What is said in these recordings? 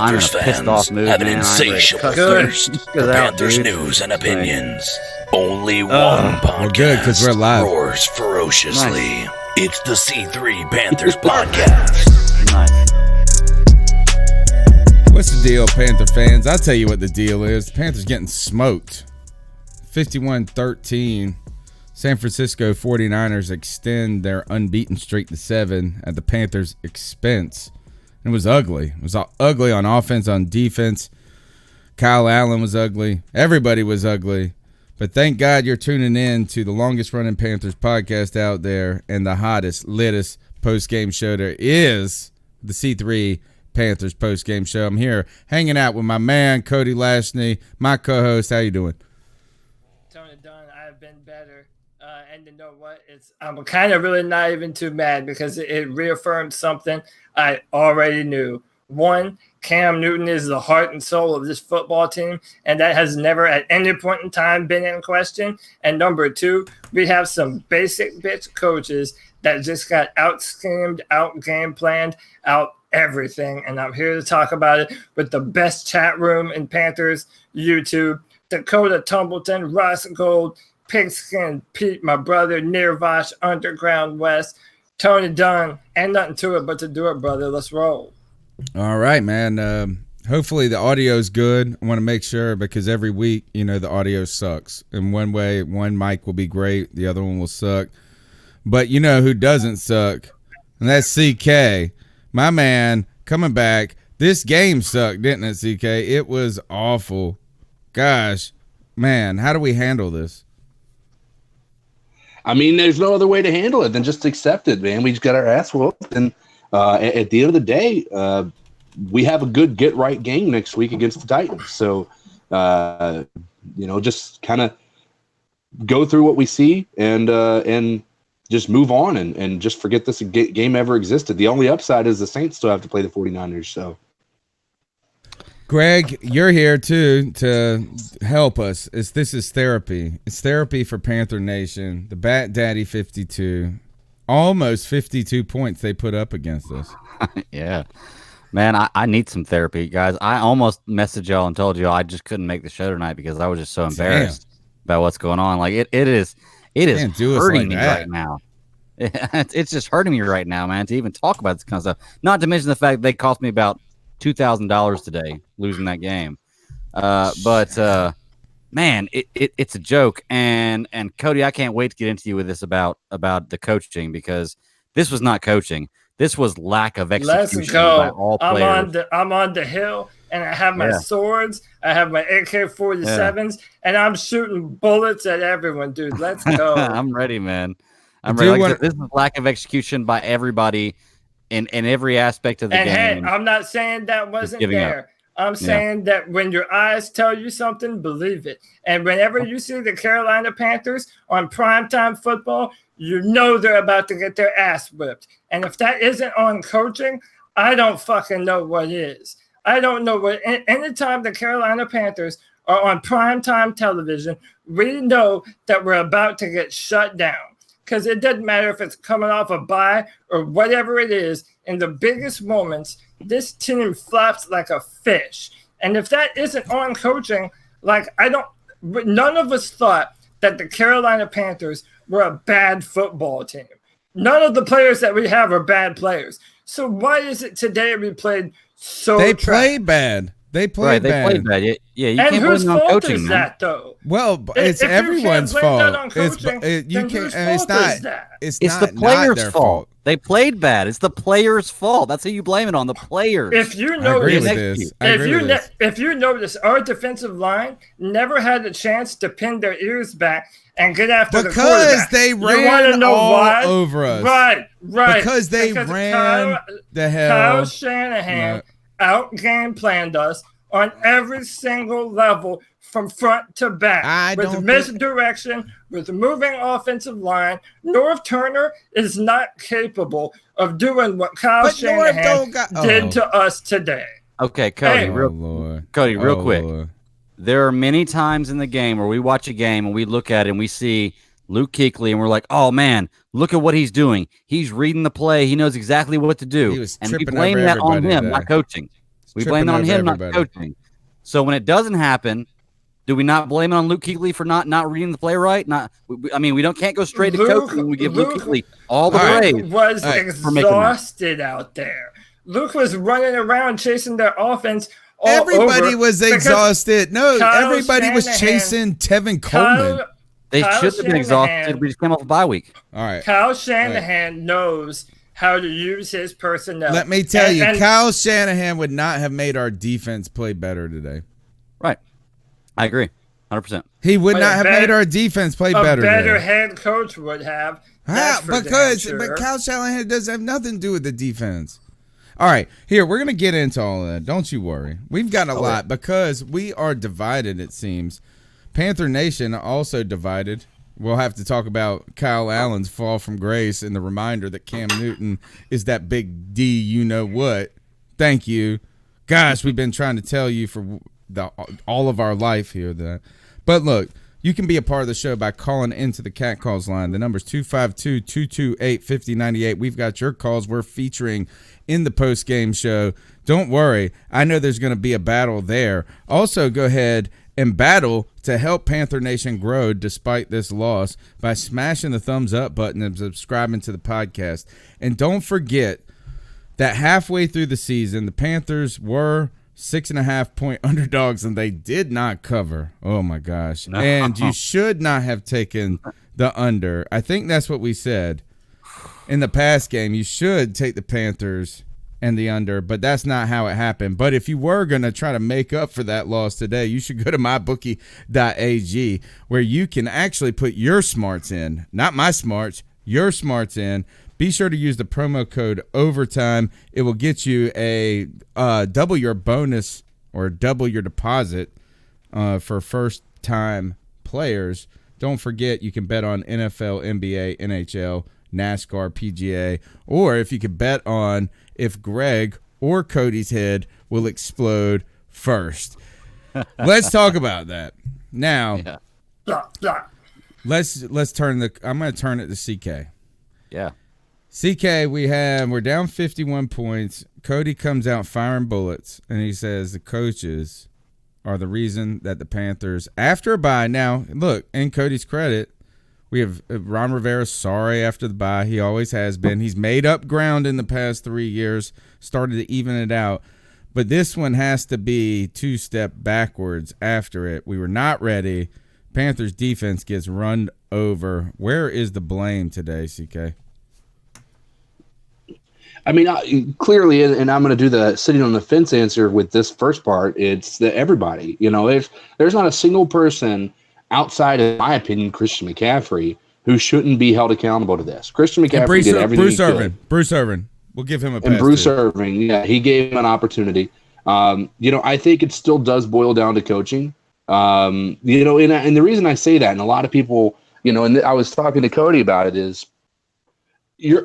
I'm in a Panthers pissed off fans mood, have an man. insatiable thirst for Panthers news and opinions. Only one We're good 'cause we're podcast live. roars ferociously. Nice. It's the C3 Panthers podcast. Nice. What's the deal, Panther fans? I'll tell you what the deal is. The Panthers getting smoked. 51-13. San Francisco 49ers extend their unbeaten streak to 7 at the Panthers' expense. It was ugly. It was ugly on offense, on defense. Kyle Allen was ugly. Everybody was ugly. But thank God you're tuning in to the longest-running Panthers podcast out there and the hottest, littest post-game show there is, the C3 Panthers post-game show. I'm here hanging out with my man, Cody Lashney, my co-host. How you doing? Tony Dunn, I've been better. And you know what? I'm kind of really not even too mad because it reaffirmed something I already knew. One, Cam Newton is the heart and soul of this football team, and that has never at any point in time been in question. And number two, we have some basic bitch coaches that just got out-schemed, out-game planned, out everything. And I'm here to talk about it with the best chat room in Panthers YouTube. Dakota Tumbleton, Russ Gold, Pigskin Pete, my brother, Nirvash, Underground West, Tony Dunn, and nothing to it but to do it, brother. Let's roll. All right, man. Hopefully the audio is good. I want to make sure because every week, the audio sucks. In one way, one mic will be great. The other one will suck. But you know who doesn't suck? And that's CK. My man coming back. This game sucked, didn't it, CK? It was awful. Gosh, man, how do we handle this? I mean, there's no other way to handle it than just accept it, man. We just got our ass whooped. And at the end of the day, we have a good get-right game next week against the Titans. So, just kind of go through what we see and just move on and just forget this game ever existed. The only upside is the Saints still have to play the 49ers. So, Greg, you're here too to help us. This is therapy. It's therapy for Panther Nation. The Bat Daddy 52, almost 52 points they put up against us. Yeah, man, I need some therapy, guys. I almost messaged y'all and told you I just couldn't make the show tonight because I was just so embarrassed about what's going on. Like it is hurting me right now. It's just hurting me right now, man, to even talk about this kind of stuff. Not to mention the fact they cost me about $2,000 today losing that game. But man, it's a joke. And Cody, I can't wait to get into you with this about the coaching because this was not coaching. This was lack of execution. Let's go. By all players. I'm on the hill, and I have my swords. I have my AK-47s, and I'm shooting bullets at everyone, dude. Let's go. I'm ready, man. I'm ready. This is lack of execution by everybody in every aspect of the game. And hey, I'm not saying that wasn't there. I'm saying that when your eyes tell you something, believe it. And whenever you see the Carolina Panthers on primetime football, you know they're about to get their ass whipped. And if that isn't on coaching, I don't fucking know what is. I don't know what. Anytime the Carolina Panthers are on primetime television, we know that we're about to get shut down. Because it doesn't matter if it's coming off a bye or whatever it is. In the biggest moments, this team flops like a fish. And if that isn't on coaching, none of us thought that the Carolina Panthers were a bad football team. None of the players that we have are bad players. So why is it today we played so They played bad. They played bad. They played bad. Yeah, you and can't whose blame it on fault coaching, is man. that, though? Well, it's everyone's fault. It's the players' fault. They played bad. It's the players' fault. That's who you blame it on. The players. If you I agree notice, with this. if you notice, our defensive line never had a chance to pin their ears back and get after the quarterback. Because they ran over us. Right. Because they ran the hell. Kyle Shanahan out-game planned us on every single level from front to back. With misdirection, with moving offensive line. North Turner is not capable of doing what Kyle Shanahan did to us today. Okay, Cody, real quick. Lord. There are many times in the game where we watch a game and we look at it and we see Luke Kuechly and we're like, oh, man, look at what he's doing. He's reading the play. He knows exactly what to do. He was and we tripping blame over that on everybody him, there. not coaching. We blame it on him not coaching. So when it doesn't happen, do we not blame it on Luke Kuechly for not reading the play right? We can't go straight to coaching. We give Luke Kuechly all the praise. Luke was exhausted out there. Luke was running around chasing their offense. Everybody was exhausted. Everybody was chasing Tevin Coleman. They should have been exhausted. We just came off a bye week. All right. Kyle Shanahan knows how to use his personnel. Let me tell you, Kyle Shanahan would not have made our defense play better today. Right. I agree. 100%. He would not have made our defense play better. A better head coach would have. But Kyle Shanahan doesn't have nothing to do with the defense. All right, here, we're going to get into all of that. Don't you worry. We've got a lot because we are divided, it seems. Panther Nation also divided. We'll have to talk about Kyle Allen's fall from grace and the reminder that Cam Newton is that big D you-know-what. Thank you. Gosh, we've been trying to tell you for all of our life here. But look, you can be a part of the show by calling into the Cat Calls line. The number's 252-228-5098. We've got your calls. We're featuring in the post-game show. Don't worry. I know there's going to be a battle there. Also, go ahead and battle to help Panther Nation grow despite this loss by smashing the thumbs up button and subscribing to the podcast. And don't forget that halfway through the season, the Panthers were 6.5-point underdogs, and they did not cover. Oh, my gosh. No. And you should not have taken the under. I think that's what we said in the past game. You should take the Panthers and the under, but that's not how it happened. But if you were going to try to make up for that loss today, you should go to mybookie.ag, where you can actually put your smarts in. Not my smarts, your smarts in. Be sure to use the promo code OVERTIME. It will get you a double your bonus or double your deposit for first-time players. Don't forget, you can bet on NFL, NBA, NHL, NASCAR, PGA, or if you could bet on if Greg or Cody's head will explode first. Let's talk about that. Now, let's turn I'm going to turn it to CK. Yeah. CK, we're down 51 points. Cody comes out firing bullets, and he says the coaches are the reason that the Panthers, after a bye, now, look, in Cody's credit, we have Ron Rivera sorry after the bye. He always has been. He's made up ground in the past 3 years, started to even it out. But this one has to be two-step backwards after it. We were not ready. Panthers defense gets run over. Where is the blame today, CK? I mean, clearly, and I'm going to do the sitting on the fence answer with this first part. It's everybody. There's not a single person outside, in my opinion, Christian McCaffrey, who shouldn't be held accountable to this. Christian McCaffrey did everything he could. Bruce Irvin. We'll give him a pass. And Bruce Irvin, yeah, he gave him an opportunity. I think it still does boil down to coaching. And the reason I say that, and a lot of people, and I was talking to Cody about it, is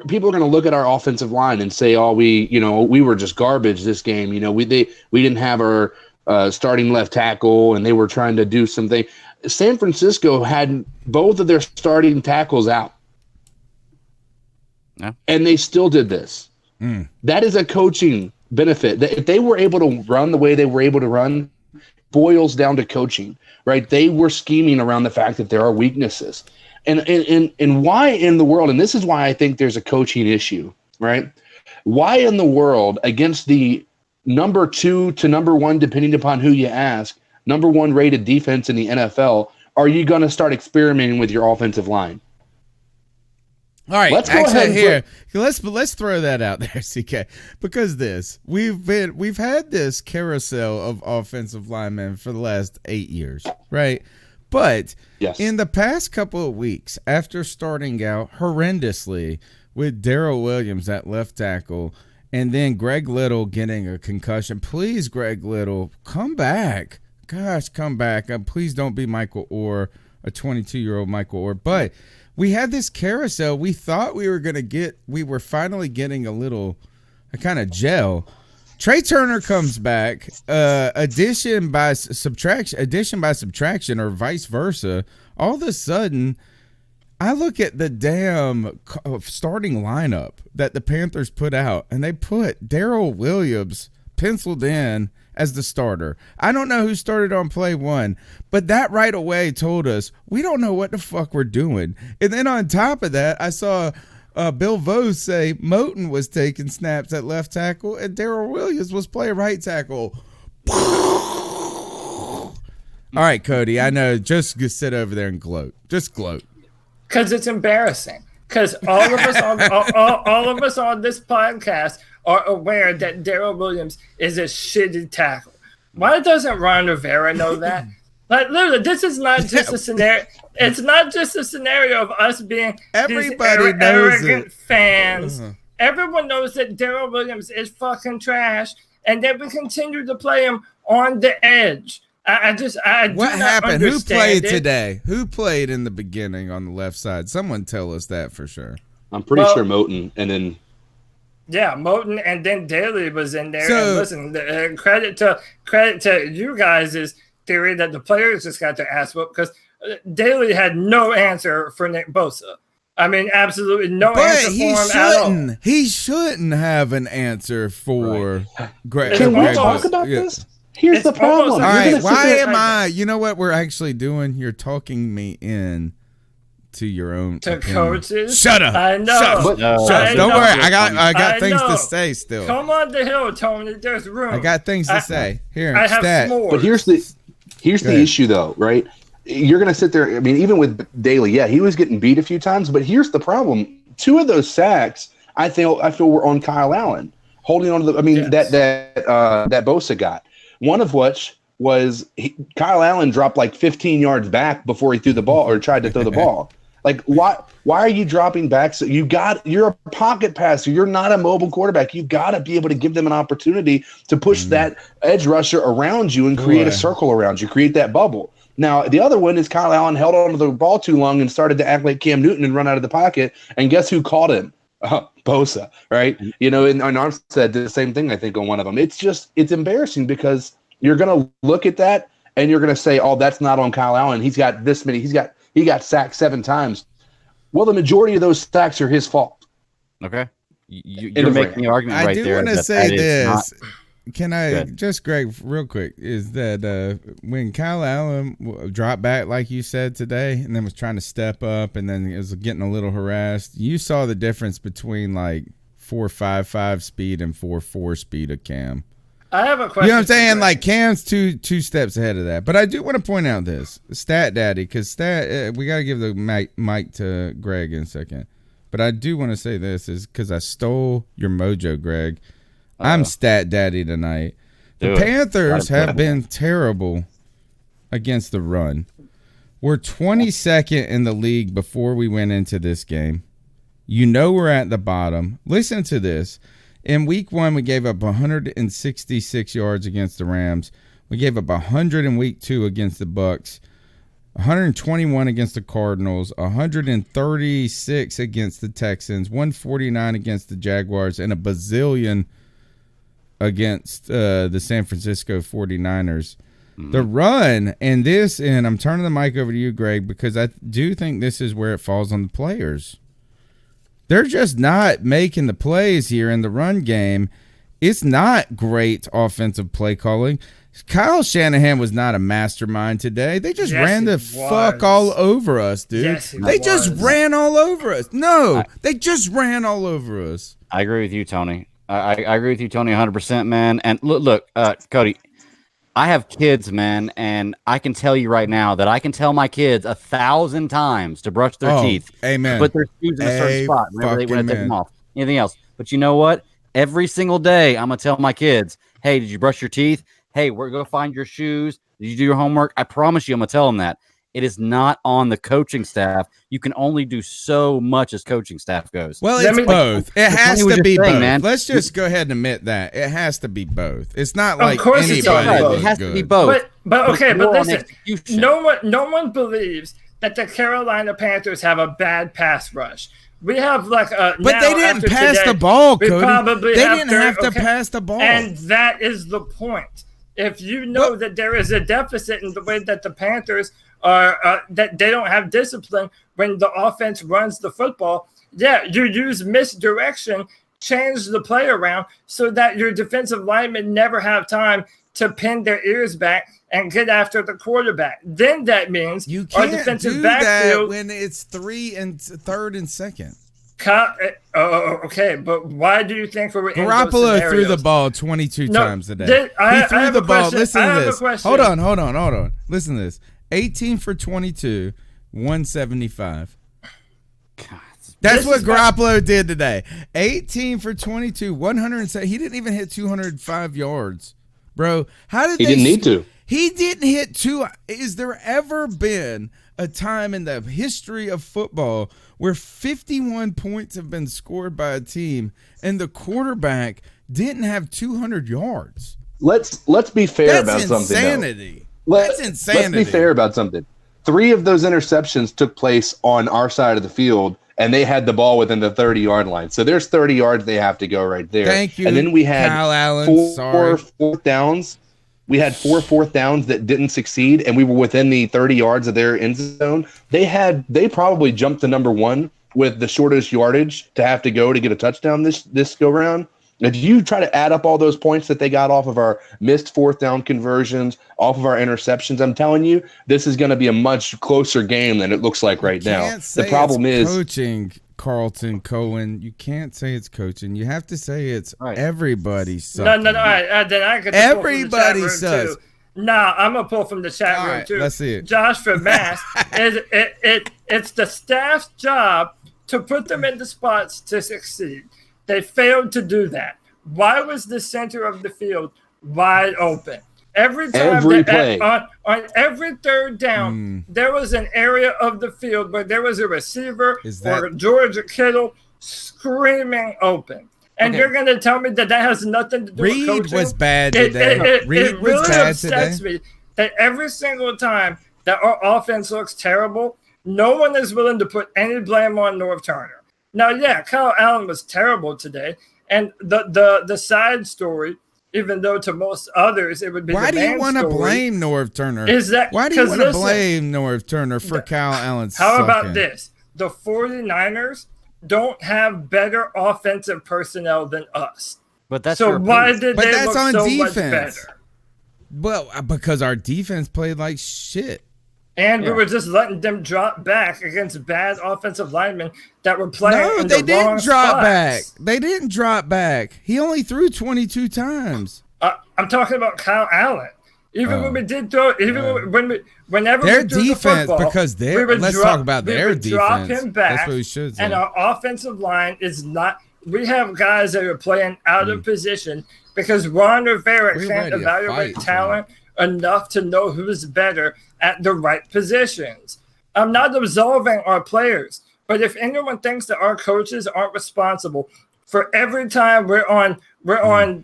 people are going to look at our offensive line and say, "Oh, we were just garbage this game. We didn't have our starting left tackle, and they were trying to do something." San Francisco had both of their starting tackles out, and they still did this. That is a coaching benefit. If they were able to run the way they were able to run, boils down to coaching, right? They were scheming around the fact that there are weaknesses. And why in the world, and this is why I think there's a coaching issue, right? Why in the world, against the number 2 to number 1, depending upon who you ask, number 1 rated defense in the NFL, are you going to start experimenting with your offensive line? All right, let's go ahead here. Let's throw that out there, CK, because we've had this carousel of offensive linemen for the last 8 years, right? But in the past couple of weeks, after starting out horrendously with Darrell Williams at left tackle, and then Greg Little getting a concussion, please, Greg Little, come back. Gosh, come back. Please don't be Michael Orr, a 22-year-old Michael Orr. But we had this carousel. We thought we were finally getting a kind of gel. Trey Turner comes back, addition by subtraction, or vice versa. All of a sudden, I look at the damn starting lineup that the Panthers put out, and they put Darrell Williams penciled in as the starter. I don't know who started on play 1, but that right away told us we don't know what the fuck we're doing. And then on top of that, I saw Bill Vose say Moton was taking snaps at left tackle and Darrell Williams was playing right tackle. All right, Cody, I know. Just sit over there and gloat. Just gloat. Because it's embarrassing. Because all of us on this podcast are aware that Darrell Williams is a shitty tackle. Why doesn't Ron Rivera know that? Like, literally, this is not just a scenario. It's not just a scenario of us being everybody these arrogant fans. Everyone knows that Darrell Williams is fucking trash, and that we continue to play him on the edge. What happened? Who played today? Who played in the beginning on the left side? Someone tell us that for sure. I'm pretty sure Moton, and then Moton, and then Daly was in there. And listen, credit to you guys' theory that the players just got their ass whooped because Daly had no answer for Nick Bosa. I mean, absolutely no answer for him at all. He shouldn't have an answer for Greg. Can we talk about this? Here's the problem. All right, why am I? You know what we're actually doing? You're talking me in to your own coaches. Shut up. I know. Shut up. Don't worry. I got things to say still. Come on the hill, Tony. There's room. I got things to say. Here, I have s'mores. But here's the issue, though, right? You're gonna sit there. I mean, even with Daly, he was getting beat a few times. But here's the problem: 2 of those sacks, I feel were on Kyle Allen holding on to the. I mean, that Bosa got. One of which was Kyle Allen dropped like 15 yards back before he threw the ball or tried to throw the ball. Like, why are you dropping back? So you're a pocket passer. You're not a mobile quarterback. You got to be able to give them an opportunity to push that edge rusher around you and create a circle around you, create that bubble. Now, the other one is Kyle Allen held onto the ball too long and started to act like Cam Newton and run out of the pocket. And guess who caught him? Bosa, right? You know, and Armstead did the same thing, I think, on one of them. It's embarrassing because you're going to look at that and you're going to say, oh, that's not on Kyle Allen. He's got this many. He got sacked 7 times. Well, the majority of those sacks are his fault. Okay. You're making the argument right there. I do want to say this. Can I just, Greg, real quick, is that when Kyle Allen dropped back, like you said today, and then was trying to step up and then was getting a little harassed, you saw the difference between like 4.55 speed and 4.4 speed of Cam. I have a question. You know what I'm saying? Like Cam's two steps ahead of that. But I do want to point out this Stat Daddy, because we got to give the mic to Greg in a second. But I do want to say this is because I stole your mojo, Greg. I'm Stat Daddy tonight. The Panthers have been terrible against the run. We're 22nd in the league before we went into this game. You know we're at the bottom. Listen to this. In week 1, we gave up 166 yards against the Rams. We gave up 100 in week 2 against the Bucks, 121 against the Cardinals, 136 against the Texans, 149 against the Jaguars, and a bazillion against the San Francisco 49ers. The run and I'm turning the mic over to you, Greg, because I do think this is where it falls on the players. They're just not making the plays here in the run game. It's not great offensive play calling. Kyle Shanahan was not a mastermind today. They just ran the fuck all over us, dude. They just ran all over us. They just ran all over us. I agree with you, Tony. I agree with you, Tony, 100%, man. And look, Cody, I have kids, man, and I can tell you right now that I can tell my kids 1,000 times to brush their teeth, amen, put their shoes in a certain spot whenever they want to take them off. Anything else? But you know what? Every single day, I'm gonna tell my kids, "Hey, did you brush your teeth? Hey, we're gonna find your shoes. Did you do your homework?" I promise you, I'm gonna tell them that. It is not on the coaching staff. You can only do so much as coaching staff goes. Well, it's both. It has to be both. Man. Let's just go ahead and admit that. It has to be both. It's not like anybody. It has to be both. But listen, no one believes that the Carolina Panthers have a bad pass rush. We have but they didn't pass the ball, Cody. They didn't have to pass the ball. And that is the point. If you know that there is a deficit in the way that the Panthers are, that they don't have discipline when the offense runs the football, you use misdirection change the play around so that your defensive linemen never have time to pin their ears back and get after the quarterback. Then that means you can't our defensive do backfield, that when it's 3rd and 2nd. Okay, but why do you think we were in those Garoppolo scenarios? threw the ball 22 times today. He threw the ball. Listen to this. Hold on. Listen to this. 18 for 22, 175. God, that's what Garoppolo did today. 18 for 22, 107. He didn't even hit 205 yards, bro. How did he didn't need to? He didn't hit two. Is there ever been a time in the history of football where 51 points have been scored by a team and the quarterback didn't have 200 yards? Let's be fair about something. Insanity. That's insanity. Let's be fair about something. 3 of those interceptions took place on our side of the field, and they had the ball within the 30-yard line. So there's 30 yards they have to go right there. Thank you. And then we had Kyle Allen, 4 fourth downs. We had 4 fourth downs that didn't succeed, and we were within the 30 yards of their end zone. They probably jumped to number 1 with the shortest yardage to have to go to get a touchdown this go round. If you try to add up all those points that they got off of our missed 4th down conversions, off of our interceptions, I'm telling you, this is going to be a much closer game than it looks like right now. The problem is coaching. Carlton Cohen, you can't say it's coaching. You have to say it's everybody sucks. No. Then I get everybody sucks. Nah, I'm gonna pull from the chat room right, too. Let's see it. Josh from Mass, it's the staff's job to put them in the spots to succeed. They failed to do that. Why was the center of the field wide open? Every time on every 3rd down, there was an area of the field where there was a receiver or George Kittle screaming open. And you're going to tell me that has nothing to do with coaching? Reed was bad today. It really upsets me that every single time that our offense looks terrible, no one is willing to put any blame on Norv Turner. Now, yeah, Kyle Allen was terrible today. And the side story, even though to most others it would be why the do you want to blame Norv Turner? Why do you want to blame Norv Turner for Kyle Allen's How about this? The 49ers don't have better offensive personnel than us. But that's so why did they look so defense. Much better? Well, because our defense played like shit. And we were just letting them drop back against bad offensive linemen that were playing in the wrong spots. They didn't drop back. He only threw 22 times. I'm talking about Kyle Allen. Even when we did throw, whenever their we threw defense, the football, because let's talk about their defense. Drop him back, that's what we should say. And our offensive line is not. We have guys that are playing out of position because Ron Rivera can't evaluate talent enough to know who's better at the right positions. I'm not absolving our players, but if anyone thinks that our coaches aren't responsible for every time we're on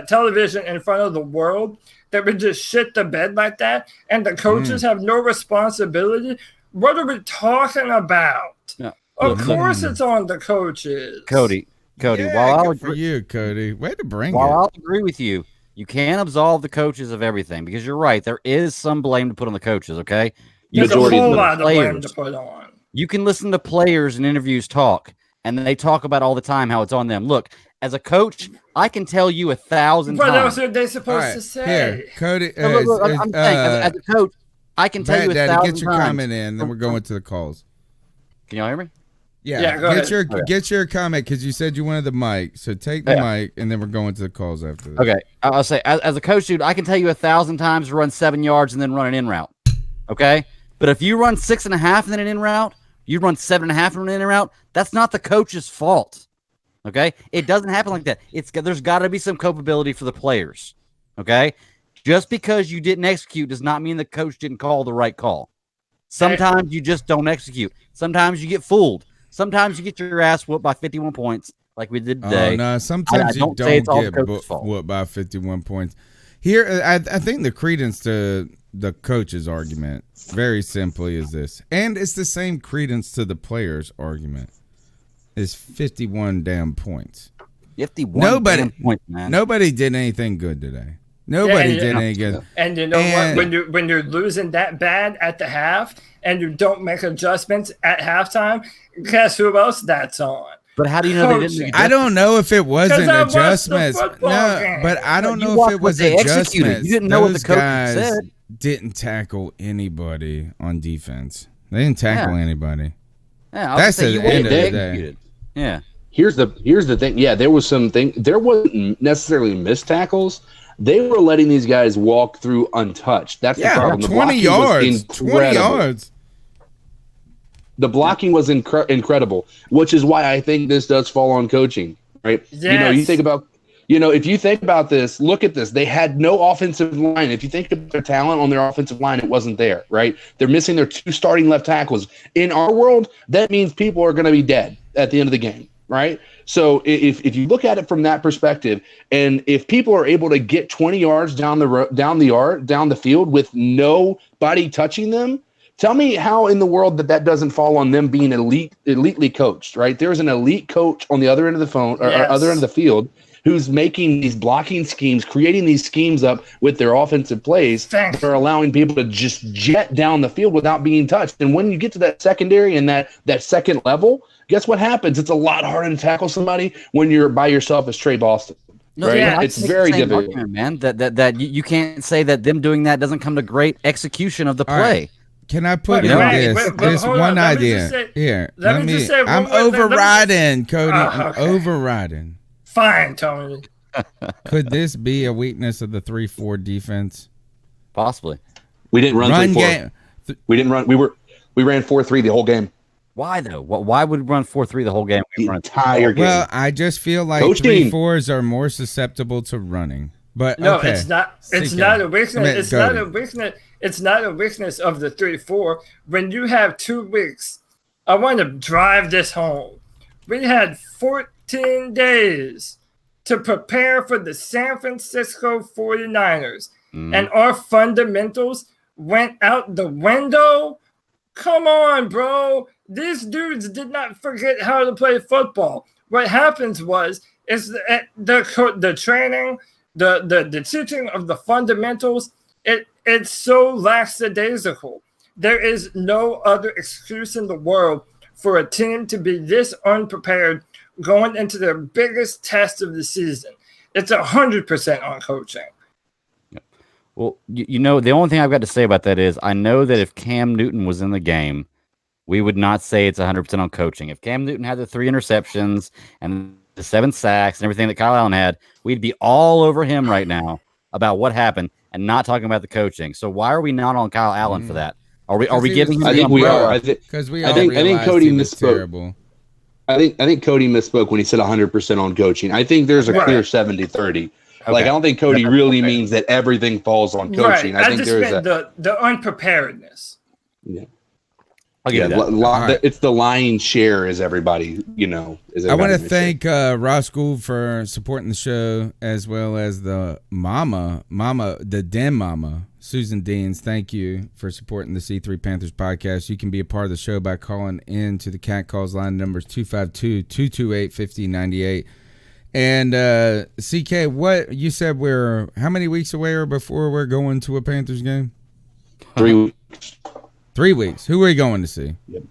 television in front of the world, that we just shit the bed like that, and the coaches have no responsibility, what are we talking about? No. Of course it's on the coaches. Cody, yeah, while I'll agree for you, Cody. Way to bring while it. I'll agree with you, you can't absolve the coaches of everything because you're right. There is some blame to put on the coaches, okay? There's a whole lot of blame to put on. You can listen to players and interviews talk, and they talk about all the time how it's on them. Look, as a coach, I can tell you 1,000 times. What else are they supposed to say? Here, Cody. Look, I'm saying, as a coach, I can tell you 1,000 times. Get your comment in, then we're going to the calls. Can y'all hear me? Yeah, get your comment because you said you wanted the mic. So take the mic, and then we're going to the calls after this. Okay, I'll say as a coach, dude, I can tell you 1,000 times to run 7 yards and then run an in route. Okay, but if you run 6.5 and then an in route, you run 7.5 and run an in route. That's not the coach's fault. Okay, it doesn't happen like that. There's got to be some culpability for the players. Okay, just because you didn't execute does not mean the coach didn't call the right call. Sometimes you just don't execute. Sometimes you get fooled. Sometimes you get your ass whooped by 51 points, like we did today. Oh, no, sometimes you don't get whooped by 51 points. Here, I think the credence to the coach's argument, very simply, is this. And it's the same credence to the player's argument. Is 51 damn points. 51 damn points, man. Nobody did anything good today. Nobody did any good. And you know what? When you're losing that bad at the half and you don't make adjustments at halftime, guess who else that's on? But how do you know they didn't? I don't know if it wasn't adjustments. No, but I don't know if it was adjustments. You didn't know what the coach said. Didn't tackle anybody on defense. They didn't tackle anybody. Yeah, that's the end of the day. Yeah. Here's the thing. Yeah, there was something. There wasn't necessarily missed tackles. They were letting these guys walk through untouched. That's the problem. The 20 yards. 20 yards. The blocking was incredible, which is why I think this does fall on coaching, right? Yes. You think about, if you think about this, look at this. They had no offensive line. If you think of their talent on their offensive line, it wasn't there, right? They're missing their 2 starting left tackles. In our world, that means people are going to be dead at the end of the game, right? So if you look at it from that perspective, and if people are able to get 20 yards down the field with nobody touching them, tell me how in the world that doesn't fall on them being elitely coached, right? There's an elite coach on the other end of the phone or other end of the field who's making these blocking schemes, creating these schemes up with their offensive plays that are allowing people to just jet down the field without being touched. And when you get to that secondary and that second level, guess what happens? It's a lot harder to tackle somebody when you're by yourself as Trey Boston. No, right? Yeah, it's very difficult, man. That you can't say that them doing that doesn't come to great execution of the play. Right. Can I put this one idea here? I'm overriding, Cody. I'm overriding. Fine, Tony. Could this be a weakness of the 3-4 defense? Possibly. We didn't run 3-4. Game. We didn't run. We ran 4-3 the whole game. Why though? Why would we run 4-3 the whole game? The entire game. Well, I just feel like 3-4s are more susceptible to running. But no, okay. it's not. It's not a weakness. It's not a weakness. It's not a weakness of the 3-4. When you have 2 weeks, I want to drive this home. We had 14 days to prepare for the San Francisco 49ers, and our fundamentals went out the window. Come on, bro. These dudes did not forget how to play football. What happens is the training, the teaching of the fundamentals, it's so lackadaisical. There is no other excuse in the world for a team to be this unprepared going into their biggest test of the season. It's 100% on coaching. Well, the only thing I've got to say about that is I know that if Cam Newton was in the game, we would not say it's 100% on coaching. If Cam Newton had the 3 interceptions and the 7 sacks and everything that Kyle Allen had, we'd be all over him right now about what happened and not talking about the coaching. So why are we not on Kyle Allen for that? Are we giving him? I think we are. I think Cody misspoke. I think Cody misspoke when he said 100% on coaching. I think there's a clear 70-30. Okay. Like I don't think Cody really means that everything falls on coaching. Right. I think there's the unpreparedness. Yeah. Right. It's the lion's share, as everybody, I want to thank Ross Gould for supporting the show, as well as the the Den Mama, Susan Deans. Thank you for supporting the C3 Panthers podcast. You can be a part of the show by calling in to the Cat Calls line numbers 252-228-5098. And CK, what you said, how many weeks away before we're going to a Panthers game? 3 weeks. 3 weeks. Who are you going to see? Yep.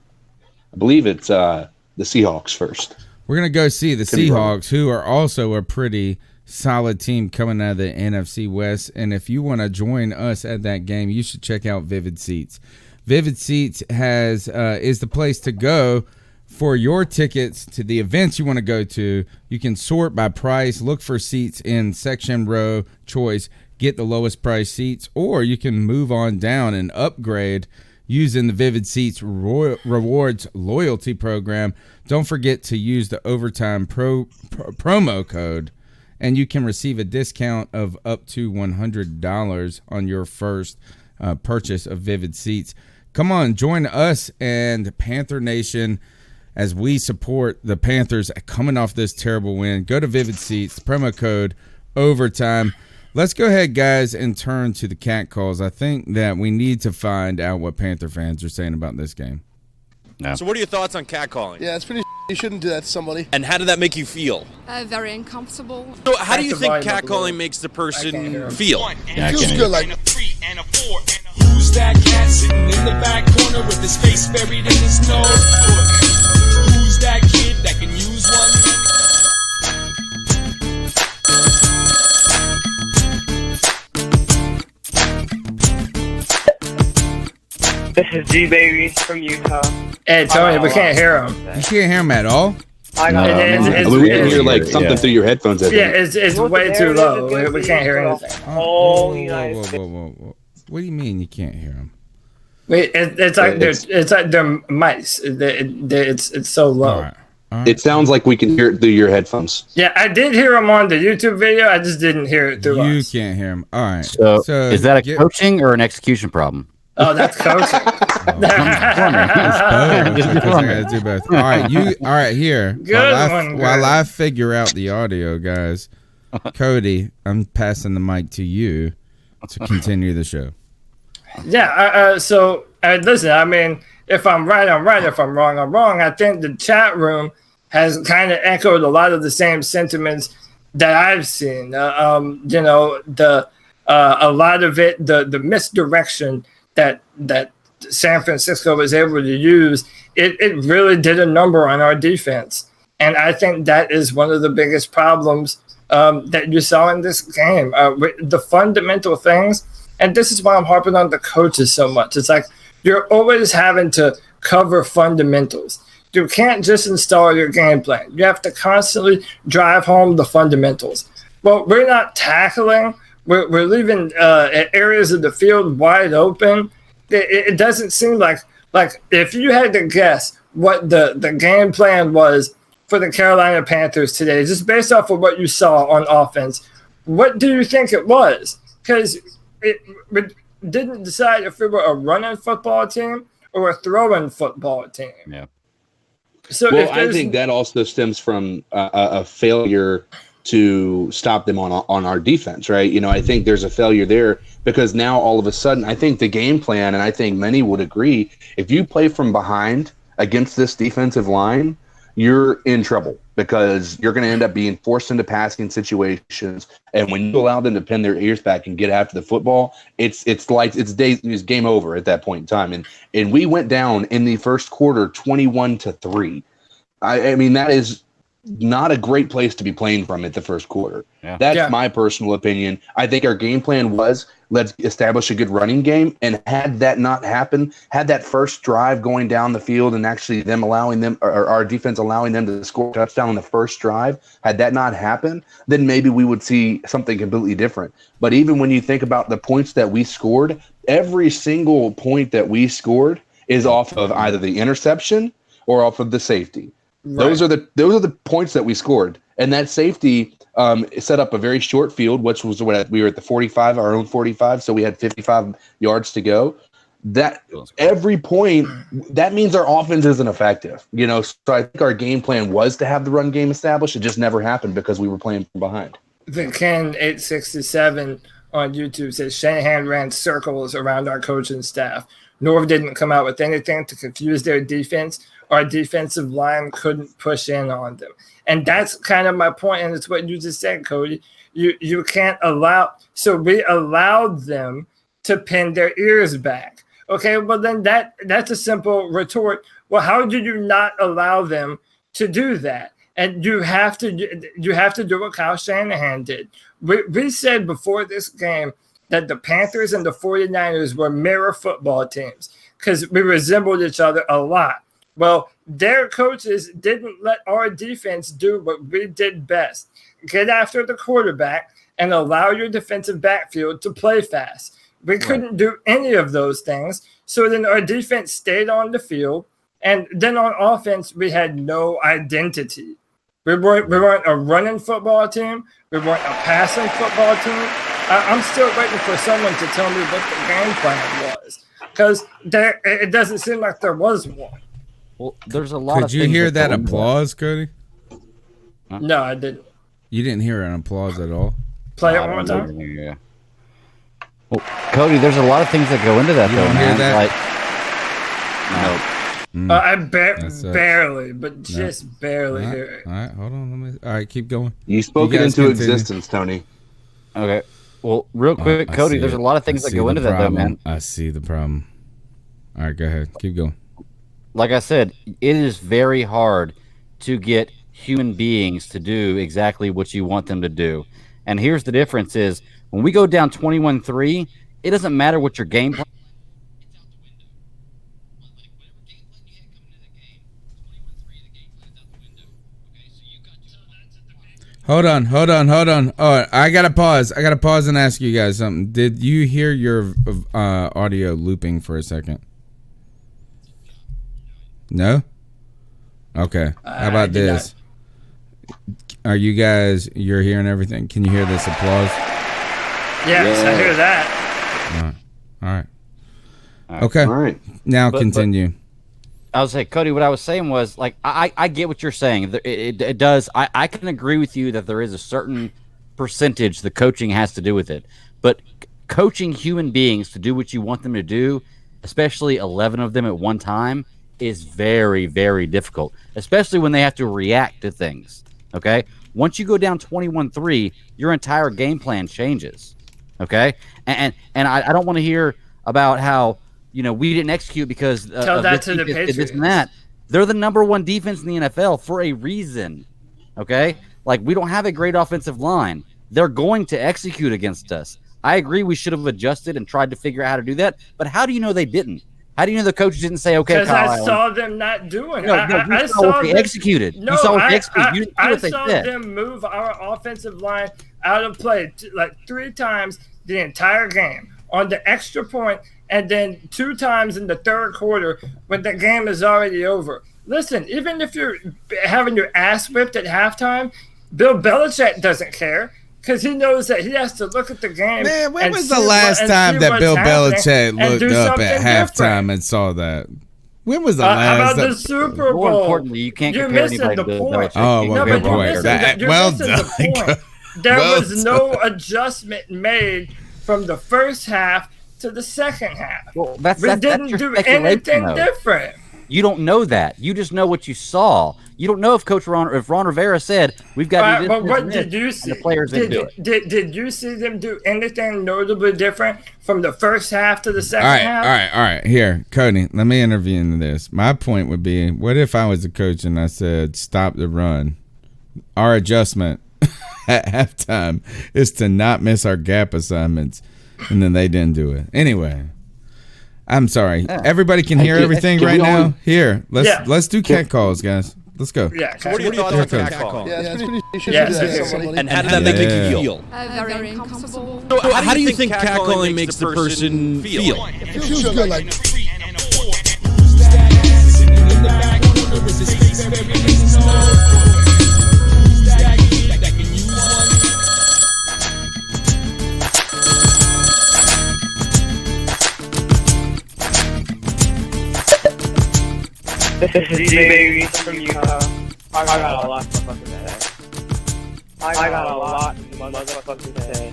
I believe it's the Seahawks first. We're going to go see the Seahawks, who are also a pretty solid team coming out of the NFC West. And if you want to join us at that game, you should check out Vivid Seats. Vivid Seats is the place to go for your tickets to the events you want to go to. You can sort by price, look for seats in section, row, choice, get the lowest price seats, or you can move on down and upgrade using the Vivid Seats Rewards loyalty program. Don't forget to use the Overtime promo code, and you can receive a discount of up to $100 on your first purchase of Vivid Seats. Come on, join us and Panther Nation as we support the Panthers coming off this terrible win. Go to Vivid Seats, promo code Overtime. Let's go ahead, guys, and turn to the Cat Calls. I think that we need to find out what Panther fans are saying about this game. No. So what are your thoughts on catcalling? Yeah, it's pretty you shouldn't do that to somebody. And how did that make you feel? Very uncomfortable. So how do you think catcalling makes the person feel? It feels good, like... Who's that cat sitting in the back corner with his face buried in his nose? Who's that kid that can use one This is G Baby from Utah. Hey Tony, we can't hear him. You can't hear him at all. We can hear like something through your headphones. Yeah, it's way too low. We can't hear anything. Whoa. What do you mean you can't hear him? Wait, it's like they're mice. It's so low. All right. It sounds like we can hear it through your headphones. Yeah, I did hear him on the YouTube video. I just didn't hear it through us. You can't hear him. All right. So is that a coaching or an execution problem? Oh, that's coaching. Do both. All right, here. While I figure out the audio, guys, Cody, I'm passing the mic to you to continue the show. Yeah. So listen. I mean, if I'm right, I'm right. If I'm wrong, I'm wrong. I think the chat room has kind of echoed a lot of the same sentiments that I've seen. A lot of it, the misdirection that San Francisco was able to use, it really did a number on our defense. And I think that is one of the biggest problems that you saw in this game. The fundamental things, and this is why I'm harping on the coaches so much. It's like you're always having to cover fundamentals. You can't just install your game plan. You have to constantly drive home the fundamentals. Well, we're not tackling. We're leaving areas of the field wide open. It doesn't seem like if you had to guess what the game plan was for the Carolina Panthers today, just based off of what you saw on offense, what do you think it was? Because we didn't decide if we were a running football team or a throwing football team. Yeah. So I think that also stems from a failure to stop them on our defense, right? I think there's a failure there because now all of a sudden, I think the game plan, and I think many would agree, if you play from behind against this defensive line, you're in trouble because you're going to end up being forced into passing situations. And when you allow them to pin their ears back and get after the football, it's game over at that point in time. And we went down in the first quarter 21-3. I mean, that is not a great place to be playing from at the first quarter. Yeah. That's my personal opinion. I think our game plan was, let's establish a good running game. And had that not happened, had that first drive going down the field and actually them allowing them, or our defense allowing them to score a touchdown on the first drive, had that not happened, then maybe we would see something completely different. But even when you think about the points that we scored, every single point that we scored is off of either the interception or off of the safety. Right. Those are the points that we scored, and that safety set up a very short field, which was what we were at the 45, our own 45, so we had 55 yards to go. That every point, that means our offense isn't effective, So I think our game plan was to have the run game established. It just never happened because we were playing from behind. The Ken 867 on YouTube says Shanahan ran circles around our coaching staff. Norv didn't come out with anything to confuse their defense. Our defensive line couldn't push in on them. And that's kind of my point, and it's what you just said, Cody. You can't allow – so we allowed them to pin their ears back. Okay, well, then that's a simple retort. Well, how did you not allow them to do that? And you have to do what Kyle Shanahan did. We said before this game that the Panthers and the 49ers were mirror football teams because we resembled each other a lot. Well, their coaches didn't let our defense do what we did best. Get after the quarterback and allow your defensive backfield to play fast. We couldn't do any of those things. So then our defense stayed on the field. And then on offense, we had no identity. We weren't a running football team. We weren't a passing football team. I'm still waiting for someone to tell me what the game plan was. Because it doesn't seem like there was one. Well, there's a lot of things. Could you hear that applause, Cody? Huh? No, I didn't. You didn't hear an applause at all? Play it one more time. Yeah. Well, Cody, there's a lot of things that go into that, you though, don't man. Hear that? I barely, but just barely hear it. All right, hold on. All right, keep going. You spoke it into existence, Tony. Okay. Well, real quick, Cody, there's a lot of things that go into that, though, man. I see the problem. All right, go ahead. Keep going. Like I said, it is very hard to get human beings to do exactly what you want them to do. And here's the difference is when we go down 21-3, it doesn't matter what your game plan Hold on. Oh, I gotta pause. And ask you guys something. Did you hear your audio looping for a second? No? Okay. How about this? Are you guys, you're hearing everything? Can you hear this applause? Yes, I hear that. All right. Okay. All right. Now continue. I was saying, Cody, what I was saying was, like, I get what you're saying. It does. I can agree with you that there is a certain percentage the coaching has to do with it. But coaching human beings to do what you want them to do, especially 11 of them at one time, is very, very difficult, especially when they have to react to things. Okay? Once you go down 21-3, your entire game plan changes. Okay? And I don't want to hear about how, we didn't execute because tell that to the Patriots. This and that. They're the number one defense in the NFL for a reason. Okay? Like, we don't have a great offensive line. They're going to execute against us. I agree we should have adjusted and tried to figure out how to do that. But how do you know they didn't? How do you know the coach didn't say, okay, because I saw them not doing it. I saw what they executed. No, you saw what they executed. You didn't do what they saw said. them move our offensive line out of play like 3 times the entire game on the extra point, and then 2 times in the third quarter when the game is already over. Listen, even if you're having your ass whipped at halftime, Bill Belichick doesn't care because he knows that he has to look at the game. Man, when was the last time that Bill Belichick looked up at halftime and saw that? When was the last? How about the Super Bowl? More importantly, you can't compare anybody to Bill Belichick. Oh, well, good point. Well done. There was no adjustment made from the first half to the second half. Well, we didn't do anything different. You don't know that. You just know what you saw. You don't know if Ron Rivera said we've got to do this. But what did you see? The players didn't do it. Did you see them do anything notably different from the first half to the second half? All right. Here, Cody, let me intervene in this. My point would be, what if I was a coach and I said, stop the run? Our adjustment at halftime is to not miss our gap assignments, and then they didn't do it. Anyway. I'm sorry. Everybody can hear everything right now. Here, let's do cat calls, guys. Let's go. Yeah. So what are your thoughts on cat calling? And how did that make you feel? Very uncomfortable. So how do you think cat calling makes the person feel? It feels good, like. This is G-Baby from Utah. I got a lot to fucking say. I got a lot to motherfucking say.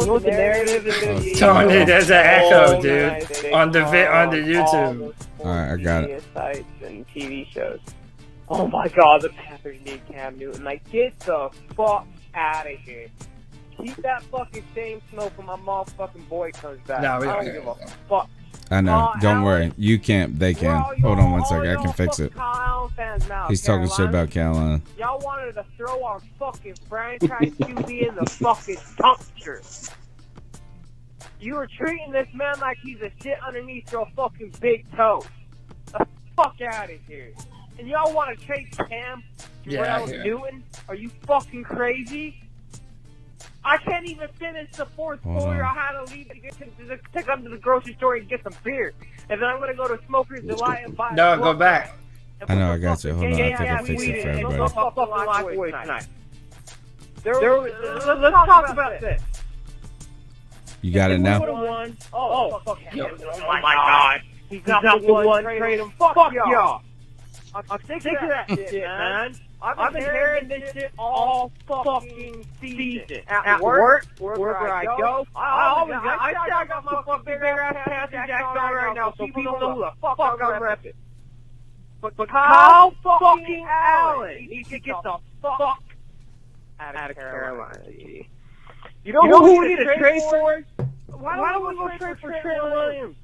What the narrative is gonna be? Tony, there's an echo, dude, on the YouTube. All right, I got it. Sites and TV shows. Oh my God, the Panthers need Cam Newton. Like, get the fuck out of here. Keep that fucking same smoke when my motherfucking boy comes back. No, we I don't don't give a fuck. I know. Don't worry. You can't. They can. Hold on one second. I can fix it. He's talking shit about Carolina. Y'all wanted to throw our fucking franchise QB in the fucking dumpster. You were treating this man like he's a shit underneath your fucking big toe. The fuck out of here. And y'all want to trade Cam Newton? Are you fucking crazy? I can't even finish the fourth quarter. I had to leave to come to the grocery store and get some beer. And then I'm going to go to Smoker's Delight and buy go back. I know, I got you. Hold on, I think I fixed it for everybody. Let's talk about this. You got it now? Oh my God. He's not the one. Trade him. Fuck y'all. I'm sick of that shit, man. I've been hearing this shit all fucking season. At work, wherever I go, I got my fucking big ass Panther jacket on right now, so people know who the fuck I'm repping. But Kyle fucking Allen needs to get the fuck out of Carolina. You know who we need to trade for? Why don't we go trade for Trey Williams?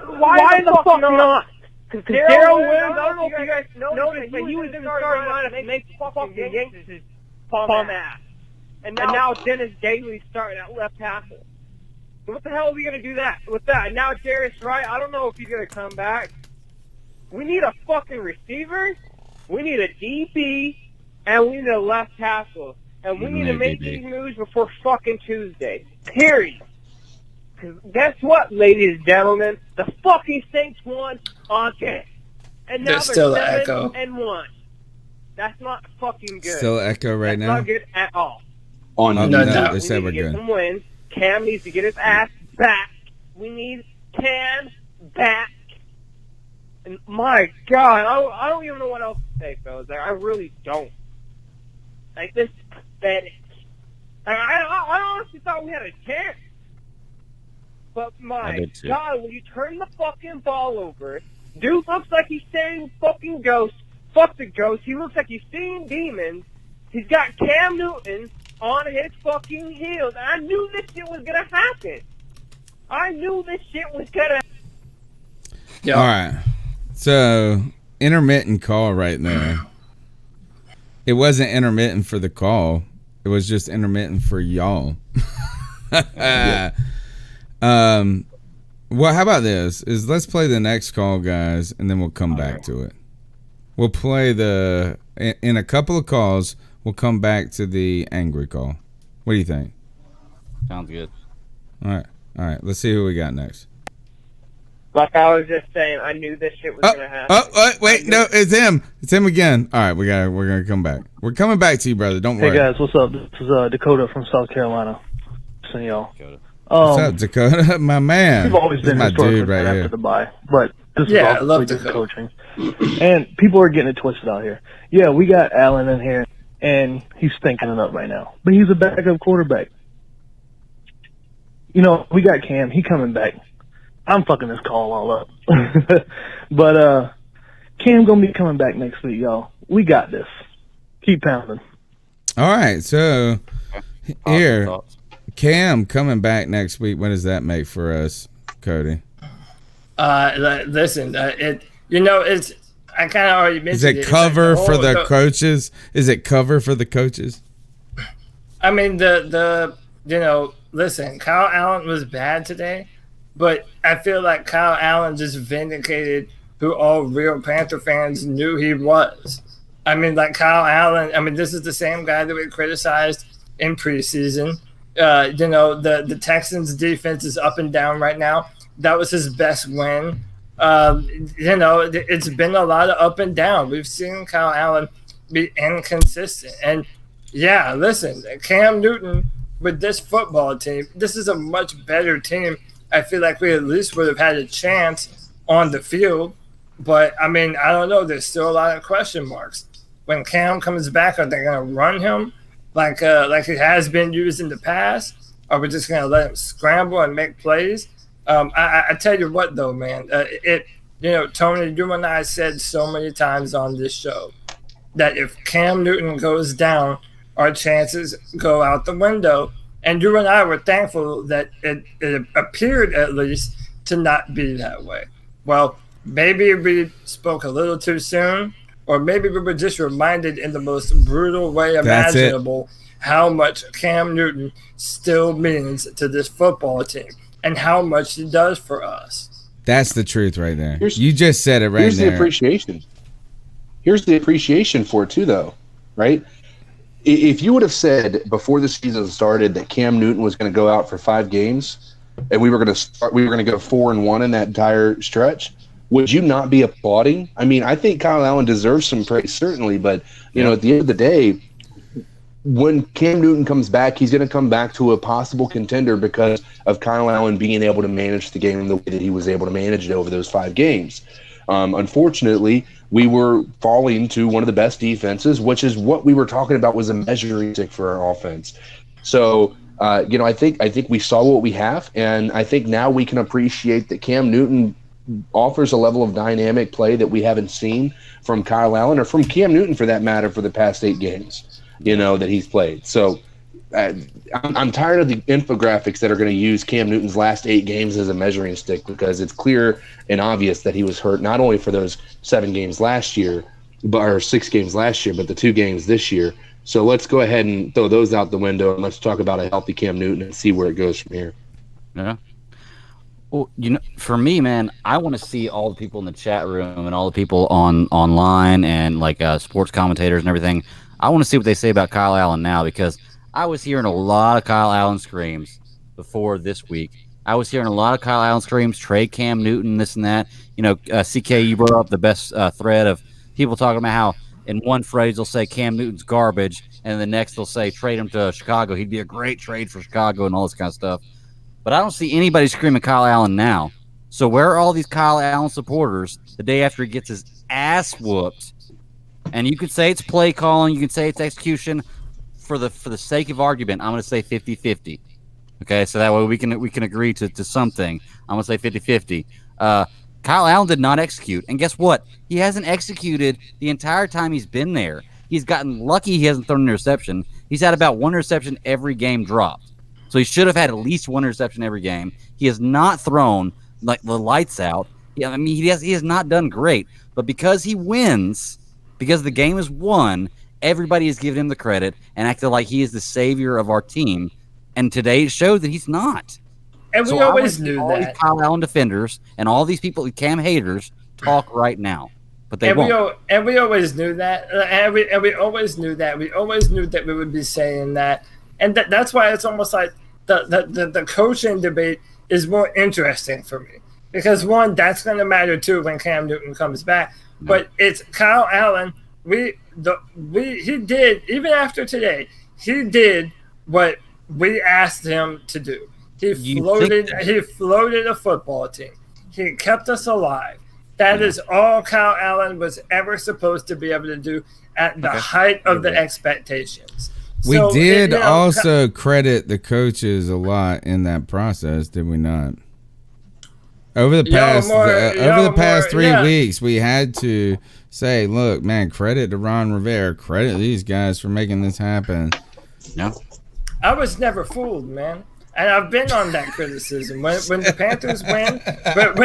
Why the fuck not? Because Darryl Williams, I don't know if you guys noticed, but he was in the starting lineup and make fucking Yankees his palm ass. And now Dennis Daly's starting at left tackle. What the hell are we going to do with that? And now Darius Wright, I don't know if he's going to come back. We need a fucking receiver. We need a DB. and we need a left tackle. And we need to make these moves before fucking Tuesday. Period. Because guess what, ladies and gentlemen? The fucking Saints won again. And now they're still 7-1. That's not fucking good. Still echo right now? That's not good at all. They said we're good. good. Some wins. Cam needs to get his ass back. We need Cam back. And my God, I don't even know what else to say, fellas. Like, I really don't. Like, this is pathetic. Like, I honestly thought we had a chance. But my God, when you turn the fucking ball over, dude looks like he's seeing fucking ghosts. Fuck the ghost. He looks like he's seeing demons. He's got Cam Newton on his fucking heels. And I knew this shit was going to happen. I knew this shit was going to happen. All right. So, intermittent call right there. It wasn't intermittent for the call. It was just intermittent for y'all. Well, how about this? Let's play the next call, guys, and then we'll come back to it. We'll play in a couple of calls, we'll come back to the angry call. What do you think? Sounds good. All right. Let's see who we got next. Like I was just saying, I knew this shit was gonna happen. Wait, no, it's him. It's him again. All right, we're gonna come back. We're coming back to you, brother. Don't worry. Hey guys, what's up? This is Dakota from South Carolina. Listen, y'all. What's up, Dakota? My man. We've always been my dude right after here. the bye, but this is I love obviously good coaching. And people are getting it twisted out here. Yeah, we got Allen in here, and he's stinking it up right now. But he's a backup quarterback. You know, we got Cam. He coming back. I'm fucking this call all up. But Cam gonna be coming back next week, y'all. We got this. Keep pounding. All right, so here, Cam coming back next week. What does that make for us, Cody? Listen, it's. I kind of already mentioned. Is it cover for the coaches? Is it cover for the coaches? I mean, listen, Kyle Allen was bad today, but I feel like Kyle Allen just vindicated who all real Panther fans knew he was. I mean, like Kyle Allen, this is the same guy that we criticized in preseason. The Texans defense is up and down right now. That was his best win. It's been a lot of up and down. We've seen Kyle Allen be inconsistent. And yeah, listen, Cam Newton with this football team, this is a much better team. I feel like we at least would have had a chance on the field. But, I don't know. There's still a lot of question marks. When Cam comes back, are they going to run him like it has been used in the past? Or we're just going to let him scramble and make plays? I tell you what, though, man. Tony, you and I said so many times on this show that if Cam Newton goes down, our chances go out the window. And you and I were thankful that it appeared, at least, to not be that way. Well, maybe we spoke a little too soon, or maybe we were just reminded in the most brutal way imaginable how much Cam Newton still means to this football team and how much he does for us. That's the truth right there. You just said it right there. Here's the appreciation. Here's the appreciation for it, too, though, right? If you would have said before the season started that Cam Newton was going to go out for 5 games and we were going to go 4-1 in that entire stretch, would you not be applauding? I think Kyle Allen deserves some praise, certainly, but at the end of the day, when Cam Newton comes back, he's going to come back to a possible contender because of Kyle Allen being able to manage the game the way that he was able to manage it over those 5 games. Unfortunately, we were falling to one of the best defenses, which is what we were talking about was a measuring stick for our offense. So, I think we saw what we have, and I think now we can appreciate that Cam Newton offers a level of dynamic play that we haven't seen from Kyle Allen or from Cam Newton, for that matter, for the past 8 games, that he's played. So I'm tired of the infographics that are going to use Cam Newton's last 8 games as a measuring stick, because it's clear and obvious that he was hurt not only for those 7 games last year, or 6 games last year, but the 2 games this year. So let's go ahead and throw those out the window, and let's talk about a healthy Cam Newton and see where it goes from here. Yeah. Well, for me, man, I want to see all the people in the chat room and all the people online and sports commentators and everything. I want to see what they say about Kyle Allen now, because I was hearing a lot of Kyle Allen screams before this week. I was hearing a lot of Kyle Allen screams, trade Cam Newton, this and that. You know, CK, you brought up the best thread of people talking about how in one phrase they'll say Cam Newton's garbage, and the next they'll say trade him to Chicago. He'd be a great trade for Chicago and all this kind of stuff. But I don't see anybody screaming Kyle Allen now. So where are all these Kyle Allen supporters the day after he gets his ass whooped? And you could say it's play calling, you can say it's execution. For the sake of argument, I'm going to say 50-50. Okay, so that way we can agree to something. I'm going to say 50-50. Kyle Allen did not execute. And guess what? He hasn't executed the entire time he's been there. He's gotten lucky he hasn't thrown an interception. He's had about one interception every game dropped. So he should have had at least one interception every game. He has not thrown like the lights out. Yeah, I mean, he has not done great. But because he wins, because the game is won, everybody has given him the credit and acted like he is the savior of our team. And today it showed that he's not. And we always knew all that. These Kyle Allen defenders and all these people, Cam haters, talk right now, but they won't. We always knew that. And we always knew that. We always knew that we would be saying that. And that's why it's almost like the coaching debate is more interesting for me. Because, one, that's going to matter, too, when Cam Newton comes back. But it's Kyle Allen. He did, even after today, he did what we asked him to do. He floated a football team. He kept us alive. That is all Kyle Allen was ever supposed to be able to do at the height of the expectations. We did also credit the coaches a lot in that process, did we not? Over the past 3 weeks, we had to say, look, man, credit to Ron Rivera, credit these guys for making this happen. Yeah. I was never fooled, man. And I've been on that criticism. When the Panthers win, but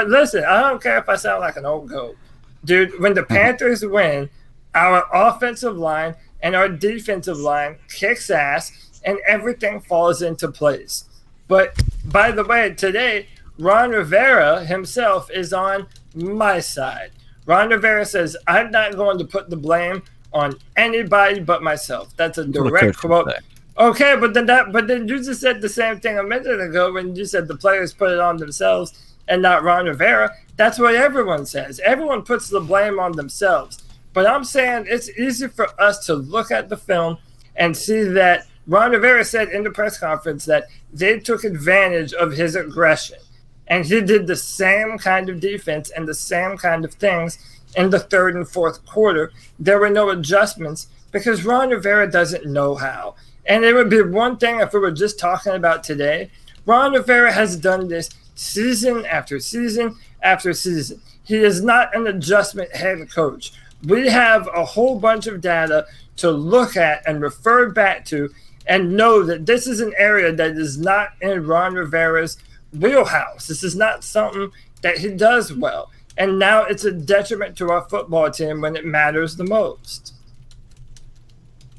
listen, I don't care if I sound like an old goat. Dude, when the Panthers win, our offensive line and our defensive line kicks ass and everything falls into place. But by the way, today, Ron Rivera himself is on my side. Ron Rivera says, I'm not going to put the blame on anybody but myself. That's a direct quote. Okay, but then you just said the same thing a minute ago when you said the players put it on themselves and not Ron Rivera. That's what everyone says. Everyone puts the blame on themselves. But I'm saying it's easy for us to look at the film and see that Ron Rivera said in the press conference that they took advantage of his aggression. And he did the same kind of defense and the same kind of things in the third and fourth quarter. There were no adjustments because Ron Rivera doesn't know how. And it would be one thing if we were just talking about today. Ron Rivera has done this season after season after season. He is not an adjustment head coach. We have a whole bunch of data to look at and refer back to and know that this is an area that is not in Ron Rivera's wheelhouse. This is not something that he does well. And now it's a detriment to our football team when it matters the most.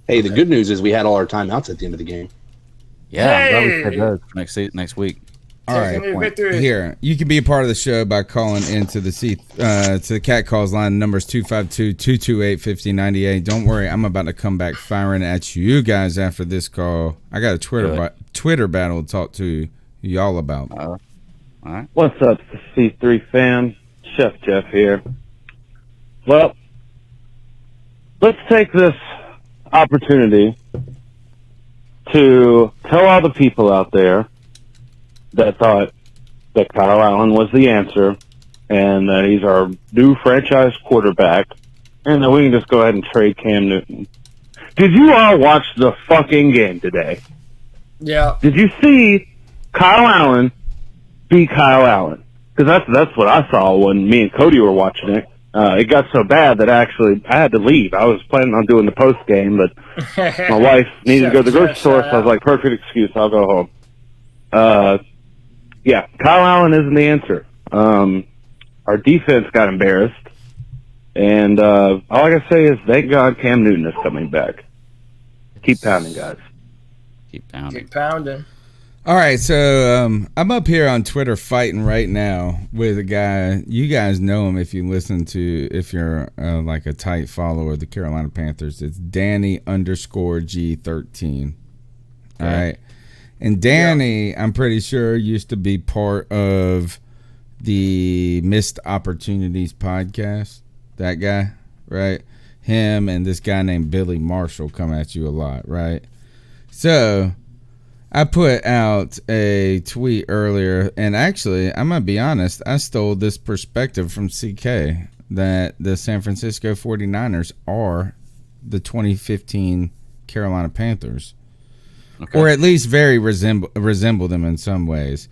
Hey, the good news is we had all our timeouts at the end of the game. Yeah, hey. I'm glad we said those next week. All right, here you can be a part of the show by calling into the to the Cat Calls line. Numbers 252-228-5098. Don't worry, I'm about to come back firing at you guys after this call. I got a Twitter battle to talk to y'all about. All right. What's up, C3 fam? Chef Jeff here. Well, let's take this opportunity to tell all the people out there that thought that Kyle Allen was the answer and that he's our new franchise quarterback and that we can just go ahead and trade Cam Newton. Did you all watch the fucking game today? Yeah. Did you see Kyle Allen be Kyle Allen? Because that's what I saw when me and Cody were watching it. It got so bad that I had to leave. I was planning on doing the post game, but my wife needed to go to the grocery store, so I was like, perfect excuse, I'll go home. Yeah, Kyle Allen isn't the answer. Our defense got embarrassed, and all I gotta say is thank God Cam Newton is coming back. Keep pounding, guys. Keep pounding. Keep pounding. All right, so I'm up here on Twitter fighting right now with a guy. You guys know him if you're like a tight follower of the Carolina Panthers. It's Danny_G13. All right. And Danny, I'm pretty sure, used to be part of the Missed Opportunities podcast. That guy, right? Him and this guy named Billy Marshall come at you a lot, right? So I put out a tweet earlier, and actually, I'm going to be honest, I stole this perspective from CK that the San Francisco 49ers are the 2015 Carolina Panthers. Okay. Or at least very resemble them in some ways.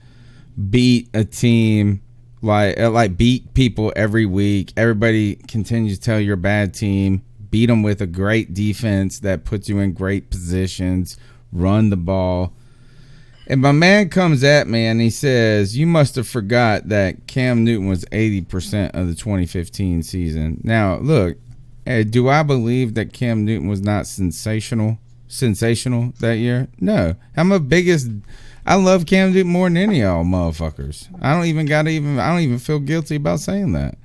Beat a team, like beat people every week. Everybody continues to tell you're a bad team. Beat them with a great defense that puts you in great positions. Run the ball. And my man comes at me and he says, you must have forgot that Cam Newton was 80% of the 2015 season. Now, look, do I believe that Cam Newton was not sensational that year? No. I love Cam Newton more than any of y'all motherfuckers. I don't even feel guilty about saying that.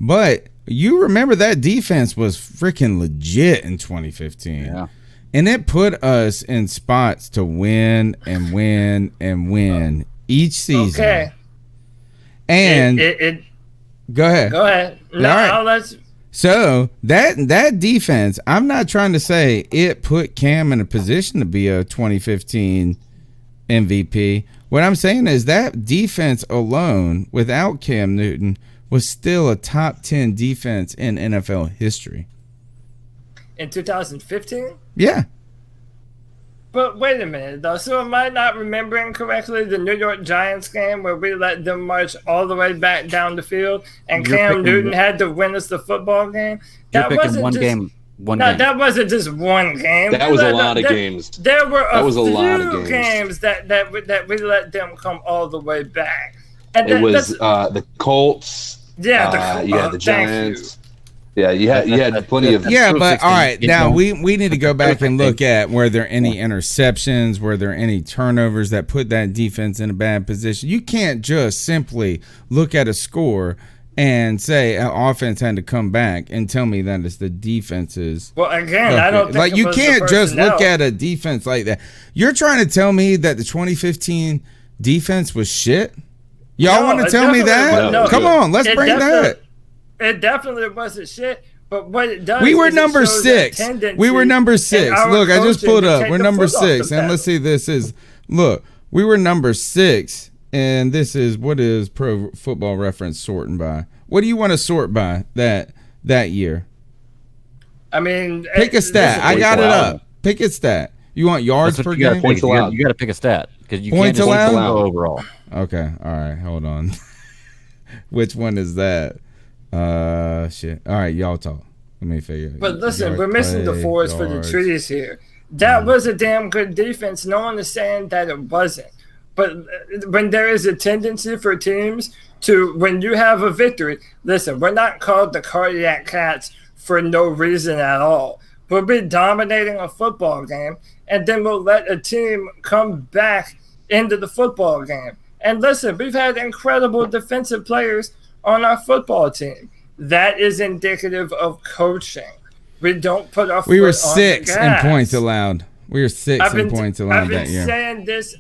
But you remember that defense was freaking legit in 2015. Yeah. And it put us in spots to win and win and win each season. Okay. And go ahead. Go ahead. No, right. let's. So that defense, I'm not trying to say it put Cam in a position to be a 2015 MVP. What I'm saying is that defense alone, without Cam Newton, was still a top 10 defense in NFL history. In 2015? Yeah. But wait a minute, though. So am I not remembering correctly the New York Giants game where we let them march all the way back down the field and Cam Newton had to win us the football game? That wasn't one game. That wasn't just one game. That was a lot of games. There were a few games that we let them come all the way back. And it was the Colts. Yeah, the Giants. Yeah, you had plenty of. Yeah, but all right, now we need to go back and look at were there any interceptions, were there any turnovers that put that defense in a bad position. You can't just simply look at a score and say an offense had to come back and tell me that it's the defense's. Well, again, I don't think you can't just look at a defense like that. You're trying to tell me that the 2015 defense was shit? Y'all want to tell me that? No, come on, let's bring that. It definitely wasn't shit, but what it does we were number 6. We were number 6. Look, I just pulled up. We're number 6. And let's see, this is, look, we were number 6, and this is, what is Pro Football Reference sorting by? What do you want to sort by that year? I mean, pick a stat. I got it up. Pick a stat. You want yards per game? You got to pick a stat because you can't just go overall. Okay, all right, hold on. Which one is that? Shit. All right, y'all talk. Let me figure it. But listen, we're missing the forest for the trees here. That was a damn good defense. No one is saying that it wasn't. But when there is a tendency for teams to, when you have a victory, listen, we're not called the Cardiac Cats for no reason at all. We'll be dominating a football game, and then we'll let a team come back into the football game. And listen, we've had incredible defensive players on our football team. That is indicative of coaching. We don't put our We were 6 in points allowed. We were 6 in points allowed that year.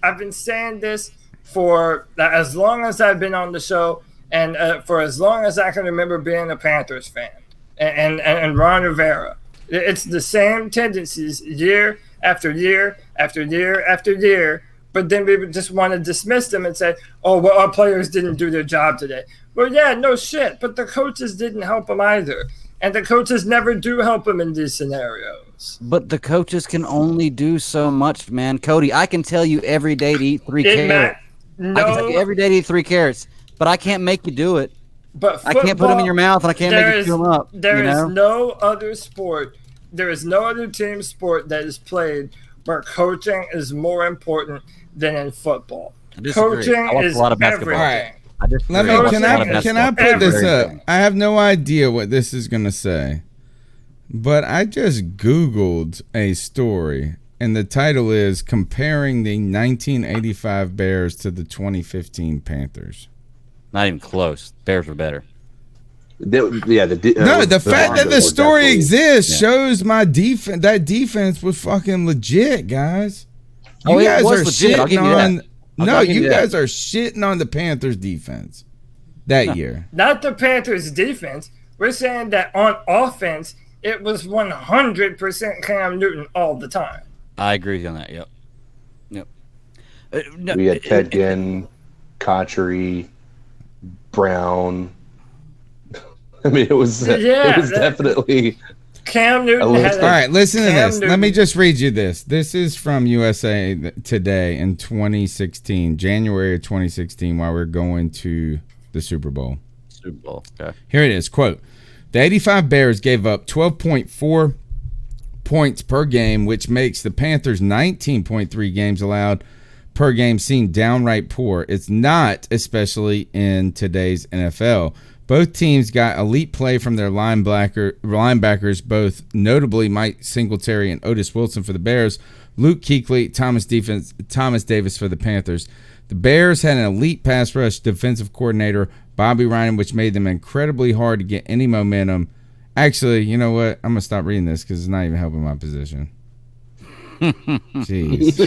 I've been saying this for as long as I've been on the show, and for as long as I can remember being a Panthers fan. And Ron Rivera. It's the same tendencies year after year after year after year. But then we just want to dismiss them and say, oh, well, our players didn't do their job today. Well, yeah, no shit. But the coaches didn't help them either. And the coaches never do help them in these scenarios. But the coaches can only do so much, man. Cody, I can tell you every day to eat 3 carrots. I can tell you every day to eat 3 carrots. But I can't make you do it. But I can't put them in your mouth, and I can't make you chew them up. There is no other sport. There is no other team sport that is played where coaching is more important than in football. Coaching is a lot of basketball. everything. Can I put this up? I have no idea what this is going to say, but I just Googled a story and the title is Comparing the 1985 Bears to the 2015 Panthers. Not even close. Bears were better. The fact that the story exists shows my defense. That defense was fucking legit, guys. You guys are shitting on. No, you guys are shitting on the Panthers defense that year. Not the Panthers defense. We're saying that on offense, it was 100% Cam Newton all the time. I agree with you on that. Yep. We had Ted Ginn, Cotchery, Brown. I mean, it was definitely Cam Newton. All right, listen to this. Let me just read you this. This is from USA Today in 2016, January of 2016, while we're going to the Super Bowl. Okay. Here it is. Quote, the 85 Bears gave up 12.4 points per game, which makes the Panthers 19.3 games allowed per game seem downright poor. It's not, especially in today's NFL. Both teams got elite play from their linebackers, both notably Mike Singletary and Otis Wilson for the Bears, Luke Kuechly, Thomas Davis for the Panthers. The Bears had an elite pass rush defensive coordinator, Bobby Ryan, which made them incredibly hard to get any momentum. Actually, you know what? I'm going to stop reading this because it's not even helping my position. Jeez.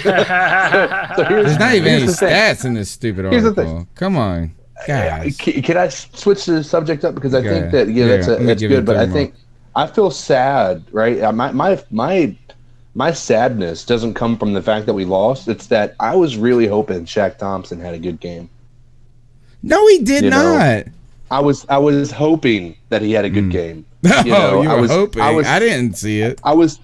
There's not even any stats in this stupid article. Come on. Guys. Can I switch the subject up because I think that that's good, but I feel sad, right? My sadness doesn't come from the fact that we lost. It's that I was really hoping Shaq Thompson had a good game. No, he did not. I was hoping that he had a good game. You were hoping. I didn't see it. I was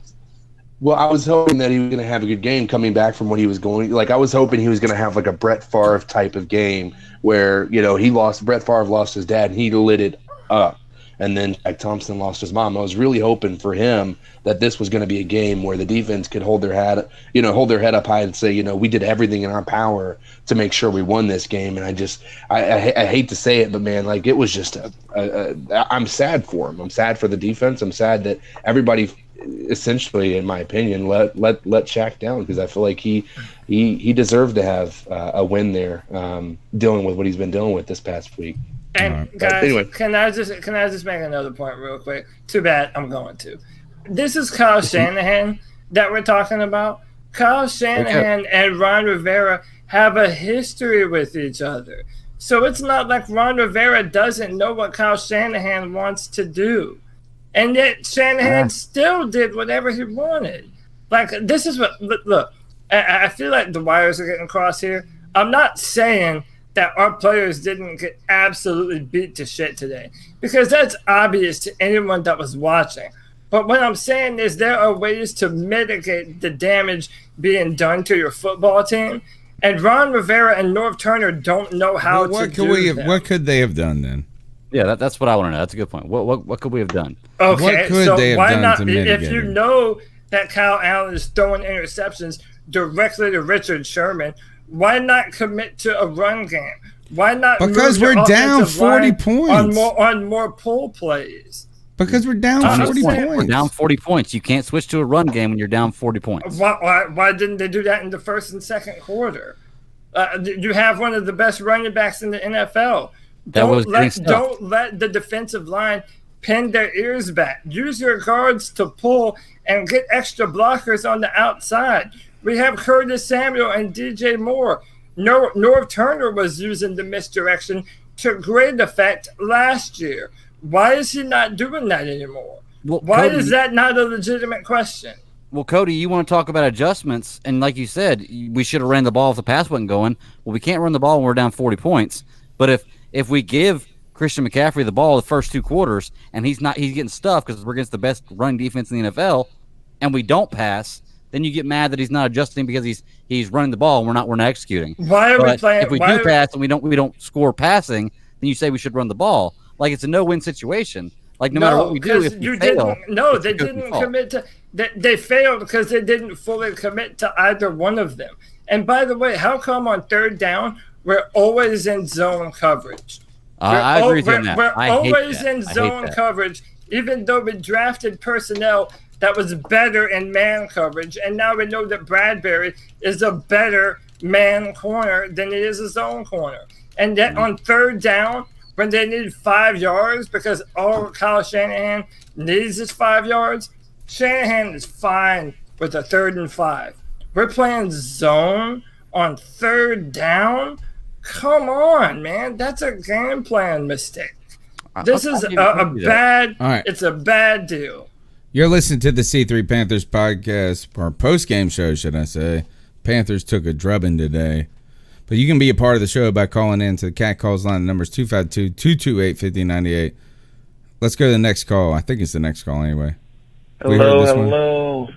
hoping that he was going to have a good game coming back from what he was going. Like I was hoping he was going to have like a Brett Favre type of game where Brett Favre lost his dad and he lit it up, and then Shaq Thompson lost his mom. I was really hoping for him that this was going to be a game where the defense could hold their head up high and say, we did everything in our power to make sure we won this game. And I hate to say it, but man, like it was just I'm sad for him. I'm sad for the defense. I'm sad that everybody, essentially, in my opinion, let Shaq down because I feel like he deserved to have a win there, dealing with what he's been dealing with this past week. And guys, anyway. can I just make another point real quick? Too bad I'm going to. This is Kyle Shanahan that we're talking about. Kyle Shanahan and Ron Rivera have a history with each other. So it's not like Ron Rivera doesn't know what Kyle Shanahan wants to do. And yet Shanahan still did whatever he wanted. Like, this is what, look, I feel like the wires are getting crossed here. I'm not saying that our players didn't get absolutely beat to shit today, because that's obvious to anyone that was watching. But what I'm saying is there are ways to mitigate the damage being done to your football team. And Ron Rivera and Norv Turner don't know how to do that. What could they have done then? Yeah, that's what I want to know. That's a good point. What could we have done? Okay, what could they have why done not? To mitigate if you know that Kyle Allen is throwing interceptions directly to Richard Sherman, why not commit to a run game? Why not? Because we're down 40 points on more pull plays. Because we're down 40 points. We're down 40 points. You can't switch to a run game when you're down 40 points. Why didn't they do that in the first and second quarter? You have one of the best running backs in the NFL. Don't let the defensive line pin their ears back. Use your guards to pull and get extra blockers on the outside. We have Curtis Samuel and DJ Moore. Norv Turner was using the misdirection to great effect last year. Why is he not doing that anymore? Well, Why Cody, is that not a legitimate question? Well, Cody, you want to talk about adjustments, and like you said, we should have ran the ball if the pass wasn't going. Well, we can't run the ball when we're down 40 points. But if we give Christian McCaffrey the ball the first two quarters and he's getting stuffed because we're against the best running defense in the NFL, and we don't pass, then you get mad that he's not adjusting because he's running the ball and we're not executing. Why are we playing? If we do pass and we don't score passing, then you say we should run the ball. Like, it's a no-win situation. Like, no matter what we do, if you fail, they didn't commit to. They failed because they didn't fully commit to either one of them. And by the way, how come on third down we're always in zone coverage? I agree with you on that. We're always in zone coverage, even though we drafted personnel that was better in man coverage, and now we know that Bradbury is a better man corner than he is a zone corner. And yet on third down, when they need 5 yards, because all Kyle Shanahan needs is 5 yards, Shanahan is fine with a 3rd and 5. We're playing zone on third down. Come on, man. That's a game plan mistake. This is a bad. All right. It's a bad deal. You're listening to the C3 Panthers podcast, or post-game show, should I say. Panthers took a drubbing today. But you can be a part of the show by calling in to the Cat Calls line. The number is 252-228-5098. Let's go to the next call. I think it's the next call anyway. Hello.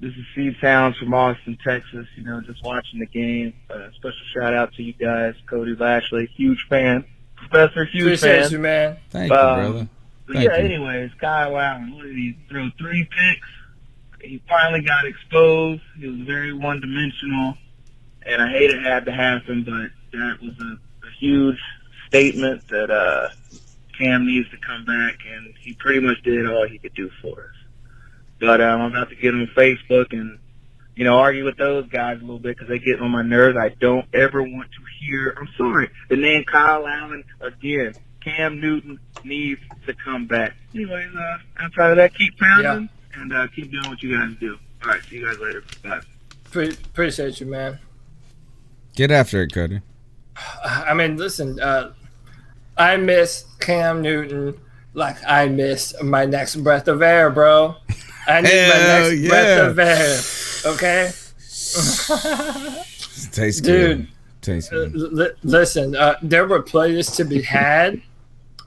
This is C-Towns from Austin, Texas. Just watching the game. Special shout-out to you guys. Cody Lashley, huge fan. Professor, huge fan. Appreciate you, man. Thank you, brother. Thank you. Anyways, Kyle Allen, what did he throw? 3 picks. He finally got exposed. He was very one-dimensional. And I hate it had to happen, but that was a huge statement that Cam needs to come back, and he pretty much did all he could do for us. But I'm about to get on Facebook and, argue with those guys a little bit because they get on my nerves. I don't ever want to hear, I'm sorry, the name Kyle Allen again. Cam Newton needs to come back. Anyways, outside of that, keep pounding and keep doing what you guys do. All right, see you guys later. Bye. Appreciate you, man. Get after it, Cody. I mean, listen, I miss Cam Newton like I miss my next breath of air, bro. I need my next breath of air, okay? Tastes Dude, good. Tastes good. Listen, there were plays to be had.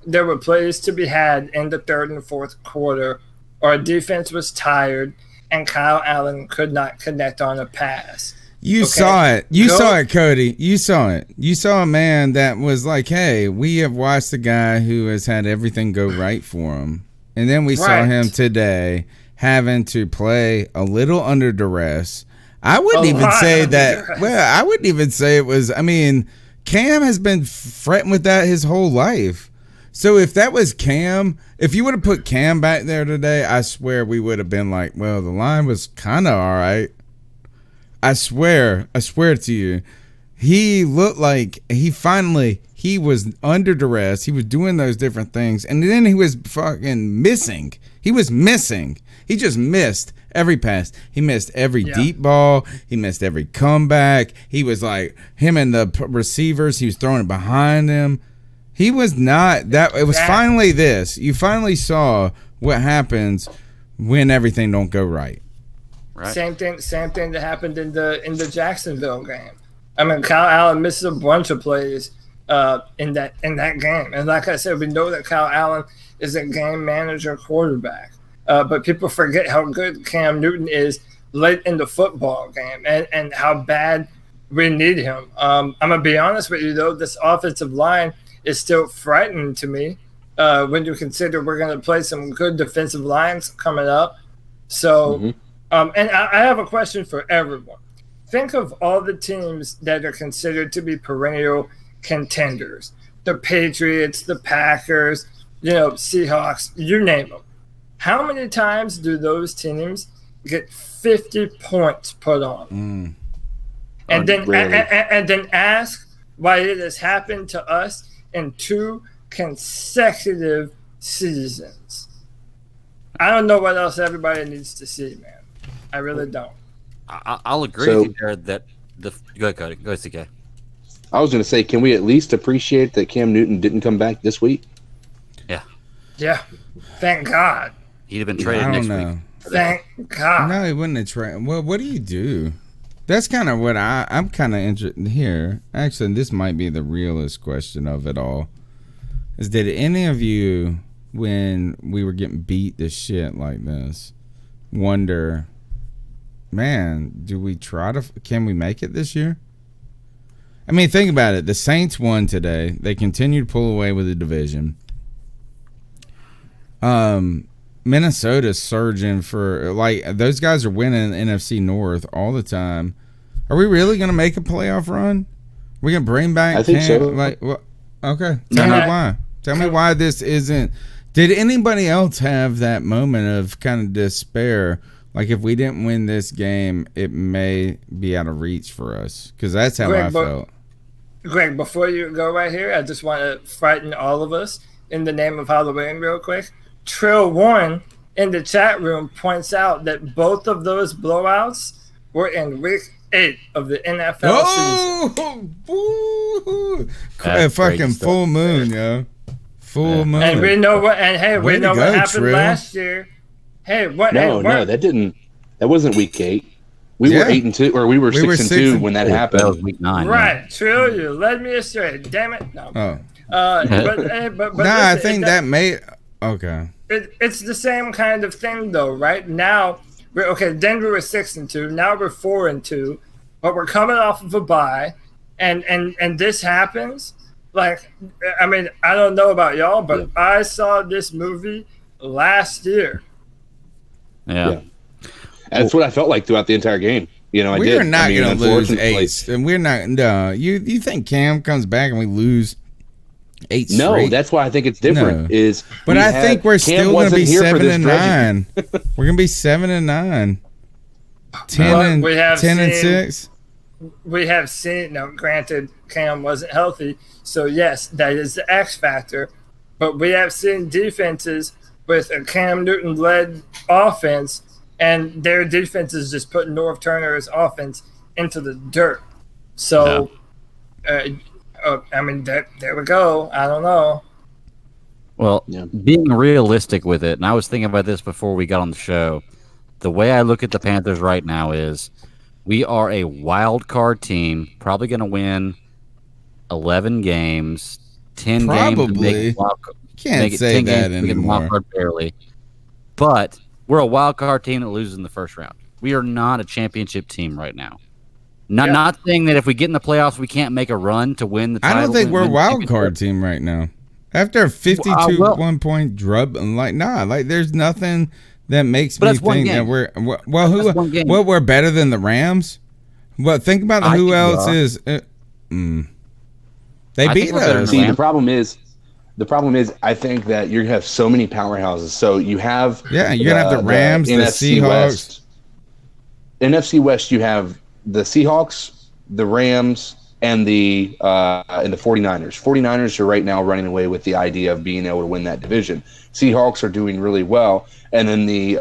There were plays to be had in the 3rd and 4th quarter. Our defense was tired, and Kyle Allen could not connect on a pass. You saw it. You saw it, Cody. You saw it. You saw a man that was like, hey, we have watched a guy who has had everything go right for him. And then we saw him today having to play a little under duress. I wouldn't even say that. Well, I wouldn't even say it was. I mean, Cam has been fretting with that his whole life. So if that was Cam, if you would have put Cam back there today, I swear we would have been like, well, the line was kind of all right. I swear to you, he looked like he was under duress. He was doing those different things. And then he was fucking missing. He was missing. He just missed every pass. He missed every deep ball. He missed every comeback. He was like him and the receivers. He was throwing it behind him. He was not that. It was finally this. You finally saw what happens when everything don't go right. Right. Same thing that happened in the Jacksonville game. I mean, Kyle Allen misses a bunch of plays in that game, and like I said, we know that Kyle Allen is a game manager quarterback. But people forget how good Cam Newton is late in the football game and how bad we need him. I'm gonna be honest with you though, this offensive line is still frightening to me when you consider we're gonna play some good defensive lines coming up. So. Mm-hmm. And I have a question for everyone. Think of all the teams that are considered to be perennial contenders. The Patriots, the Packers, Seahawks, you name them. How many times do those teams get 50 points put on them? And then ask why it has happened to us in 2 consecutive seasons. I don't know what else everybody needs to see, man. I really don't. I'll agree with you there that go ahead, Cody. Go ahead, CK. I was going to say, can we at least appreciate that Cam Newton didn't come back this week? Yeah. Yeah. Thank God. He'd have been traded next week. Thank God. No, he wouldn't have traded. Well, what do you do? That's kind of what I'm kind of interested here. Actually, this might be the realest question of it all. Is did any of you, when we were getting beat to shit like this, wonder, man, can we make it this year? I mean, think about it. The Saints won today. They continue to pull away with the division. Minnesota's surging for, like, those guys are winning NFC North all the time. Are we really going to make a playoff run? We're going to bring back I think so. Like, well, okay. Tell me why. Tell me why this isn't Did anybody else have that moment of kind of despair? Like, if we didn't win this game, it may be out of reach for us. Because that's how I felt. Greg, before you go right here, I just want to frighten all of us in the name of Halloween real quick. Trill Warren in the chat room points out that both of those blowouts were in week 8 of the NFL season. A fucking full moon, yo. Full moon. And we know what, and hey, we know what happened last year. Hey, what? No, that wasn't week 8. We were 8-2, or we were 6-2 when that happened. That was week 9. Right, Trill, you led me astray. Damn it. No. Oh. But nah, I think that may. Okay. It's the same kind of thing, though, right? Now, then we were 6-2. Now we're 4-2, but we're coming off of a bye, and this happens. Like, I mean, I don't know about y'all, but I saw this movie last year. Yeah. That's what I felt like throughout the entire game. You know, we're not going to lose 8, and we're not. No, you think Cam comes back and we lose 8 straight? No, that's why I think it's different. No. But I think we're still going to be 7-9. We're going to be 7-9. 10-6. We have seen. Now, granted, Cam wasn't healthy, so yes, that is the X factor. But we have seen defenses with a Cam Newton-led offense, and their defense is just putting Norv Turner's offense into the dirt. So, I mean, there we go. I don't know. Well, being realistic with it, and I was thinking about this before we got on the show, the way I look at the Panthers right now is we are a wild card team, probably going to win 11 games, 10 games. Probably. Can't say that anymore. Wild card barely. But we're a wild card team that loses in the first round. We are not a championship team right now. Not saying that if we get in the playoffs, we can't make a run to win the title. I don't think we're a wild card team right now. After a 52 point drub, there's nothing that makes me think that we're we're better than the Rams. Well, think about who else is. They beat us. See, the problem is, I think that you're gonna have so many powerhouses. So you have you're gonna have the Rams, the Seahawks. West. NFC West, you have the Seahawks, the Rams, and the 49ers. 49ers are right now running away with the idea of being able to win that division. Seahawks are doing really well, and then the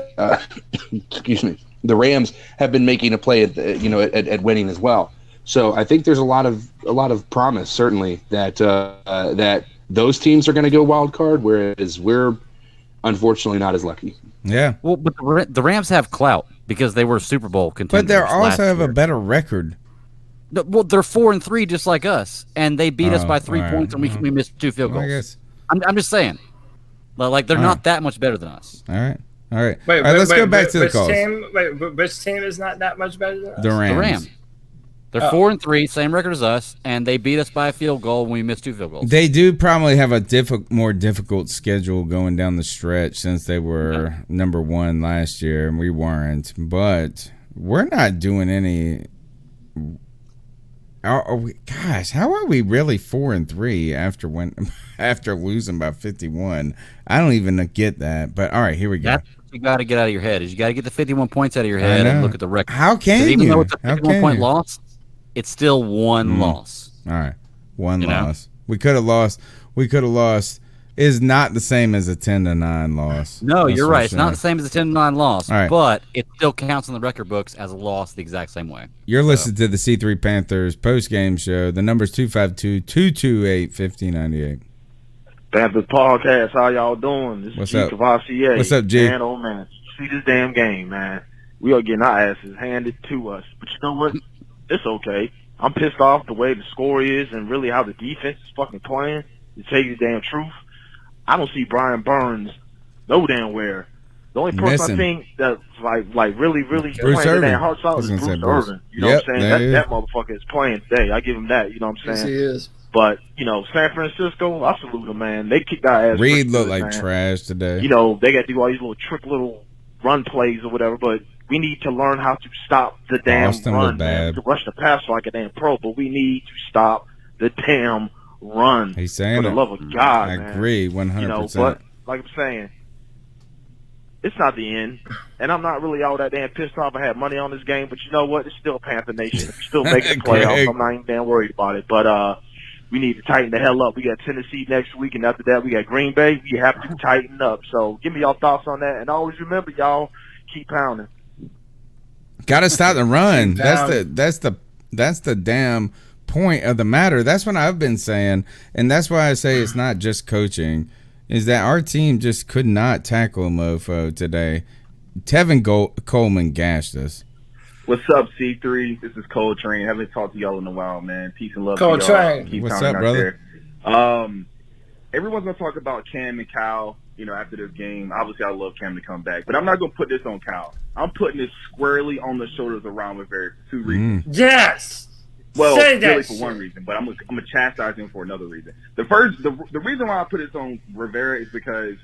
the Rams have been making a play at winning as well. So I think there's a lot of promise, certainly, that that those teams are going to go wild card, whereas we're unfortunately not as lucky. Yeah. Well, but the Rams have clout because they were Super Bowl contenders. But they also have a better record. Well, they're 4-3 just like us, and they beat us by 3 points, and we missed 2 field goals. I guess. I'm just saying, like they're not that much better than us. All right. Wait, let's go back to the calls. Which team is not that much better than us? The Rams. The Rams. They're 4-3, same record as us, and they beat us by a field goal when we missed 2 field goals. They do probably have a more difficult schedule going down the stretch since they were number 1 last year, and we weren't. But we're not doing any. Gosh, how are we really 4-3 after losing by 51? I don't even get that. But all right, here we go. That's what you got to get out of your head. Is you got to get the 51 points out of your head and look at the record. How can you? Even though it's a 51-point loss, it's still one loss. All right, one loss. We could have lost. Is not the same as a 10-9 loss. No, you're right. It's not the same as a 10-9 loss, but it still counts in the record books as a loss the exact same way. You're listening to the C3 Panthers post-game show. The number's 252-228-1598. Panthers podcast, how y'all doing? This is G. Cavassier. What's up, G? Man, oh man, see this damn game, man. We are getting our asses handed to us. But you know what? It's okay. I'm pissed off the way the score is and really how the defense is fucking playing. To tell you the damn truth, I don't see Brian Burns no damn where. The only person I think that's like really playing the damn heart solid is Bruce Irvin. You know what I'm saying? That motherfucker is playing today. I give him that. You know what I'm saying? Yes, he is. But, San Francisco, I salute them, man. They kicked our ass. Reed looked like trash today. They got to do all these little run plays or whatever, but we need to learn how to stop the damn run, man. To rush the pass like a damn pro, but we need to stop the damn run. He's saying for the love of God, I man. agree 100%. But like I'm saying, it's not the end. And I'm not really all that damn pissed off. I had money on this game, but you know what? It's still Panther Nation. We're still making the playoffs. I'm not even damn worried about it. But we need to tighten the hell up. We got Tennessee next week, and after that, we got Green Bay. We have to tighten up. So give me y'all thoughts on that. And always remember, y'all, keep pounding. Got to stop the run. That's the damn point of the matter. That's what I've been saying, and that's why I say it's not just coaching. Is that our team just could not tackle a mofo today. Tevin Coleman gashed us. What's up, C3? This is Cole Train. Haven't talked to y'all in a while, man. Peace and love Cole to y'all. Train. What's up, brother? Everyone's going to talk about Cam and Kyle, after this game. Obviously, I love Cam to come back, but I'm not going to put this on Kyle. I'm putting this squarely on the shoulders of Ron Rivera for 2 reasons. Yes! Well, Say that really shit. for one reason, but I'm gonna chastise him for another reason. The reason why I put this on Rivera is because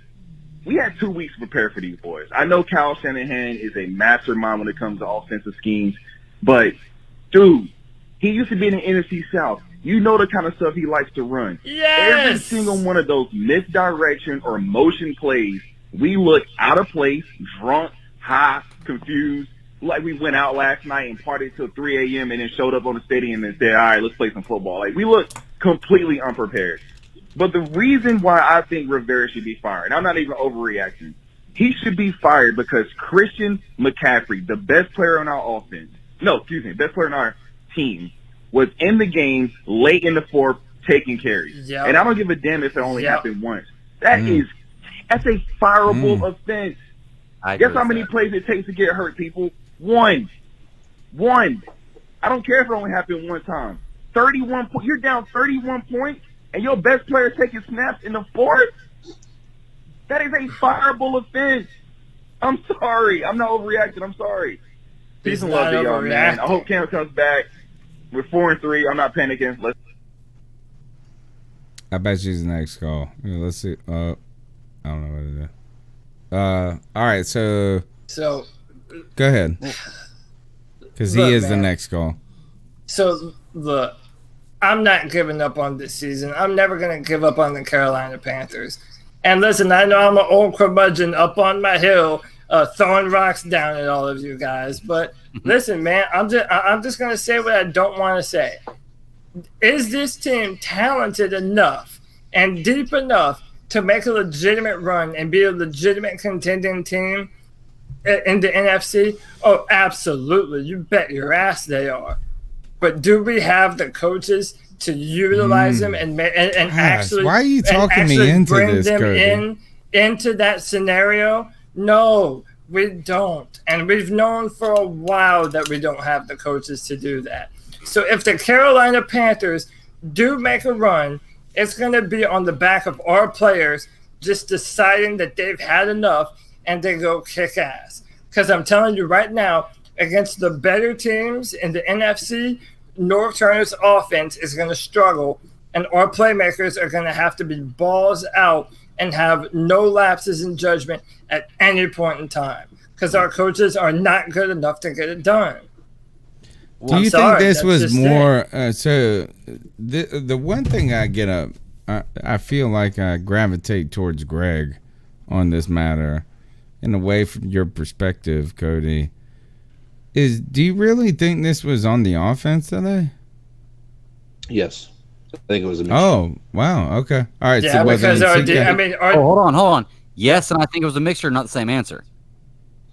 we had 2 weeks to prepare for these boys. I know Kyle Shanahan is a mastermind when it comes to offensive schemes, but dude, he used to be in the NFC South. You know the kind of stuff he likes to run. Yes! Every single one of those misdirection or motion plays, we look out of place, drunk, high, confused, like we went out last night and partied till 3 a.m. and then showed up on the stadium and said, all right, let's play some football. Like, we look completely unprepared. But the reason why I think Rivera should be fired, I'm not even overreacting, he should be fired because Christian McCaffrey, the best player on our offense, best player on our team, was in the game late in the fourth taking carries. Yep. And I don't give a damn if it only happened once. That's a fireable offense. Guess how many plays it takes to get hurt, people? One. I don't care if it only happened one time. 31 points. You're down 31 points, and your best player is taking snaps in the fourth? That is a fireable offense. I'm sorry. I'm not overreacting. I'm sorry. Peace and love to y'all, man. I hope Cam comes back. We're 4-3. I'm not panicking. I bet she's the next call. Let's see. I don't know what to do. All right, so go ahead, because he is the next call. So look, I'm not giving up on this season. I'm never gonna give up on the Carolina Panthers. And listen, I know I'm an old curmudgeon up on my hill, throwing rocks down at all of you guys. But listen, man, I'm just gonna say what I don't want to say. Is this team talented enough and deep enough to make a legitimate run and be a legitimate contending team in the NFC? Oh, absolutely. You bet your ass they are. But do we have the coaches to utilize them and actually? Why are you talking me into bring this, them Cody? into that scenario? No, we don't. And we've known for a while that we don't have the coaches to do that. So if the Carolina Panthers do make a run, it's going to be on the back of our players just deciding that they've had enough and they go kick ass. Because I'm telling you right now, against the better teams in the NFC, North Turner's offense is going to struggle, and our playmakers are going to have to be balls out and have no lapses in judgment at any point in time because our coaches are not good enough to get it done. Do you think this was more? So the one thing I get up, I feel like I gravitate towards Greg on this matter, in a way from your perspective, Cody. Is do you really think this was on the offense today? Yes, I think it was a mixture. Oh wow, okay, all right. Yeah, so because hold on. Yes, and I think it was a mixture, not the same answer.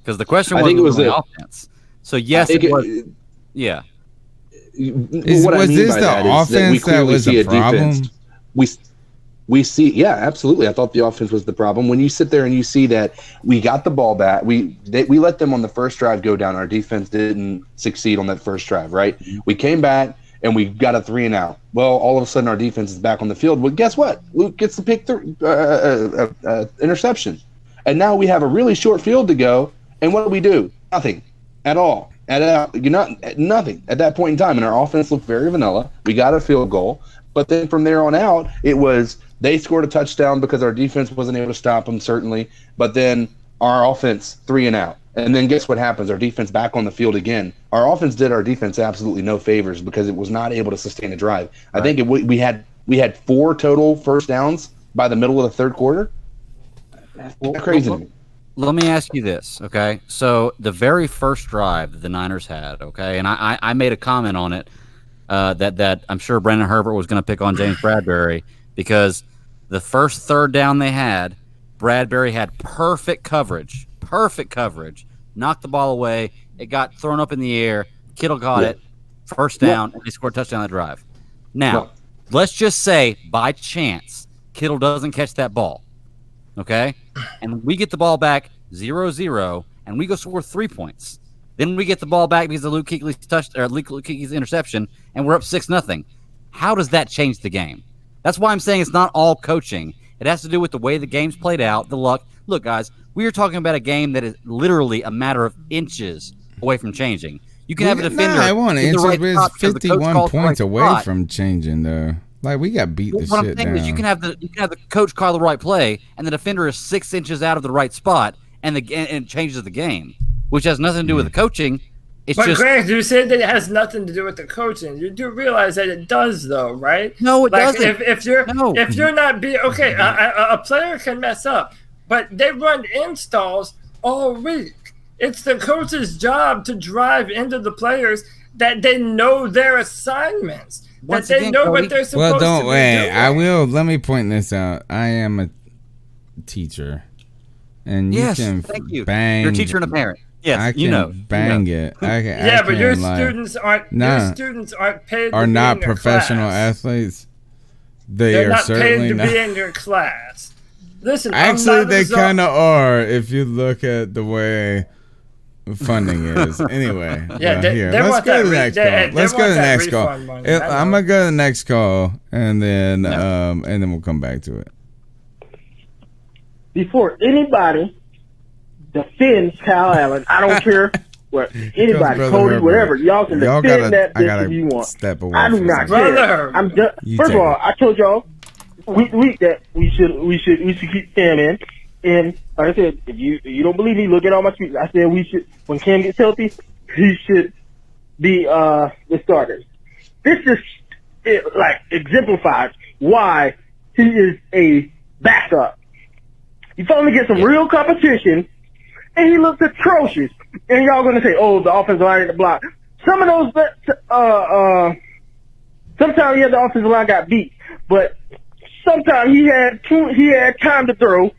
Because the question was on the offense. So yes, it was. Yeah. Was this the offense that was the problem? We see, yeah, absolutely. I thought the offense was the problem. When you sit there and you see that we got the ball back, we let them on the first drive go down. Our defense didn't succeed on that first drive, right? We came back and we got a 3-and-out. Well, all of a sudden our defense is back on the field. Well, guess what? Luke gets the pick interception, and now we have a really short field to go. And what do? Nothing at all. Nothing at that point in time. And our offense looked very vanilla. We got a field goal. But then from there on out, it was they scored a touchdown because our defense wasn't able to stop them, certainly. But then our offense 3-and-out. And then guess what happens? Our defense back on the field again. Our offense did our defense absolutely no favors because it was not able to sustain a drive. Right. I think we had 4 total first downs by the middle of the third quarter. Crazy to me. Let me ask you this, okay? So the very first drive that the Niners had, okay, and I made a comment on it that I'm sure Brandon Herbert was going to pick on James Bradbury because the first third down they had, Bradbury had perfect coverage, knocked the ball away. It got thrown up in the air. Kittle got it, first down, and they scored a touchdown on the drive. Now, let's just say by chance Kittle doesn't catch that ball. Okay, and we get the ball back 0-0, and we go score 3 points. Then we get the ball back because of Luke Kuechly's interception, and we're up 6-0. How does that change the game? That's why I'm saying it's not all coaching. It has to do with the way the game's played out, the luck. Look, guys, we are talking about a game that is literally a matter of inches away from changing. You can have a defender. I want in the inches, right but spot it's because the coach 51 calls the points right away spot. from changing, though. Like, we got beat the What I'm shit saying down. is you can have the coach call the right play, and the defender is 6 inches out of the right spot, and it changes the game, which has nothing to do with the coaching. It's but just Greg, you said that it has nothing to do with the coaching. You do realize that it does, though, right? No, it doesn't. If you're not being okay, a player can mess up, but they run installs all week. It's the coach's job to drive into the players that they know their assignments. Once that they again, know Cody, what they're supposed Well, don't to be wait. doing. I will. Let me point this out. I am a teacher, and you Yes, can thank you. bang. You're a teacher and a parent. Yes, I can bang it. Yeah, but your students aren't paid to are be not in your professional class. athletes. They're They're not certainly paid to not. be in your class. Listen, Actually, they kind of are if you look at the way funding is. Anyway, Yeah, here. they Let's want go that to the re- next they- call. they Let's go want to the that next call. refund money. I I'm know. gonna go to the next call, and then we'll come back to it. Before anybody defends Kyle Allen, I don't care what anybody, Brother Cody, Herbert. whatever, y'all can Y'all defend gotta- that I bitch gotta if you want. step away I do for a not second. care. Brother. I'm just, You first of take all, it. I told y'all week that we should keep Cam in. And like I said, if you don't believe me, look at all my tweets. I said we should, when Cam gets healthy, he should be the starter. This just exemplifies why he is a backup. You finally get some real competition, and he looks atrocious. And y'all gonna say, "Oh, the offensive line in the block." Some of those, sometimes the offensive line got beat, but sometimes he had time to throw.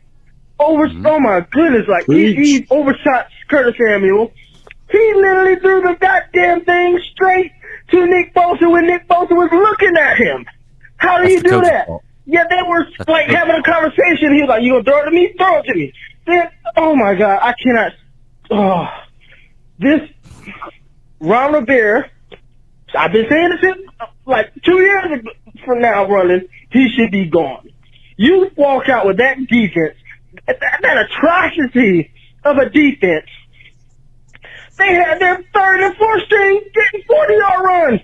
Oh my goodness! Like he overshot Curtis Samuel. He literally threw the goddamn thing straight to Nick Bosa when Nick Bosa was looking at him. How do you do that? Yeah, they were like having a conversation. He was like, "You gonna throw it to me? Throw it to me." Then, oh my God, I cannot. Oh, this Ron Rivera. I've been saying this since like 2 years from now. Running, he should be gone. You walk out with that defense, that atrocity of a defense. They had their third and fourth string getting 40-yard runs.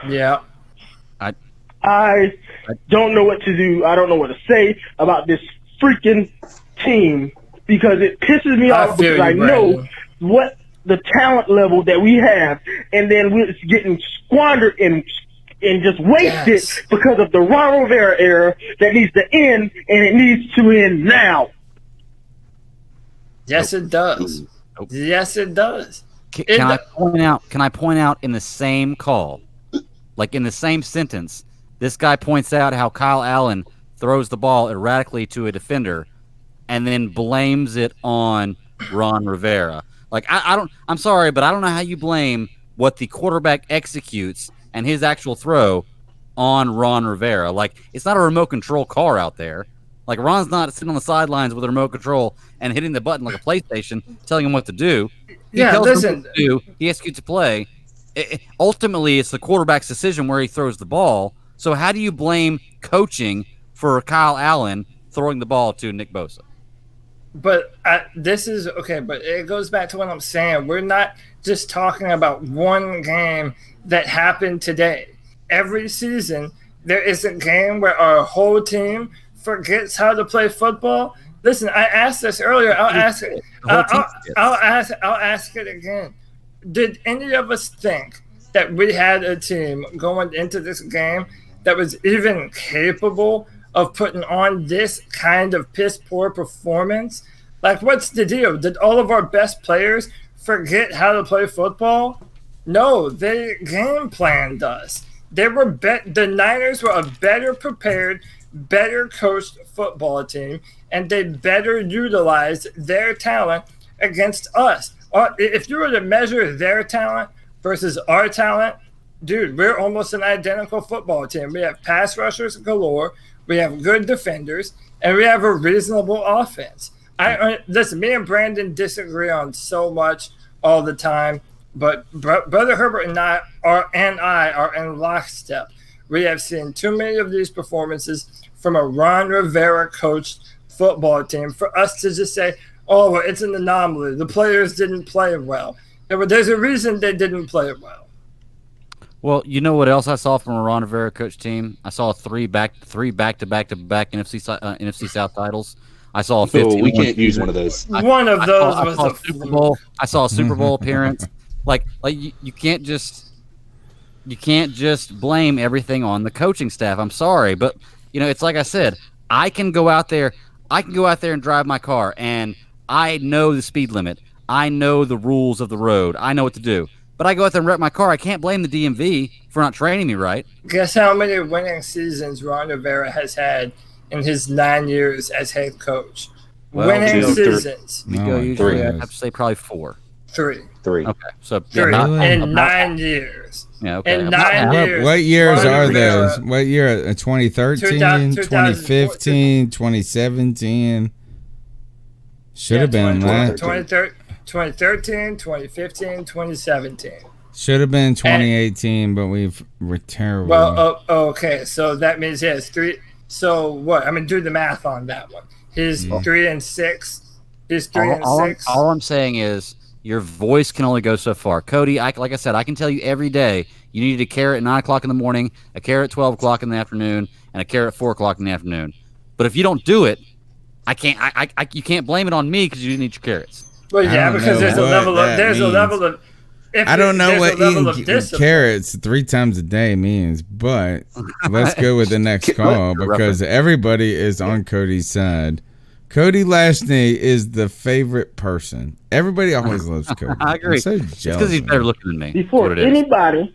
Yeah. I don't know what to do. I don't know what to say about this freaking team because it pisses me off because I know what the talent level that we have, and then we're getting squandered and just wasted because of the Ron Rivera era that needs to end, and it needs to end now. Yes, it does. Yes, it does. Can I point out in the same call, like in the same sentence, this guy points out how Kyle Allen throws the ball erratically to a defender and then blames it on Ron Rivera. Like, I'm sorry, but I don't know how you blame what the quarterback executes and his actual throw on Ron Rivera. Like, it's not a remote control car out there. Like, Ron's not sitting on the sidelines with a remote control and hitting the button like a PlayStation, telling him what to do. He tells him what to do. He executes a play. Ultimately, it's the quarterback's decision where he throws the ball. So how do you blame coaching for Kyle Allen throwing the ball to Nick Bosa? But this is okay, but it goes back to what I'm saying. We're not just talking about one game that happened today. Every season, there is a game where our whole team forgets how to play football. Listen, I asked this earlier. I'll ask it. I'll ask it again. Did any of us think that we had a team going into this game that was even capable of putting on this kind of piss poor performance? Like, what's the deal? Did all of our best players forget how to play football? No, they game planned us. The Niners were a better prepared, better coached football team, and they better utilized their talent against us. If you were to measure their talent versus our talent, dude, we're almost an identical football team. We have pass rushers galore, we have good defenders, and we have a reasonable offense. Listen, me and Brandon disagree on so much all the time, but Brother Herbert and I are in lockstep. We have seen too many of these performances from a Ron Rivera coached football team for us to just say, oh, well, it's an anomaly. The players didn't play well. Yeah, but there's a reason they didn't play well. Well, you know what else I saw from a Ron Rivera coach team? I saw three back-to-back NFC South titles. I saw a 15. We can't use one of those. One of those was a Super Bowl. I saw a Super Bowl appearance. Like you can't just blame everything on the coaching staff. I'm sorry, but it's like I said. I can go out there and drive my car, and I know the speed limit. I know the rules of the road. I know what to do. But I go out there and wreck my car. I can't blame the DMV for not training me right. Guess how many winning seasons Ron Rivera has had in his 9 years as head coach? Winning seasons. Usually I have to say probably 4. 3. Okay, so 3 in 9 years. Yeah, okay. In 9 years. What years are those? What year? 2013, 2015, 2017. Should have been that. 2013, 2015, 2017. Should have been 2018, but we're terrible. Well, okay, so that means he has 3. So what? I mean, do the math on that one. He's 3 and 6. He's 3 and 6. All I'm saying is your voice can only go so far. Cody, like I said, I can tell you every day you need a carrot at 9 o'clock in the morning, a carrot at 12 o'clock in the afternoon, and a carrot at 4 o'clock in the afternoon. But if you don't do it, you can't blame it on me because you didn't eat your carrots. Well, yeah, because there's a level of. I don't know what eating carrots 3 times a day means, but let's go with the next call because everybody is on Cody's side. Cody Lashney is the favorite person. Everybody always loves Cody. I agree. I'm so jealous. Because he's better looking than me. Before anybody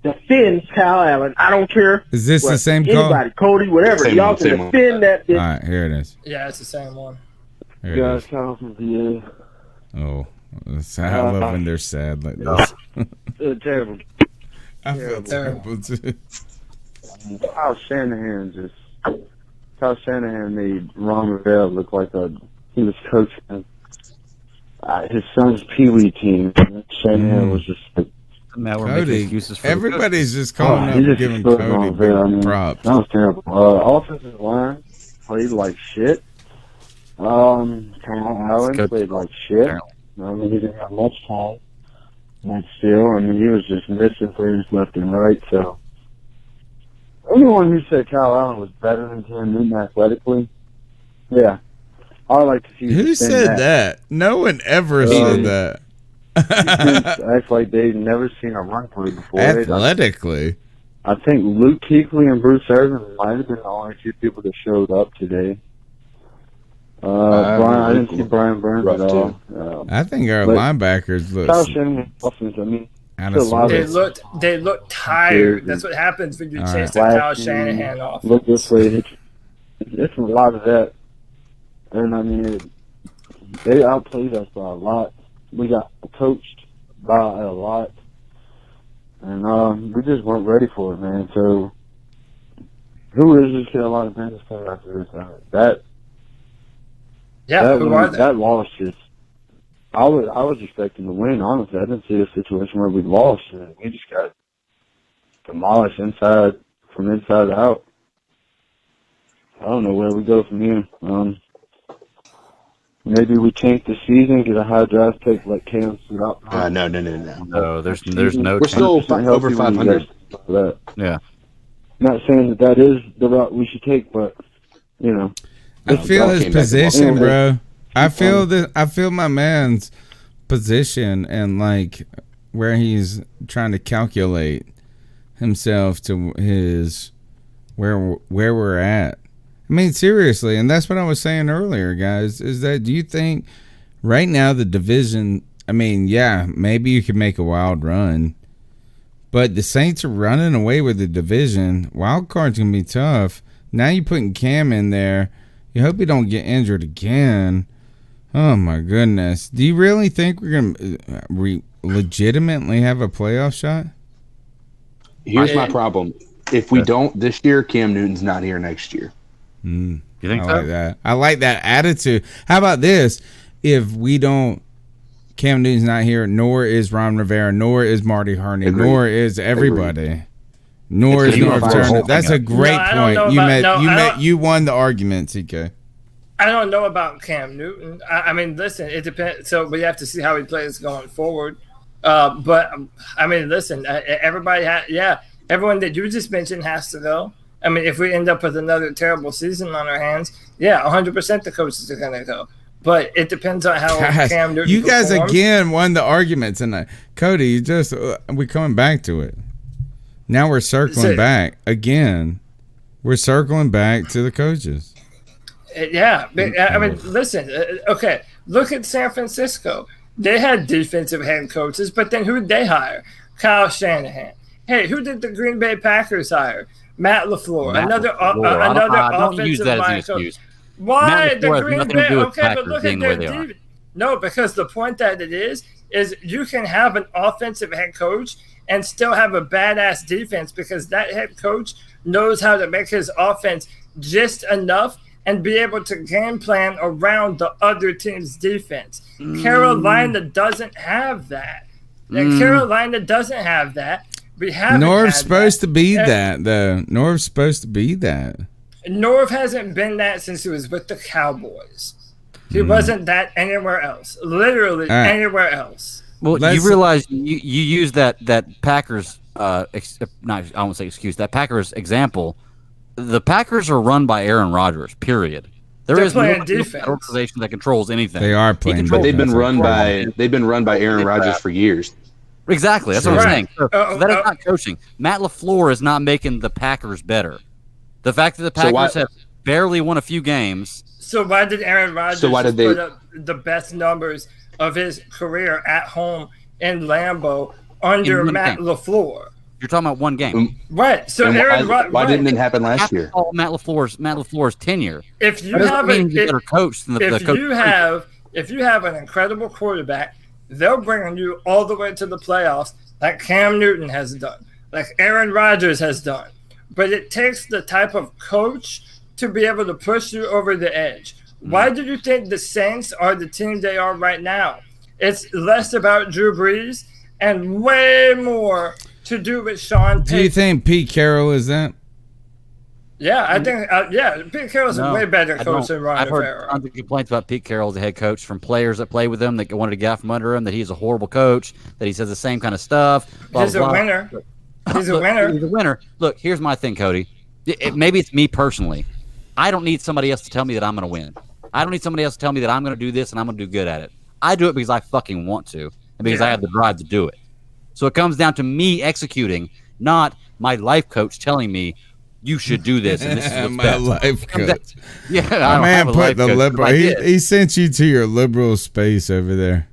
defends Kyle Allen, I don't care. Is this the same call? Anybody, Cody, whatever. Y'all can defend that. All right, here it is. Yeah, it's the same one. Guys, Kyle from VA. Oh, I love when they're sad like this. Terrible. I feel terrible too. Kyle Shanahan made Ron Rivera look like he was coaching his son's Pee Wee team. Shanahan was just like, Cody, everybody's just calling up giving Cody props. That was terrible. Offensive line played like shit. Kyle Allen played like shit. I mean, he didn't have much time. But still, I mean, he was just missing players left and right. So, anyone who said Kyle Allen was better than Cam Newton athletically, yeah, I'd like to see. Who said that? No one ever said that. Act like they've never seen a run play before. Athletically, I think Luke Kuechly and Bruce Irvin might have been the only 2 people that showed up today. I didn't see Brian Burns at all. I think our linebackers look. They looked tired. That's what happens when you chase the Kyle Shanahan off. Look this way. It's a lot of that. And I mean, they outplayed us by a lot. We got coached by a lot. And we just weren't ready for it, man. So, who is this Carolina Panthers player after this? That loss just. I was expecting to win. Honestly, I didn't see a situation where we lost. We just got demolished from inside out. I don't know where we go from here. Maybe we change the season, get a high draft pick, let Cam sit out. No. No, there's no. We're still over 500. Yeah. Not saying that is the route we should take, but I feel his position, bro. I feel my man's position and like where he's trying to calculate himself to his where we're at. I mean, seriously, and that's what I was saying earlier, guys, is that do you think right now the division, I mean, yeah, maybe you could make a wild run, but the Saints are running away with the division. Wild card's going to be tough. Now you're putting Cam in there. You hope he don't get injured again. Oh, my goodness. Do you really think we're going to legitimately have a playoff shot? Here's my problem. If we don't this year, Cam Newton's not here next year. You think I so? like that. I like that attitude. How about this? If we don't, Cam Newton's not here, nor is Ron Rivera, nor is Marty Herney, nor is everybody, nor is North Turner. That's a great point. You won the argument, TK. I don't know about Cam Newton. I mean, listen, it depends. So we have to see how he plays going forward. But I mean, listen, everybody, everyone that you just mentioned has to go. I mean, if we end up with another terrible season on our hands, 100% the coaches are going to go. But it depends on how Cam Newton You guys performs. again won the argument tonight. Cody, you just we're coming back to it. Now we're circling back again. We're circling back to the coaches. Yeah, but, I mean, listen. Okay, look at San Francisco. They had defensive head coaches, but then who did they hire? Kyle Shanahan. Hey, who did the Green Bay Packers hire? Matt LaFleur. Another offensive line coach. Why the Green Bay? Okay, but look at their defense. No, because the point that it is you can have an offensive head coach and still have a badass defense because that head coach knows how to make his offense just enough and be able to game plan around the other team's defense. Carolina doesn't have that. Carolina doesn't have that. We haven't. Norv's supposed to be that, though. Norv's supposed to be that. Norv hasn't been that since he was with the Cowboys. He wasn't that anywhere else. Literally anywhere else. Well, you realize you use that Packers I won't say excuse, that Packers example. The Packers are run by Aaron Rodgers, period. They're playing no defense. organization that controls anything. They are playing, but they've been run by Aaron Rodgers for years. Exactly, that's what I'm saying. So that is not coaching. Matt LaFleur is not making the Packers better. The fact that the Packers have barely won a few games. So why did Aaron Rodgers put up the best numbers of his career at home in Lambeau under Matt LaFleur? You're talking about one game, right? So why didn't it happen last year? Matt LaFleur's tenure. If you have a better coach than the coach, if you have an incredible quarterback, they'll bring you all the way to the playoffs, like Cam Newton has done, like Aaron Rodgers has done. But it takes the type of coach to be able to push you over the edge. Why do you think the Saints are the team they are right now? It's less about Drew Brees and way more to do with Sean Payton. Do you think Pete Carroll is that? Yeah, I think Pete Carroll's a way better coach than Ron Rivera. I've heard tons of complaints about Pete Carroll as a head coach from players that play with him that wanted to get out from under him, that he's a horrible coach, that he says the same kind of stuff. He's a winner. He's a winner. He's a winner. Look, here's my thing, Cody. Maybe it's me personally. I don't need somebody else to tell me that I'm going to win. I don't need somebody else to tell me that I'm going to do this and I'm going to do good at it. I do it because I fucking want to and because I have the drive to do it. So it comes down to me executing, not my life coach telling me you should do this and this is what's my best. Life coach. My man put the liberal. He sent you to your liberal space over there.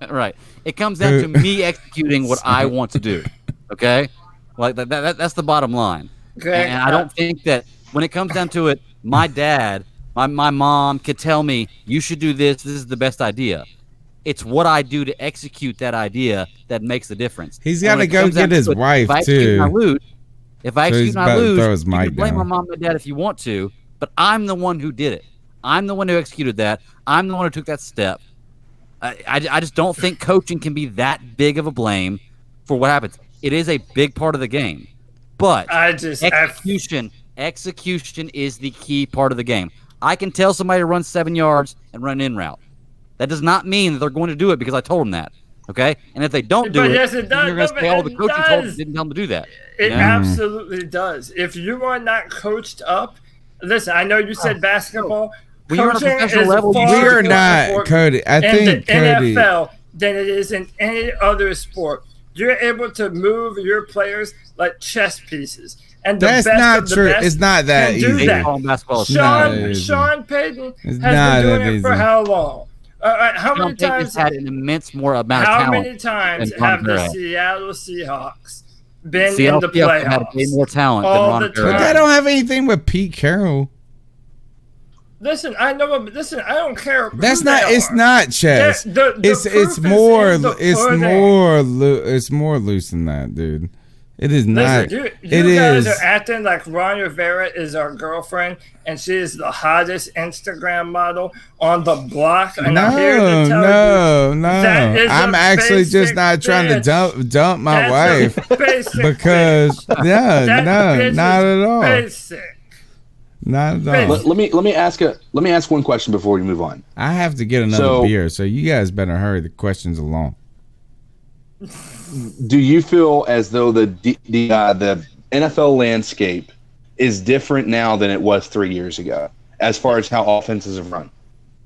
Right. It comes down to me executing what I want to do. Okay? Like that's the bottom line. Okay. And I don't think that when it comes down to it, my dad, my mom could tell me you should do this. This is the best idea. It's what I do to execute that idea that makes the difference. He's got to go get his wife too. If I execute and I lose, you can blame my mom and dad if you want to, but I'm the one who did it. I'm the one who executed that. I'm the one who took that step. I just don't think coaching can be that big of a blame for what happens. It is a big part of the game, but execution is the key part of the game. I can tell somebody to run 7 yards and run an in route. That does not mean that they're going to do it because I told them that. Okay, and if they don't do it, yes, it does. You're going to say, "Oh, the coach didn't tell them to do that." It absolutely does. If you are not coached up, listen. I know you said basketball. When you're on a professional level, we are not, Cody. I think the NFL than it is in any other sport. You're able to move your players like chess pieces. and the That's best not of the true. best It's not that can do easy. that. Sean Payton has been doing it for how long? How many times had an immense more amount of talent? How many times have the Seattle Seahawks been Seattle in the Seahawks playoffs? had way more talent all than Ron the Rivera. But that don't have anything with Pete Carroll. Listen, I know. Listen, I don't care. That's not. It's not chess. It's more loose than that, dude. It is not. Listen, you guys are acting like Ron Rivera is our girlfriend, and she is the hottest Instagram model on the block. And I'm here to tell you that is I'm actually just not trying to dump my wife because not at all. Basic. Not at all. Let me ask one question before we move on. I have to get another beer, so you guys better hurry the questions along. Do you feel as though the NFL landscape is different now than it was 3 years ago, as far as how offenses have run?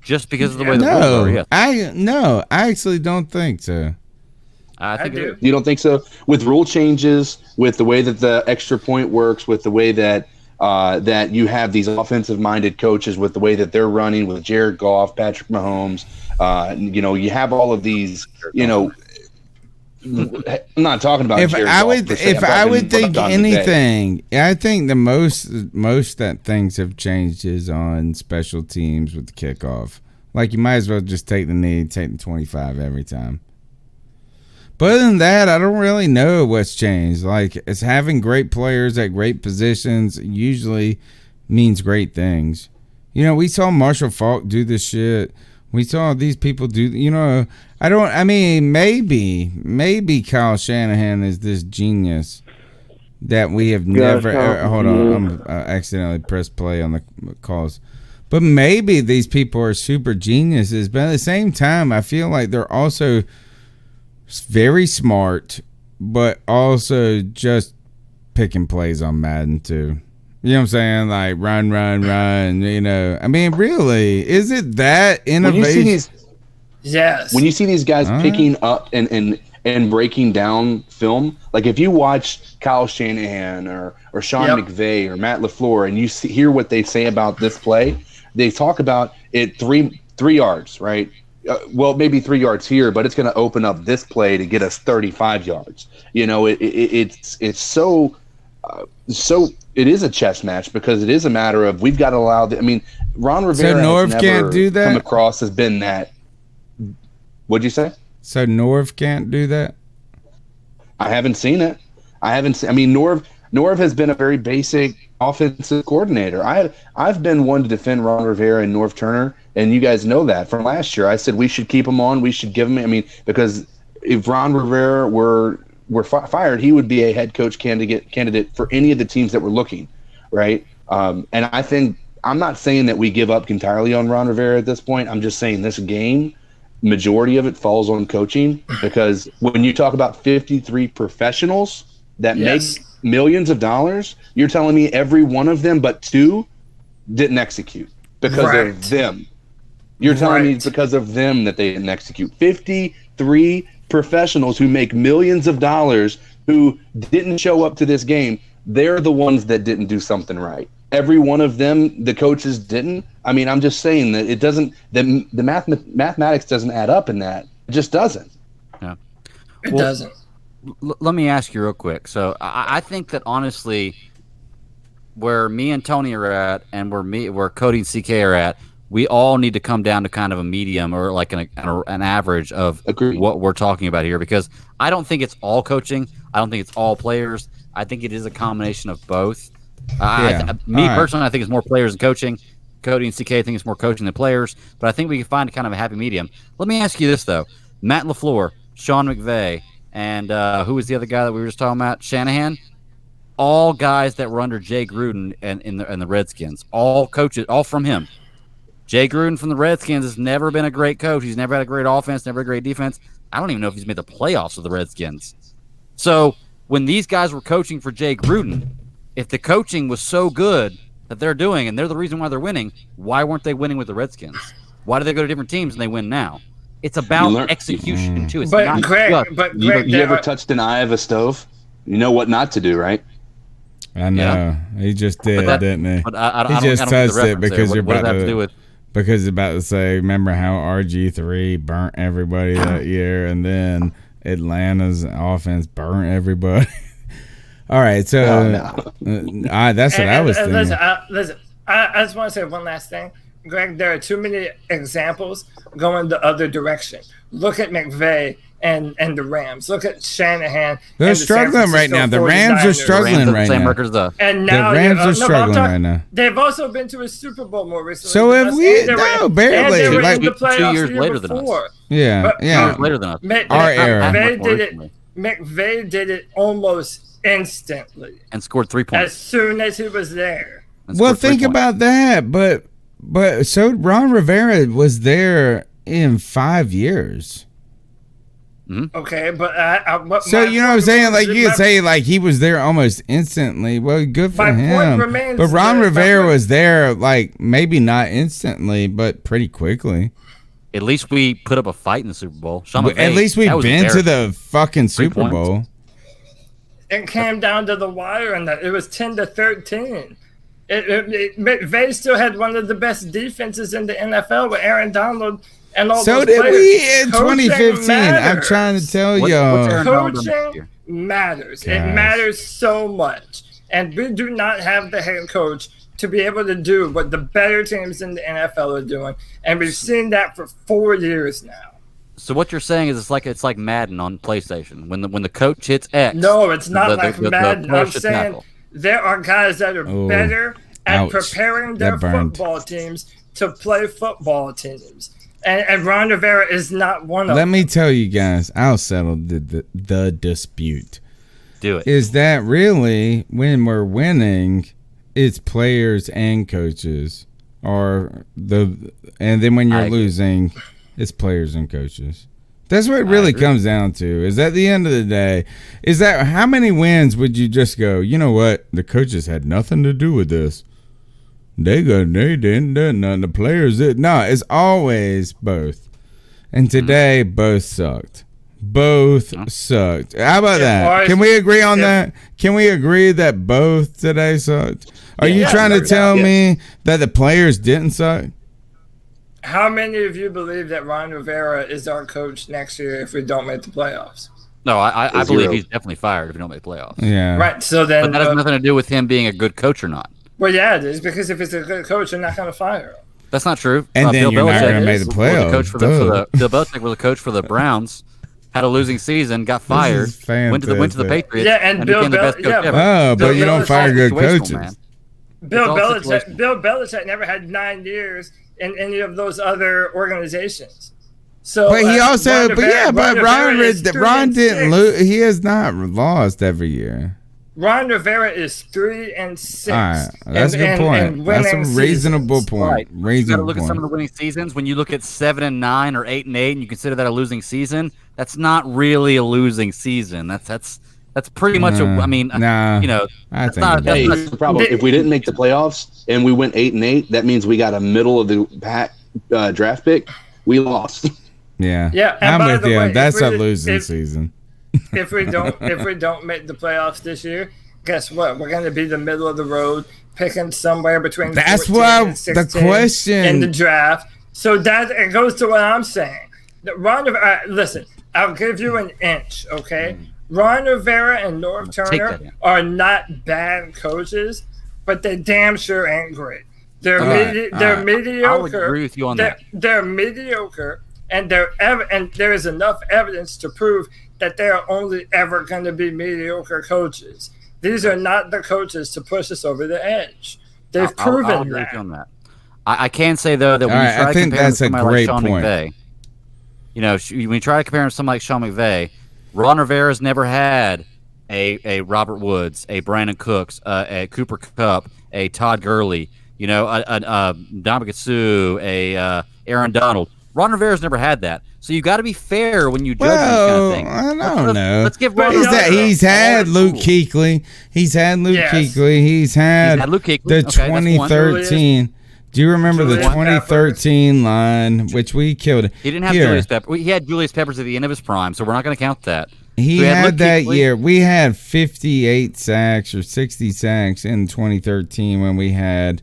Just because of the way the rules are, yes. I actually don't think so. I do. You don't think so? With rule changes, with the way that the extra point works, with the way that that you have these offensive-minded coaches, with the way that they're running, with Jared Goff, Patrick Mahomes, you have all of these, I'm not talking about. If I would think anything, I think the most that things have changed is on special teams with the kickoff. Like you might as well just take the knee, take the 25 every time. But other than that, I don't really know what's changed. Like it's having great players at great positions usually means great things. We saw Marshall Faulk do this shit. We saw these people do, maybe Kyle Shanahan is this genius that we have never, hold on, I accidentally pressed play on the calls. But maybe these people are super geniuses, but at the same time, I feel like they're also very smart, but also just picking plays on Madden too. You know what I'm saying? Like run. I mean, really, is it that innovation? Yes. When you see these guys picking up and breaking down film, like if you watch Kyle Shanahan or Sean McVay or Matt LaFleur, and you hear what they say about this play, they talk about it 3 yards, right? Well, maybe 3 yards here, but it's going to open up this play to get us 35 yards. It's so. So it is a chess match because it is a matter of we've got to allow. Ron Rivera Norv has can't do that? Come across as been that. What'd you say? So Norv can't do that? I haven't seen it. Norv has been a very basic offensive coordinator. I've been one to defend Ron Rivera and Norv Turner, and you guys know that from last year. I said we should keep him on. We should give him. Because if Ron Rivera were fired, he would be a head coach candidate for any of the teams that were looking, right? And I think I'm not saying that we give up entirely on Ron Rivera at this point. I'm just saying this game, majority of it falls on coaching, because when you talk about 53 professionals that make millions of dollars, you're telling me every one of them but 2 didn't execute because of them. You're telling me it's because of them that they didn't execute. 53 professionals who make millions of dollars who didn't show up to this game, they're the ones that didn't do something right. Every one of them, the coaches didn't. I'm just saying that it doesn't. The mathematics doesn't add up in that. It just doesn't. Yeah, it doesn't. Let me ask you real quick. So I think that honestly, where me and Tony are at, and where Cody and CK are at, we all need to come down to kind of a medium or like an average of what we're talking about here, because I don't think it's all coaching. I don't think it's all players. I think it is a combination of both. Personally, I think it's more players than coaching. Cody and CK think it's more coaching than players, but I think we can find kind of a happy medium. Let me ask you this, though. Matt LaFleur, Sean McVay, and who was the other guy that we were just talking about? Shanahan. All guys that were under Jay Gruden and the Redskins. All coaches, all from him. Jay Gruden from the Redskins has never been a great coach. He's never had a great offense, never a great defense. I don't even know if he's made the playoffs with the Redskins. So when these guys were coaching for Jay Gruden, if the coaching was so good that they're doing, and they're the reason why they're winning, why weren't they winning with the Redskins? Why do they go to different teams and they win now? It's about execution, too. It's you ever touched an eye of a stove? You know what not to do, right? I know. He just did, didn't he? But I he just touched it because you're what about does that have to do with? Because you're about to say, remember how RG3 burnt everybody that year, and then Atlanta's offense burnt everybody. All right, so that's what I was thinking. Listen, I just want to say one last thing. Greg, there are too many examples going the other direction. Look at McVay and the Rams. Look at Shanahan. They're struggling right now. The Rams are struggling right now. And now the Rams are struggling right now. They've also been to a Super Bowl more recently. So have we? No, barely. And they were like in the playoffs 2 years later than us. Yeah, but, yeah. 2 years later than us. Our era. McVay did it almost instantly and scored 3 points as soon as he was there. Well, think about that. But so Ron Rivera was there in 5 years. Mm-hmm. Okay, but so you know what I'm saying? Like you could say like he was there almost instantly. Well, good for him. But Ron Rivera was there like maybe not instantly, but pretty quickly. At least we put up a fight in the Super Bowl. At least we've been to the fucking Super Bowl. It came down to the wire, and it was 10-13. McVay still had one of the best defenses in the NFL with Aaron Donald and all so those did players. We in 2015. Matters. I'm trying to tell y'all. Coaching matters. Gosh. It matters so much. And we do not have the head coach to be able to do what the better teams in the NFL are doing. And we've seen that for 4 years now. So what you're saying is it's like Madden on PlayStation. When the coach hits X. No, it's not like Madden. I'm saying there are guys that are better at preparing their football teams to play football teams. And Ron Rivera is not one of them. Let me tell you guys, I'll settle the dispute. Do it. Is that really when we're winning, it's players and coaches, and then when you're losing, it's players and coaches. That's what it really comes down to. Is at the end of the day, is that how many wins would you just go, you know what? The coaches had nothing to do with this. They didn't do nothing. The players did. No, it's always both. And today, both sucked. Both sucked. How about that? Can we agree on that? Can we agree that both today sucked? Are you trying to tell me that the players didn't suck? How many of you believe that Ron Rivera is our coach next year if we don't make the playoffs? No, I believe he's definitely fired if we don't make the playoffs. Yeah. Right. So then, but that has nothing to do with him being a good coach or not. Well, yeah, it is, because if he's a good coach, you're not going to fire him. That's not true. And then you're not going to make the playoffs. Bill Belichick was a coach for the Browns, had a losing season, got fired, went to the Patriots, and became the best coach ever. Oh, but you don't fire good coaches. Man. Bill Belichick never had 9 years in any of those other organizations. So, but he also, Ron didn't lose. He has not lost every year. Ron Rivera is 3-6. All right, that's a good point. That's a reasonable point. Right. You got to look at some of the winning seasons. When you look at 7-9 or 8-8, and you consider that a losing season, that's not really a losing season. That's pretty much. You know, that's not the problem. If we didn't make the playoffs and we went 8-8, that means we got a middle of the pack draft pick. We lost. Yeah. Yeah. I'm with you. That's a losing season. If we don't make the playoffs this year, guess what? We're going to be the middle of the road, picking somewhere between. That's why the question in the draft. So that it goes to what I'm saying. Ron Rivera, listen, I'll give you an inch, okay? Ron Rivera and Norv Turner are not bad coaches, but they damn sure ain't great. They're mediocre. I would agree with you on that. They're mediocre, and there is enough evidence to prove that they are only ever going to be mediocre coaches. These are not the coaches to push us over the edge. They've proven I'll agree with you on that. I can say though that when you try to compare somebody like Sean McVay, you know, when you try to compare him to somebody like Sean McVay, Ron Rivera's never had a Robert Woods, a Brandon Cooks, a Cooper Kupp, a Todd Gurley, you know, a Dominic Sue, a Aaron Donald. Ron Rivera's never had that. So you got to be fair when you judge these kind of things. I don't know. Let's give Ron he's had Luke Kuechly. He's had Luke Kuechly. He's had Luke Kuechly. The 2013. Do you remember the 2013 line, which we killed? He didn't have Julius Peppers. He had Julius Peppers at the end of his prime, so we're not going to count that. He had that year. We had 58 sacks or 60 sacks in 2013 when we had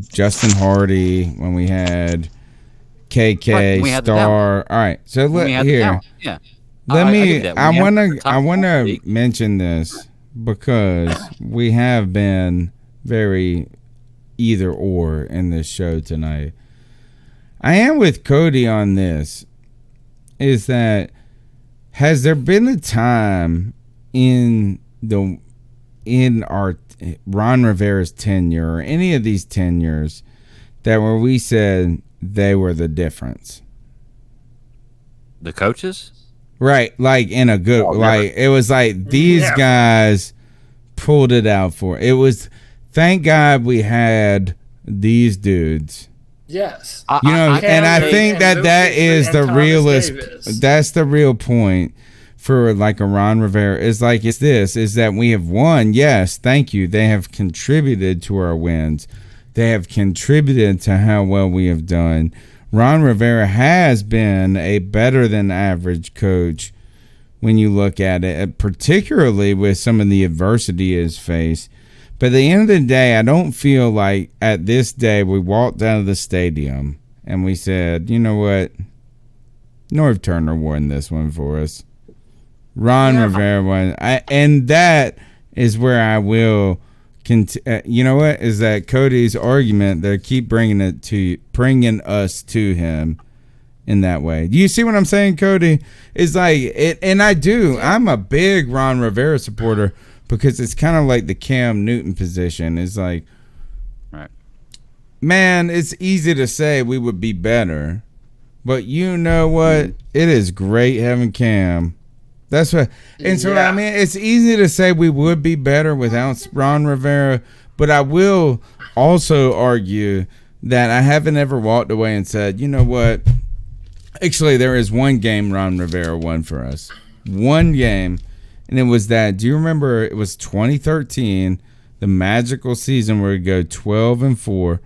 Justin Hardy, when we had KK, we had Star. All right, so here. Yeah. I want to mention this because we have been very either or in this show tonight. I am with Cody on this. Is that has there been a time in our Ron Rivera's tenure or any of these tenures that where we said they were the difference? The coaches? Right, like in a good it was like these guys pulled it out for it was thank God we had these dudes. Yes. And I think that is the realist. That's the real point for like a Ron Rivera is that we have won. Yes, thank you. They have contributed to our wins. They have contributed to how well we have done. Ron Rivera has been a better than average coach when you look at it, particularly with some of the adversity he has faced. But at the end of the day, I don't feel like at this day we walked out of the stadium and we said, you know what? Norv Turner won this one for us. Ron Rivera won. And that is where I will you know what? Is that Cody's argument that keep bringing us to him in that way. Do you see what I'm saying, Cody? It's like it, and I do. I'm a big Ron Rivera supporter because it's kind of like the Cam Newton position. It's like, right, man, it's easy to say we would be better, but you know what? It is great having Cam. That's what, and so I mean, it's easy to say we would be better without Ron Rivera, but I will also argue that I haven't ever walked away and said, you know what? Actually, there is one game Ron Rivera won for us. One game, and it was that. Do you remember? It was 2013, the magical season where we go 12-4,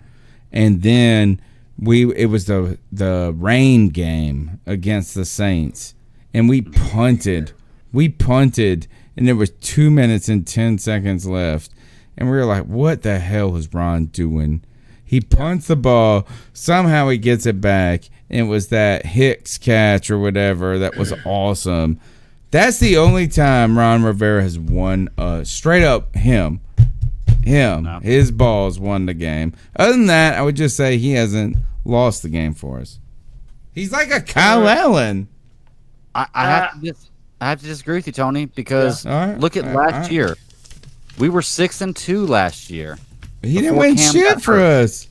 and then it was the rain game against the Saints. And we punted, and there was 2 minutes and 10 seconds left. And we were like, what the hell is Ron doing? He punts the ball. Somehow he gets it back. And it was that Hicks catch or whatever. That was awesome. That's the only time Ron Rivera has won straight up him. His balls won the game. Other than that, I would just say he hasn't lost the game for us. He's like a Kyle Allen. I have to disagree with you, Tony, because look at last year. We were 6-2 last year. He didn't win shit for us.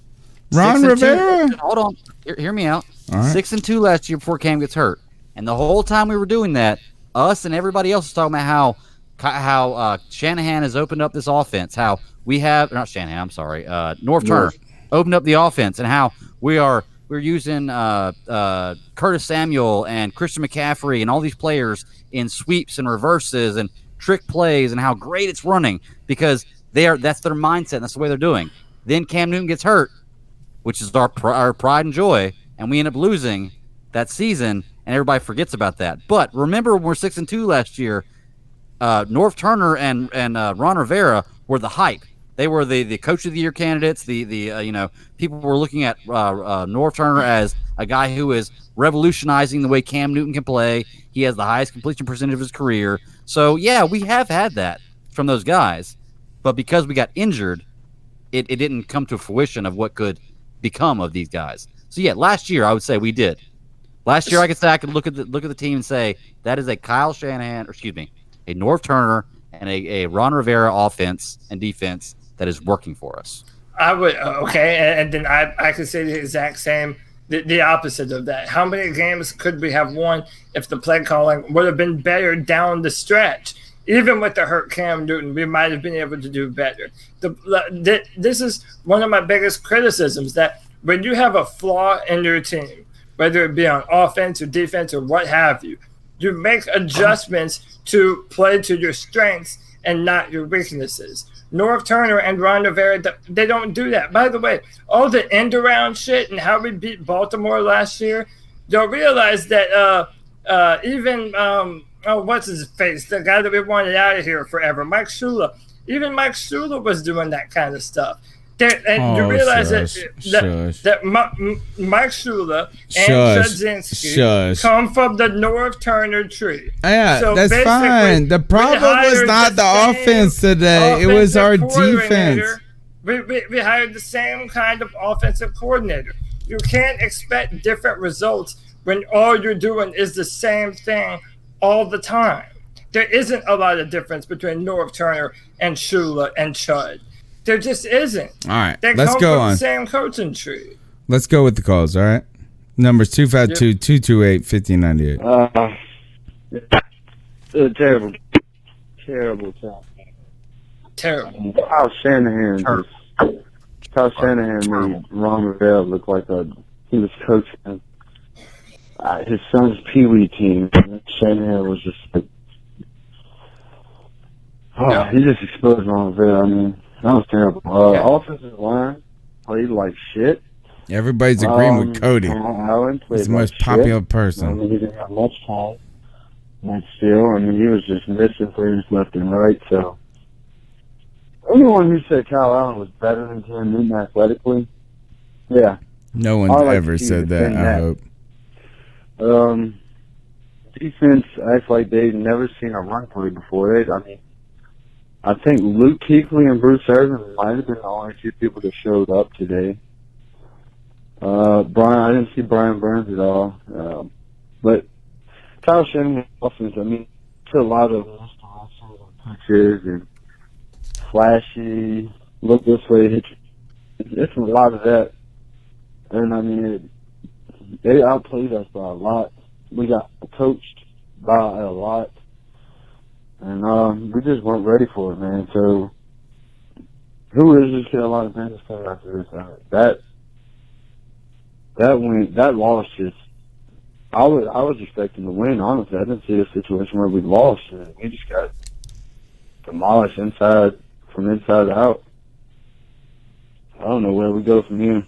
Ron Rivera. Hold on, hear me out. 6-2 last year before Cam gets hurt, and the whole time we were doing that, us and everybody else was talking about how Shanahan has opened up this offense. How we have not Shanahan, I'm sorry, Norv Turner opened up the offense, and how we're using Curtis Samuel and Christian McCaffrey and all these players in sweeps and reverses and trick plays, and how great it's running because that's their mindset and that's the way they're doing. Then Cam Newton gets hurt, which is our pride and joy, and we end up losing that season, and everybody forgets about that. But remember, when we're 6-2 last year, Norv Turner and Ron Rivera were the hype. They were the coach of the year candidates. People were looking at Norv Turner as a guy who is revolutionizing the way Cam Newton can play. He has the highest completion percentage of his career. So yeah, we have had that from those guys, but because we got injured, it didn't come to fruition of what could become of these guys. So yeah, last year I would say we did. Last year I could look at the team and say that is a Kyle Shanahan, a Norv Turner and a Ron Rivera offense and defense that is working for us. I would and then I could say the exact same, the opposite of that. How many games could we have won if the play calling would have been better down the stretch? Even with the hurt Cam Newton, we might have been able to do better. This is one of my biggest criticisms, that when you have a flaw in your team, whether it be on offense or defense or what have you, you make adjustments to play to your strengths and not your weaknesses. Norv Turner and Ron Rivera, they don't do that. By the way, all the end-around shit and how we beat Baltimore last year, you'll realize that even what's his face? The guy that we wanted out of here forever, Mike Shula. Even Mike Shula was doing that kind of stuff. And you realize that Mike Shula and Chudzinski come from the Norv Turner tree. Yeah, so that's fine. The problem was not the offense today. It was our defense. We hired the same kind of offensive coordinator. You can't expect different results when all you're doing is the same thing all the time. There isn't a lot of difference between Norv Turner and Shula and Chud. There just isn't. All right, let's go on. The same coaching tree. Let's go with the calls. All right, numbers 252-228-1598. Terrible. Kyle Shanahan made Ron Rivera look like he was coaching his son's Pee-wee team. Shanahan was just like, he just exposed Ron Rivera. I mean, that was terrible. Offensive line played like shit. Everybody's agreeing with Cody. He's the most popular person. I mean, he didn't have much time. But still, I mean, he was just missing players left and right. So, anyone who said Kyle Allen was better than Cam Newton athletically, yeah. No one's ever said that, I hope. Defense acts like they've never seen a run play before. I think Luke Kuechly and Bruce Irvin might have been the only two people that showed up today. I didn't see Brian Burns at all. But Kyle Shanahan offense, I mean, it's a lot of pictures and flashy, look this way, it's a lot of that. And I mean, they outplayed us by a lot. We got coached by a lot. And we just weren't ready for it, man. So, who is this Carolina Panthers coming after this? That loss just, I was expecting to win, honestly. I didn't see a situation where we lost. We just got demolished from inside out. I don't know where we go from here.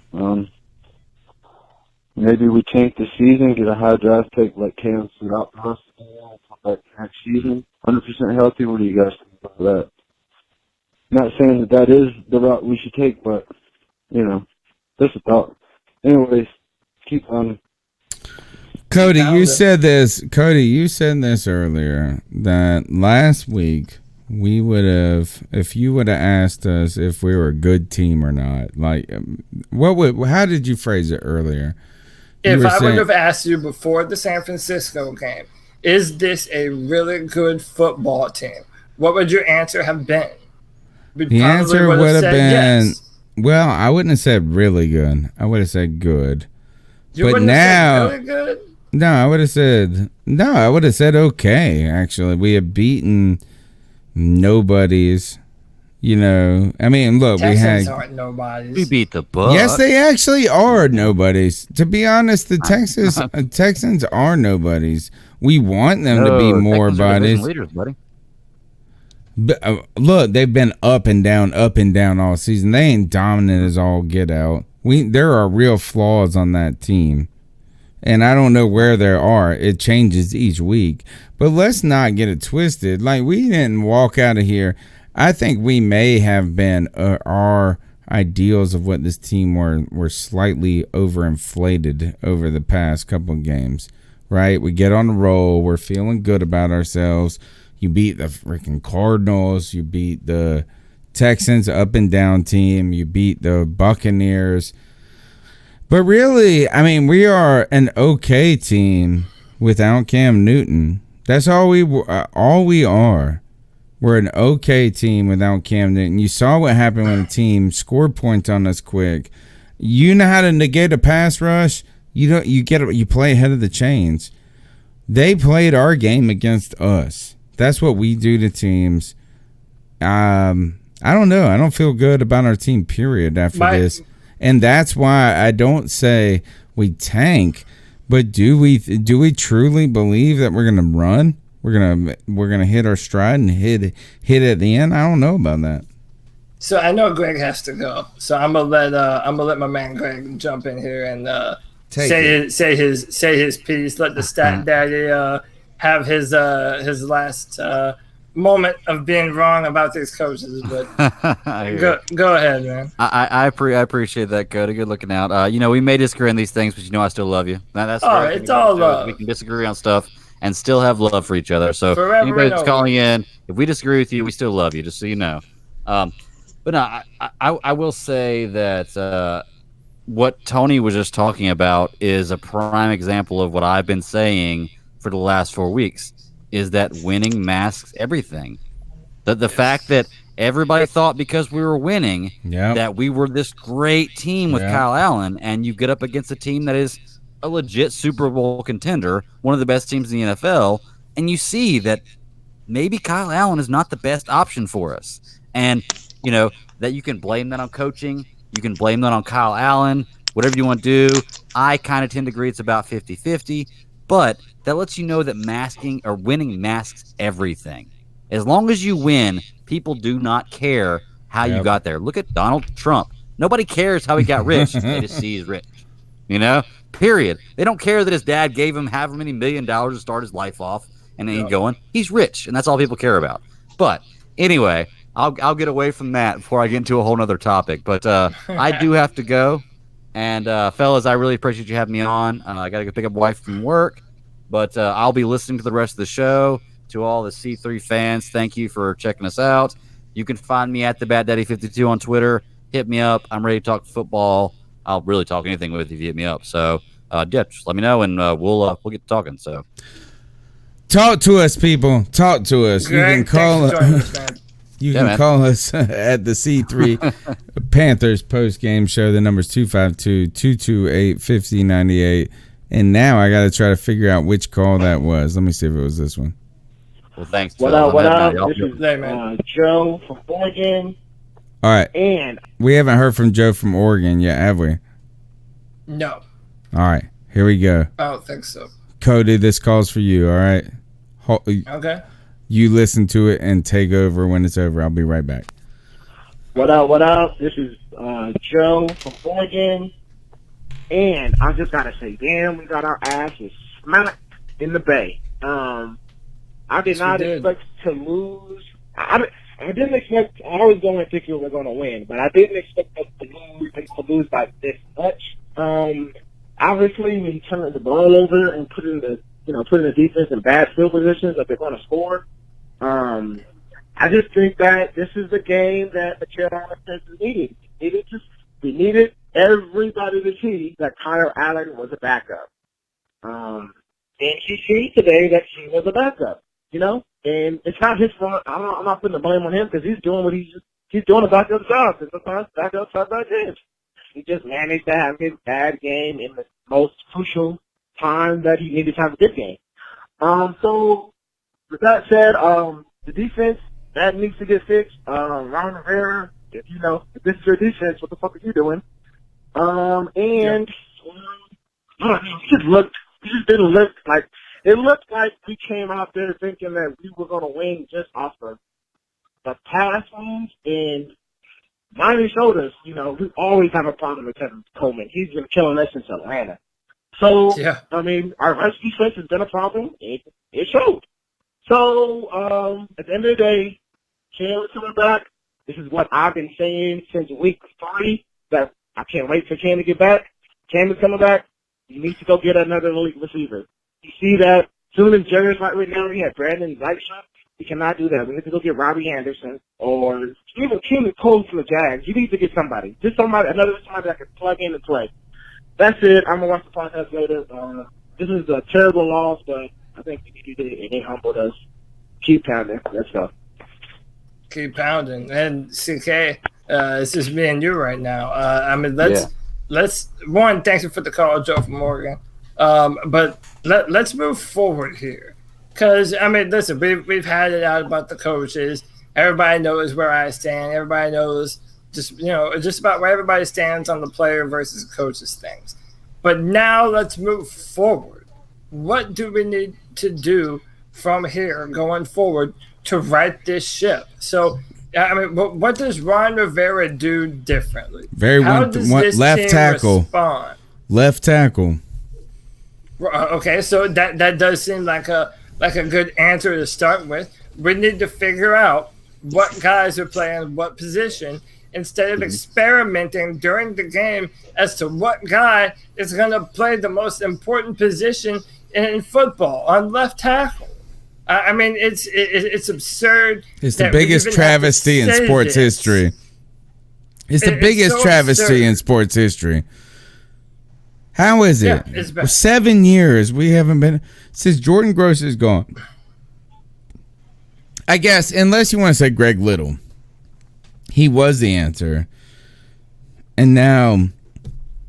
Maybe we tank the season, get a high draft pick, let Cam sit out for us next season. 100% healthy. What do you guys think about that? Not saying that is the route we should take, but, just a thought. Anyways, keep on. Cody, you said this earlier, that last week we would have, if you would have asked us if we were a good team or not, like, how did you phrase it earlier? If I would have asked you before the San Francisco game, is this a really good football team? What would your answer have been? The answer would have been, yes. Well, I wouldn't have said really good. I would have said good. You wouldn't have said really good? No, I would have said okay, actually. We have beaten nobodies. I mean, look, Texans aren't nobodies. We beat the Bucs. Yes, they actually are nobodies. To be honest, the Texans are nobodies. We want them to be more bodies. Leaders, buddy. But, look, they've been up and down all season. They ain't dominant as all get out. There are real flaws on that team. And I don't know where there are. It changes each week. But let's not get it twisted. Like, we didn't walk out of here. I think we may have been our ideals of what this team were slightly overinflated over the past couple of games, right? We get on the roll. We're feeling good about ourselves. You beat the freaking Cardinals. You beat the Texans up and down team. You beat the Buccaneers. But really, I mean, we are an okay team without Cam Newton. That's all we are. We're an okay team without Cam Newton. You saw what happened when a team scored points on us quick. You know how to negate a pass rush. You play ahead of the chains. They played our game against us. That's what we do to teams. I don't know. I don't feel good about our team, period, after this. And that's why I don't say we tank, but do we truly believe that we're going to run? We're gonna hit our stride and hit at the end. I don't know about that. So I know Greg has to go. So I'm gonna let my man Greg jump in here and say his piece. Let the stat daddy have his last moment of being wrong about these coaches. But go ahead, man. I appreciate that, Cody. Good looking out. We may disagree on these things, but I still love you. That's it's all love. We can disagree on stuff and still have love for each other. So forever anybody that's calling in, if we disagree with you, we still love you. Just so you know. But no, I will say that what Tony was just talking about is a prime example of what I've been saying for the last 4 weeks. Is that winning masks everything? The fact that everybody thought because we were winning that we were this great team with Kyle Allen, and you get up against a team that is a legit Super Bowl contender, one of the best teams in the NFL, and you see that maybe Kyle Allen is not the best option for us. And, that you can blame that on coaching. You can blame that on Kyle Allen, whatever you want to do. I kind of tend to agree it's about 50-50, but that lets you know that masking or winning masks everything. As long as you win, people do not care how you got there. Look at Donald Trump. Nobody cares how he got rich. They just see he's rich. Period. They don't care that his dad gave him however many $1 million to start his life off, and then he's rich, and that's all people care about. But anyway, I'll get away from that before I get into a whole nother topic. But I do have to go. And fellas, I really appreciate you having me on. I got to go pick up wife from work, but I'll be listening to the rest of the show. To all the C3 fans, thank you for checking us out. You can find me at the Bat Daddy 52 on Twitter. Hit me up. I'm ready to talk football. I'll really talk anything with you if you hit me up. So, just let me know, and we'll get talking. So, talk to us, people. Talk to us. Greg, you can call us. You can call us at the C3 Panthers post-game show. The number's 252-228-5098. And now I got to try to figure out which call that was. Let me see if it was this one. Well, thanks. What up? This is Joe from Oregon. All right. And we haven't heard from Joe from Oregon yet, have we? No. All right. Here we go. I don't think so. Cody, this call's for you, all right? Okay. You listen to it and take over when it's over. I'll be right back. What up? This is Joe from Oregon. And I just got to say, damn, we got our asses smacked in the Bay. I did not expect to lose. I didn't expect. I was going to think we were going to win, but I didn't expect us to lose by this much. Obviously, when you turn the ball over and putting the defense in bad field positions that they're going to score. I just think that this is the game that the Carolina Panthers needed. We needed everybody to see that Kyle Allen was a backup. And she see today that she was a backup. And it's not his fault. I'm not putting the blame on him because he's doing what he's doing a backup job. And sometimes backups are bad games. He just managed to have his bad game in the most crucial time that he needed to have a good game. So with that said, the defense that needs to get fixed. Ron Rivera, if this is your defense, what the fuck are you doing? It just didn't look like. It looked like we came out there thinking that we were going to win just off of the pass runs, and Miami showed us, we always have a problem with Kevin Coleman. He's been killing us since Atlanta. So, our rush defense has been a problem. It showed. So, at the end of the day, Cam is coming back. This is what I've been saying since week 3, that I can't wait for Cam to get back. Cam is coming back. You need to go get another elite receiver. You see that soon as Jerry's right now, we have Brandon Lightshot. We cannot do that. We need to go get Robbie Anderson or even Keelan Cole from the Jags. You need to get somebody. Just somebody that can plug in and play. That's it. I'm going to watch the podcast later. This is a terrible loss, but I think we did it, and they humbled us. Keep pounding. Let's go. Keep pounding. And CK, it's just me and you right now. Let's one, thank you for the call, Joe from Oregon. But let's move forward here. Because, listen, we've had it out about the coaches. Everybody knows where I stand. Everybody knows just about where everybody stands on the player versus coaches things. But now let's move forward. What do we need to do from here going forward to right this ship? So, what does Ron Rivera do differently? How does this left tackle. Respond? Left tackle. Okay, so that does seem like a like a good answer to start with. We need to figure out what guys are playing what position instead of experimenting during the game as to what guy is going to play the most important position in football on left tackle. I mean, it's absurd. It's the biggest travesty in sports history. It's the biggest travesty in sports history. How is it? For 7 years, we haven't been since Jordan Gross is gone. I guess, unless you want to say Greg Little, he was the answer, and now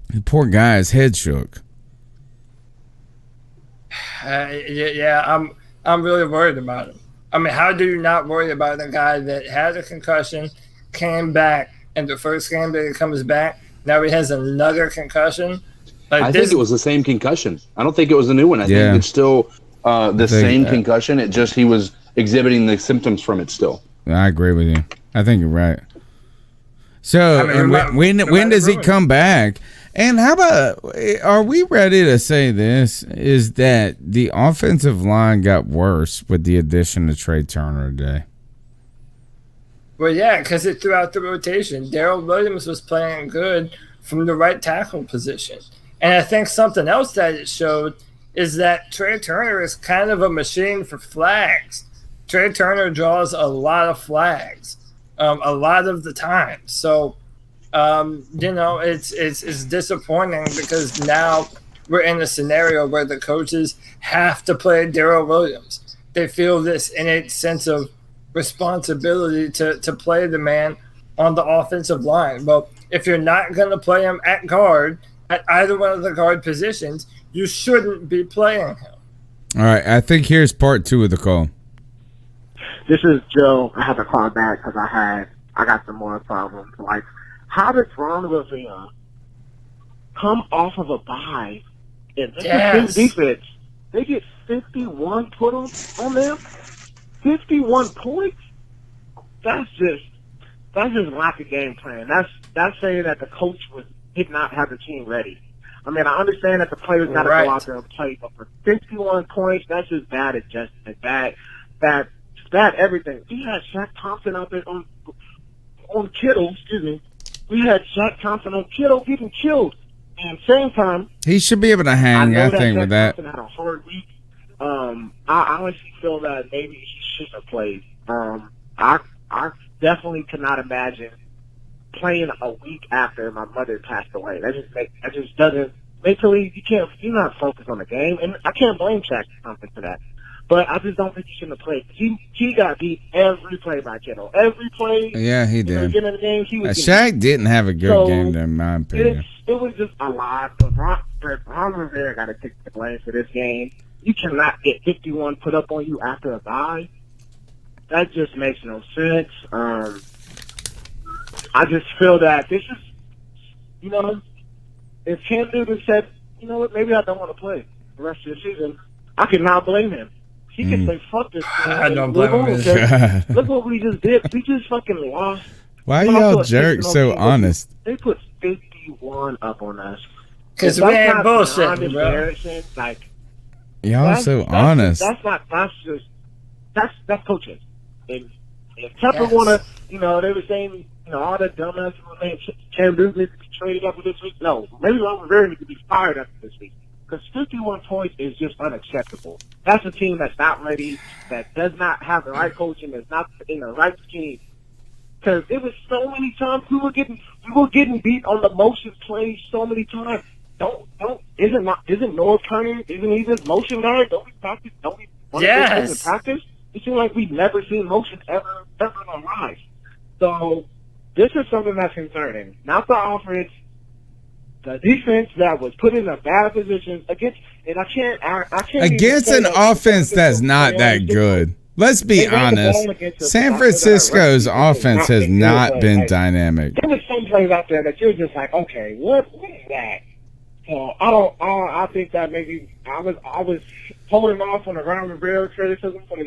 the poor guy's head shook. I'm really worried about him. I mean, how do you not worry about a guy that had a concussion, came back, and the first game that he comes back, now he has another concussion? I think it was the same concussion. I don't think it was a new one. I think it's still the same concussion. It just he was exhibiting the symptoms from it still. I agree with you. I think you're right. So when does he come back? And how about, are we ready to say this, is that the offensive line got worse with the addition of Trey Turner today? Well, yeah, because it threw out the rotation. Darrell Williams was playing good from the right tackle position. And I think something else that it showed is that Trey Turner is kind of a machine for flags. Trey Turner draws a lot of flags, a lot of the time. So, it's disappointing because now we're in a scenario where the coaches have to play Darrell Williams. They feel this innate sense of responsibility to play the man on the offensive line. Well, if you're not going to play him at guard, at either one of the guard positions, you shouldn't be playing him. All right, I think here's part 2 of the call. This is Joe. I had to call back because I got some more problems. Like, how does Ron Rivera come off of a bye and this defense? They get 51 put on them. 51 points. That's just lack of game plan. That's saying that the coach did not have the team ready. I mean, I understand that the players got to go out there and play, but for 51 points, that's just bad adjustment, bad everything. We had Shaq Thompson out there on Kittle. Excuse me. We had Shaq Thompson on Kittle getting killed. And same time, he should be able to hang. I think with that. Thompson had a hard week. I honestly feel that maybe he shouldn't have played. I definitely cannot imagine playing a week after my mother passed away. That just doesn't mentally. You're not focused on the game, and I can't blame Shaq Thompson for that. But I just don't think he shouldn't have played. He got beat every play by Kittle. Every play. Yeah, he did. Beginning of the game, he was Shaq didn't have a good game, in my opinion. It was just a lot. But Ron Rivera got to take the blame for this game. You cannot get 51 put up on you after a bye. That just makes no sense. I just feel that this is, if Cam Newton said, you know what, maybe I don't want to play the rest of the season, I could not blame him. He could say, fuck this. I don't blame him. Look what we just did. We just fucking lost. Why are y'all jerks so honest? They put 51 up on us. Because we ain't bullshitting, bro. Like, y'all so honest. That's coaching. And if Tepper want to, they were saying, all that dumbass people saying Cam Newton needs to be traded after this week. No, maybe Ron Rivera needs to be fired after this week. Because 51 points is just unacceptable. That's a team that's not ready, that does not have the right coaching, that's not in the right scheme. Because it was so many times we were getting beat on the motion plays so many times. Isn't Noah Turner, isn't he this motion guy? Don't we practice? Don't we want to practice? It seems like we've never seen motion ever in our lives. So this is something that's concerning. Not the offense. The defense that was put in a bad position against an offense that's not that good. Let's be honest. San Francisco's offense has not been dynamic. There was some plays out there that you're just like, okay, what is that? So I think that maybe I was holding off on the Ron Rivera criticism for his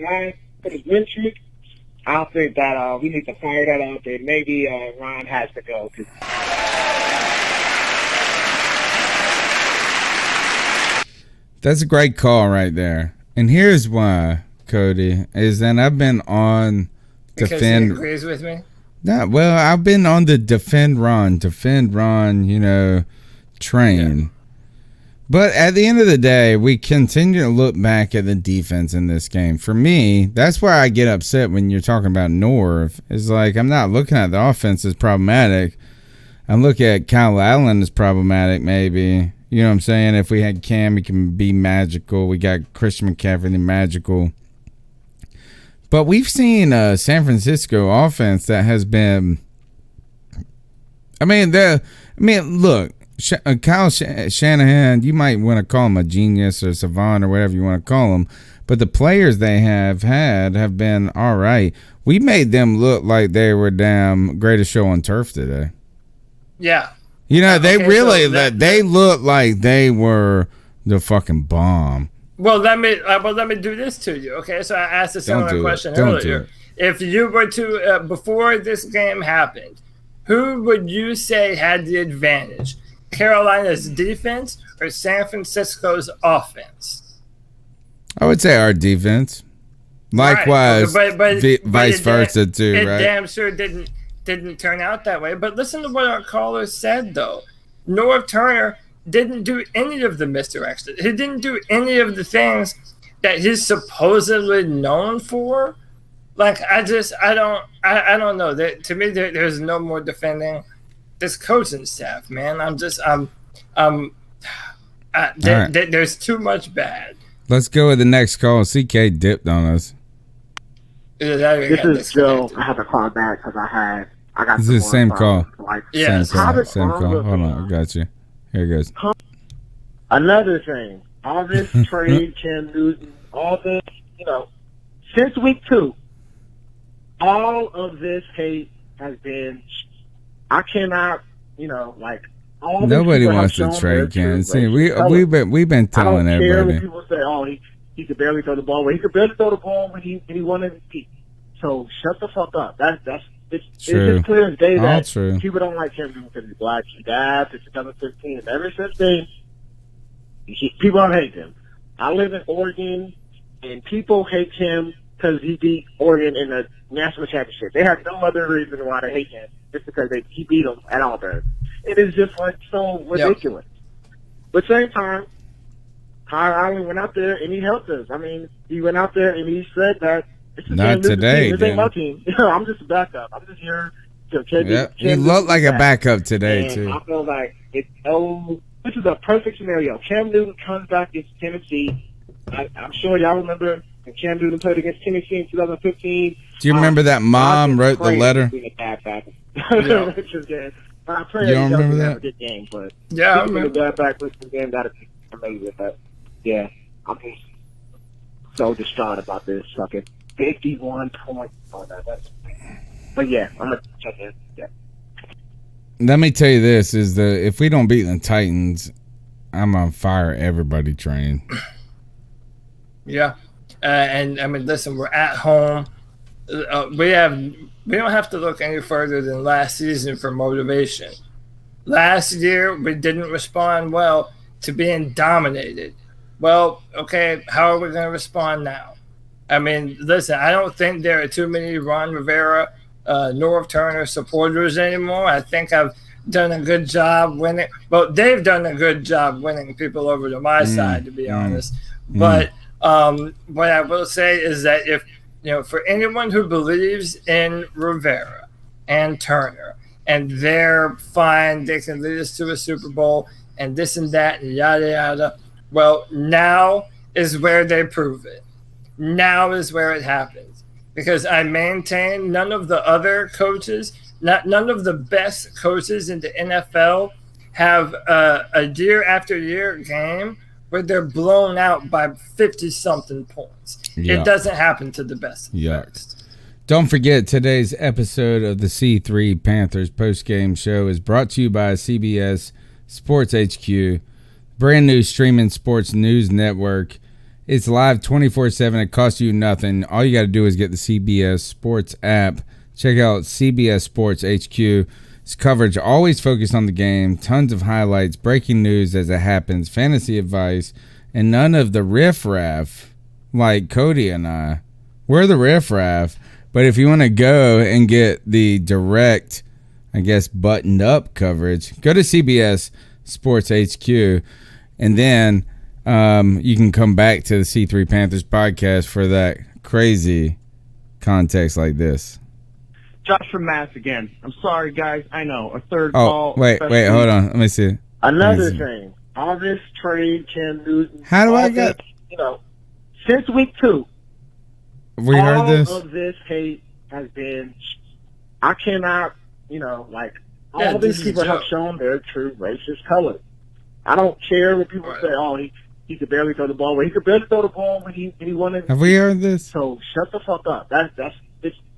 win streak. I think that we need to fire that up, and maybe Ron has to go. That's a great call right there. And here's why, Cody, is that I've been on because he agrees with me. No, well, I've been on the defend run, train. Yeah. But at the end of the day, we continue to look back at the defense in this game. For me, that's why I get upset when you're talking about Norv. It's like I'm not looking at the offense as problematic. I'm looking at Kyle Allen as problematic, maybe. You know what I'm saying? If we had Cam, he can be magical. We got Christian McCaffrey, magical. But we've seen a San Francisco offense that has been. Look, Kyle Shanahan. You might want to call him a genius or savant or whatever you want to call him, but the players they have been all right. We made them look like they were damn greatest show on turf today. Yeah. They they looked like they were the fucking bomb. Well, let me do this to you. Okay, so I asked a similar question earlier. If you were to before this game happened, who would you say had the advantage? Carolina's defense or San Francisco's offense? I would say our defense. Likewise, right. but vice versa too. It right? damn sure didn't turn out that way. But listen to what our caller said, though. Norv Turner didn't do any of the misdirections. He didn't do any of the things that he's supposedly known for. Like, I don't know. To me, there's no more defending this coaching staff, man. There's too much bad. Let's go with the next call. CK dipped on us. This is Joe. I had to call back because I got. This is the same call. Yeah, same call. Hold on, I got you. Here it goes. Another thing, all this trade, Cam Newton, all this, since week 2, all of this hate has been. I cannot, all nobody wants to trade Cam. See, we've been telling everybody. I don't care when people say, "Oh, he could barely throw the ball." Well, he could barely throw the ball when he won MVP. So shut the fuck up. It's just clear as day that people don't like him because he's black. He died in 2015, and ever since then, people don't hate him. I live in Oregon, and people hate him because he beat Oregon in the national championship. They have no other reason why they hate him, just because he beat them at Auburn. It is just so ridiculous. But at the same time, Kyle Allen went out there and he helped us. I mean, he went out there and he said that not today. This ain't my team. I'm just a backup. I'm just here to he looked like a backup today too. I feel like this is a perfect scenario. Cam Newton comes back against Tennessee. I'm sure y'all remember when Cam Newton played against Tennessee in 2015. Do you remember that mom wrote the letter? I pray you don't remember that? A good game, but yeah, I remember that back with the game. That'd be amazing. But yeah, I'm just so distraught about this fucking 51 points. But yeah, I'm gonna check in. Yeah. Let me tell you this: if we don't beat the Titans, I'm on fire everybody train. Yeah, and I mean, listen, we're at home. We don't have to look any further than last season for motivation. Last year, we didn't respond well to being dominated. Well, okay, how are we going to respond now? I mean, listen, I don't think there are too many Ron Rivera, Norv Turner supporters anymore. I think I've done a good job winning. Well, they've done a good job winning people over to my side, to be honest. But what I will say is that if, for anyone who believes in Rivera and Turner and they're fine, they can lead us to a Super Bowl and this and that and yada, yada. Well, now is where they prove it. Now is where it happens. Because I maintain none of the other coaches, none of the best coaches in the NFL have a year after year game where they're blown out by 50-something points. Yeah. It doesn't happen to the best. Yeah. Don't forget, today's episode of the C3 Panthers postgame show is brought to you by CBS Sports HQ, brand new streaming sports news network. It's live 24/7. It costs you nothing. All you got to do is get the CBS Sports app. Check out CBS Sports HQ. It's coverage always focused on the game, tons of highlights, breaking news as it happens, fantasy advice, and none of the riffraff like Cody and I. We're the riffraff. But if you want to go and get the direct, I guess, buttoned up coverage, go to CBS Sports HQ, and then you can come back to the C3 Panthers podcast for that crazy context like this. Josh from Mass again. I'm sorry, guys. I know. A third call. Wait, hold on. Let me see. Another thing. All this trade, Cam Newton. How do I get? Since week 2. We heard this. All of this hate has been. I cannot, all these people have shown their true racist colors. I don't care when people say, "Oh, he could barely throw the ball." Well, he could barely throw the ball when he wanted. Have we heard this? So shut the fuck up.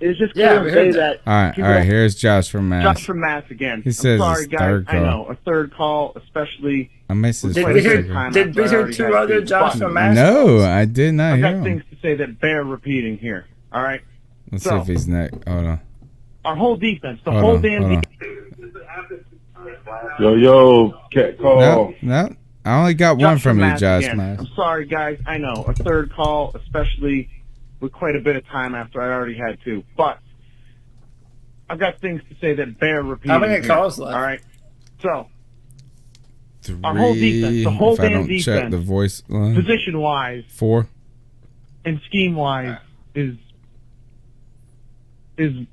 It's just clear to say that. All right. Here's Josh from Mass. Josh from Mass again. He says I'm sorry, guys. third call. I know a third call, especially. I missed his Did we hear 2 other Josh from Mass? No, I did not I've hear got him. things to say that bear repeating here. All right. Let's see if he's next. Hold on. Our whole defense, the Hold whole on, damn hold on. defense. Yo, cat call. No. I only got one from you, Josh. Again. Mass. I'm sorry, guys. I know a third call, especially with quite a bit of time after I already had 2. But I've got things to say that bear repeating. How many here. calls left? All right. So 3, our whole defense, the whole if I damn don't defense, check the voice line. position-wise, 4, and scheme-wise, is the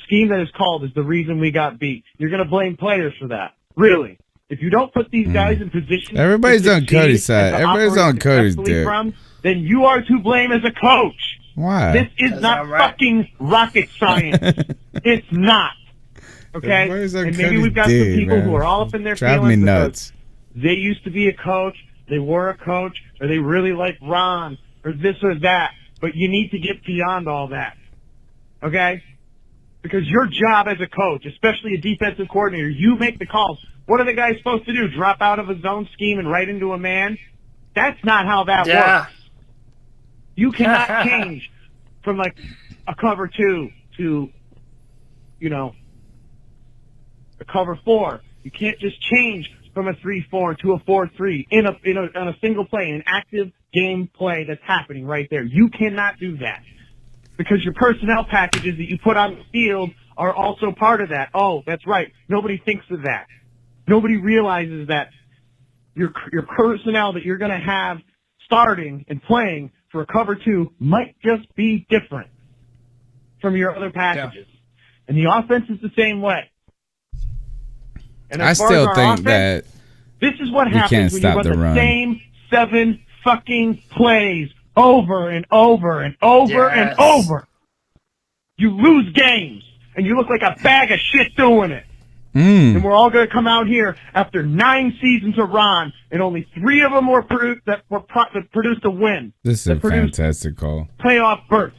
scheme that is called is the reason we got beat. You're going to blame players for that, really? If you don't put these guys in position, everybody's on Cody's side. and to Everybody's on operate Cody's successfully dick. then you are to blame as a coach. Why? This is not fucking rocket science. It's not. Okay? Everybody's on And maybe Cody's we've got dick, some people man. who are all up in their Driving me feelings nuts. because they used to be a coach, they were a coach, or they really like Ron, or this or that. But you need to get beyond all that. Okay? Because your job as a coach, especially a defensive coordinator, you make the calls. What are the guys supposed to do? Drop out of a zone scheme and right into a man? That's not how that works. You cannot change from like a cover 2 to, a cover 4. You can't just change from a 3-4 to a 4-3 on a single play, an active game play that's happening right there. You cannot do that because your personnel packages that you put on the field are also part of that. Oh, that's right. Nobody thinks of that. Nobody realizes that your personnel that you're going to have starting and playing for a cover 2 might just be different from your other packages. And the offense is the same way. And I still think that this is what you can't happens when you stop run the the run. same 7 fucking plays over and over and over and over. You lose games, and you look like a bag of shit doing it. And we're all going to come out here after 9 seasons of Ron, and only 3 of them that produced a win. This is a fantastic call. Playoff berths.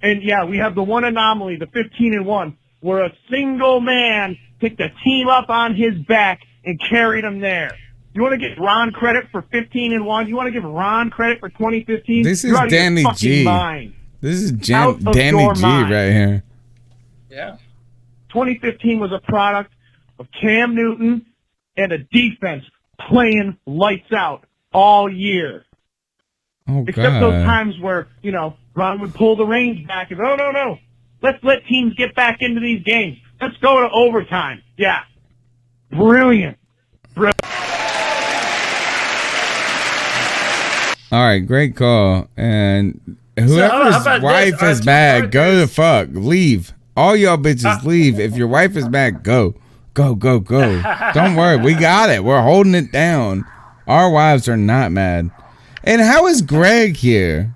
And yeah, we have the one anomaly, the 15-1, where a single man picked a team up on his back and carried them there. You want to give Ron credit for 15-1? You want to give Ron credit for 2015? This is You're out of your Danny fucking G. mind. This is Out of Danny your G mind. right here. Yeah. 2015 was a product of Cam Newton and a defense playing lights out all year. Oh, Except those God. times where, Ron would pull the reins back and, no. Let's let teams get back into these games. Let's go to overtime. Yeah. Brilliant. All right, great call. And whoever's how about wife this? is mad, go the fuck. Leave. All y'all bitches leave. If your wife is mad, go. Go. Don't worry. We got it. We're holding it down. Our wives are not mad. And how is Greg here?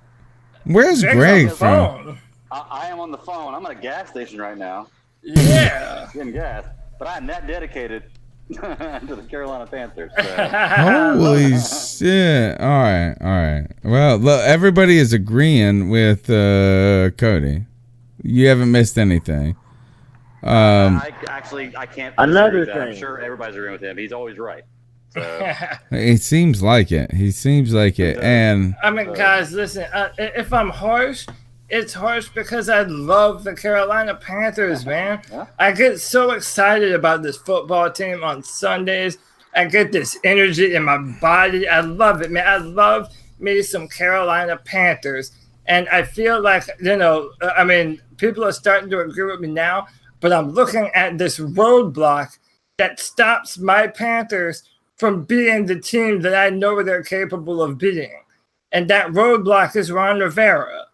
Where's Greg from? I am on the phone. I'm at a gas station right now. Yeah. Getting gas. But I am that dedicated to the Carolina Panthers. So. Holy shit. All right. Well, look, everybody is agreeing with Cody. You haven't missed anything. I can't. Another disagree with that. I'm thing. sure everybody's agreeing with him. He's always right. So. It seems like it. And I mean, guys, listen. If I'm harsh, it's harsh because I love the Carolina Panthers, man. I get so excited about this football team on Sundays. I get this energy in my body. I love it, man. me some Carolina Panthers. And I feel like, I mean, people are starting to agree with me now, but I'm looking at this roadblock that stops my Panthers from being the team that I know they're capable of beating. And that roadblock is Ron Rivera.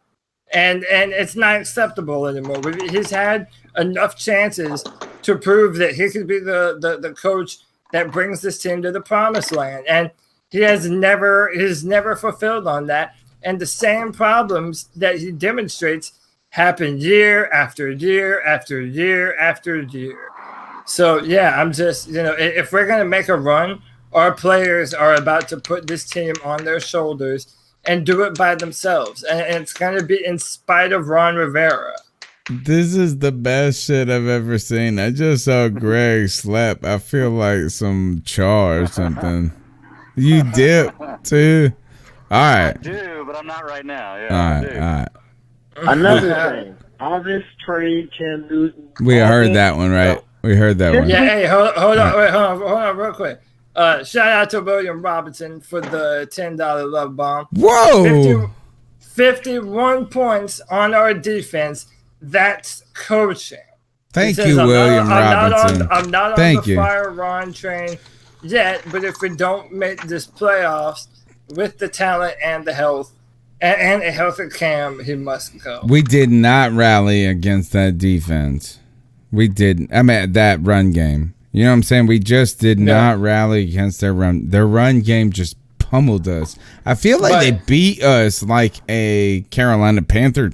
And it's not acceptable anymore. He's had enough chances to prove that he could be the coach that brings this team to the promised land. And he's never fulfilled on that. And the same problems that he demonstrates happen year after year after year after year. So, yeah, I'm just, if we're going to make a run, our players are about to put this team on their shoulders and do it by themselves. And it's going to be in spite of Ron Rivera. This is the best shit I've ever seen. I just saw Greg slap. I feel like some char or something. You dip, too? All right. I do, but I'm not right now. Yeah, all right. Another thing, all this trade, Cam Newton. We heard that one, right? We heard that one. Yeah, hey, hold on, real quick. Shout out to William Robinson for the $10 love bomb. Whoa! 51 points on our defense. That's coaching. Thank you, William Robinson. I'm not on the fire Ron train yet, but if we don't make this playoffs with the talent and the health and a healthy Cam, he must go. We did not rally against that defense. We didn't. I mean, that run game. You know what I'm saying? We just did not rally against their run. Their run game just pummeled us. I feel like they beat us like a Carolina Panther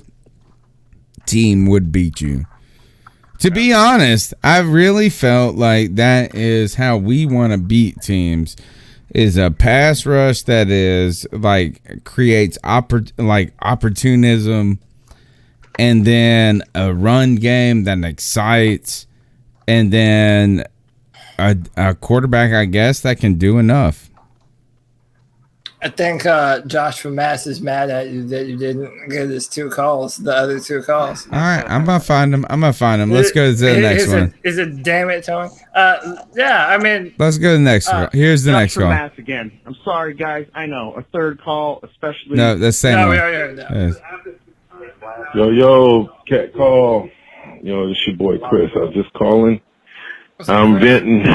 team would beat you. To be honest, I really felt like that is how we want to beat teams. Is a pass rush that is like creates opportunism, and then a run game that excites, and then a quarterback, I guess, that can do enough. I think Josh from Mass is mad at you that you didn't get his the other two calls. All right, I'm gonna find him. Let's go to the next one. Is it damn it, Tony? Yeah, I mean. Let's go to the next one. Here's the next call. Mass again. I'm sorry, guys. I know a third call, especially. No, the same one. We already heard that. Yo, cat call. It's your boy Chris. I was just calling. I'm venting.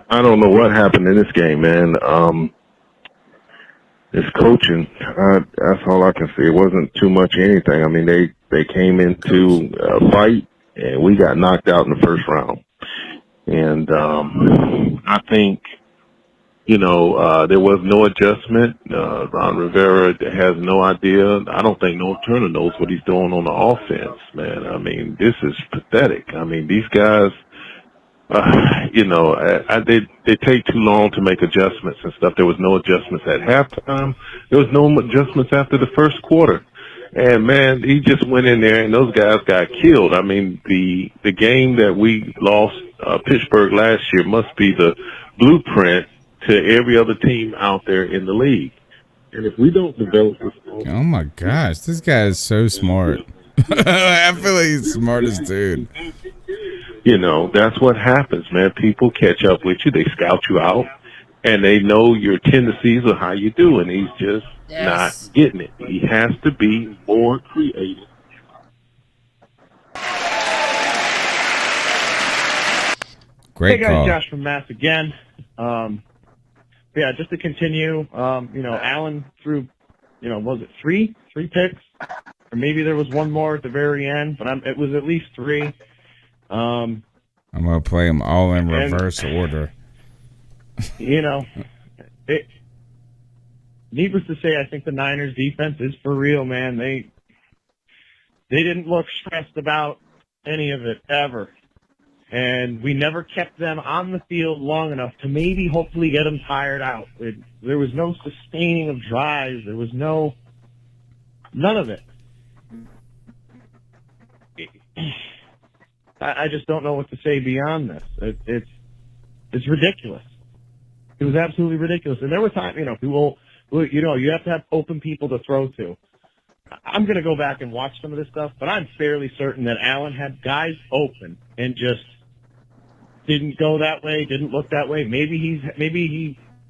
I don't know what happened in this game, man. It's coaching. That's all I can say. It wasn't too much anything. I mean, they came into a fight, and we got knocked out in the first round. And I think, there was no adjustment. Ron Rivera has no idea. I don't think no Turner knows what he's doing on the offense, man. I mean, this is pathetic. I mean, these guys... they take too long to make adjustments and stuff. There was no adjustments at halftime. There was no adjustments after the first quarter. And man, he just went in there and those guys got killed. I mean, the game that we lost, Pittsburgh last year must be the blueprint to every other team out there in the league. And if we don't develop this... Oh my gosh, this guy is so smart. I feel like he's the smartest dude. That's what happens, man. People catch up with you. They scout you out, and they know your tendencies or how you do, and he's just not getting it. He has to be more creative. Great hey, call. guys, Josh from Mass again. Just to continue, Allen threw, was it three picks? Or maybe there was one more at the very end, but it was at least three. I'm gonna play them all in reverse order. Needless to say, I think the Niners defense is for real, man. They didn't look stressed about any of it ever, and we never kept them on the field long enough to maybe hopefully get them tired out. There was no sustaining of drives. There was none of it. I just don't know what to say beyond this. It's ridiculous. It was absolutely ridiculous. And there were times, you have to have open people to throw to. I'm going to go back and watch some of this stuff, but I'm fairly certain that Allen had guys open and just didn't go that way, didn't look that way. Maybe he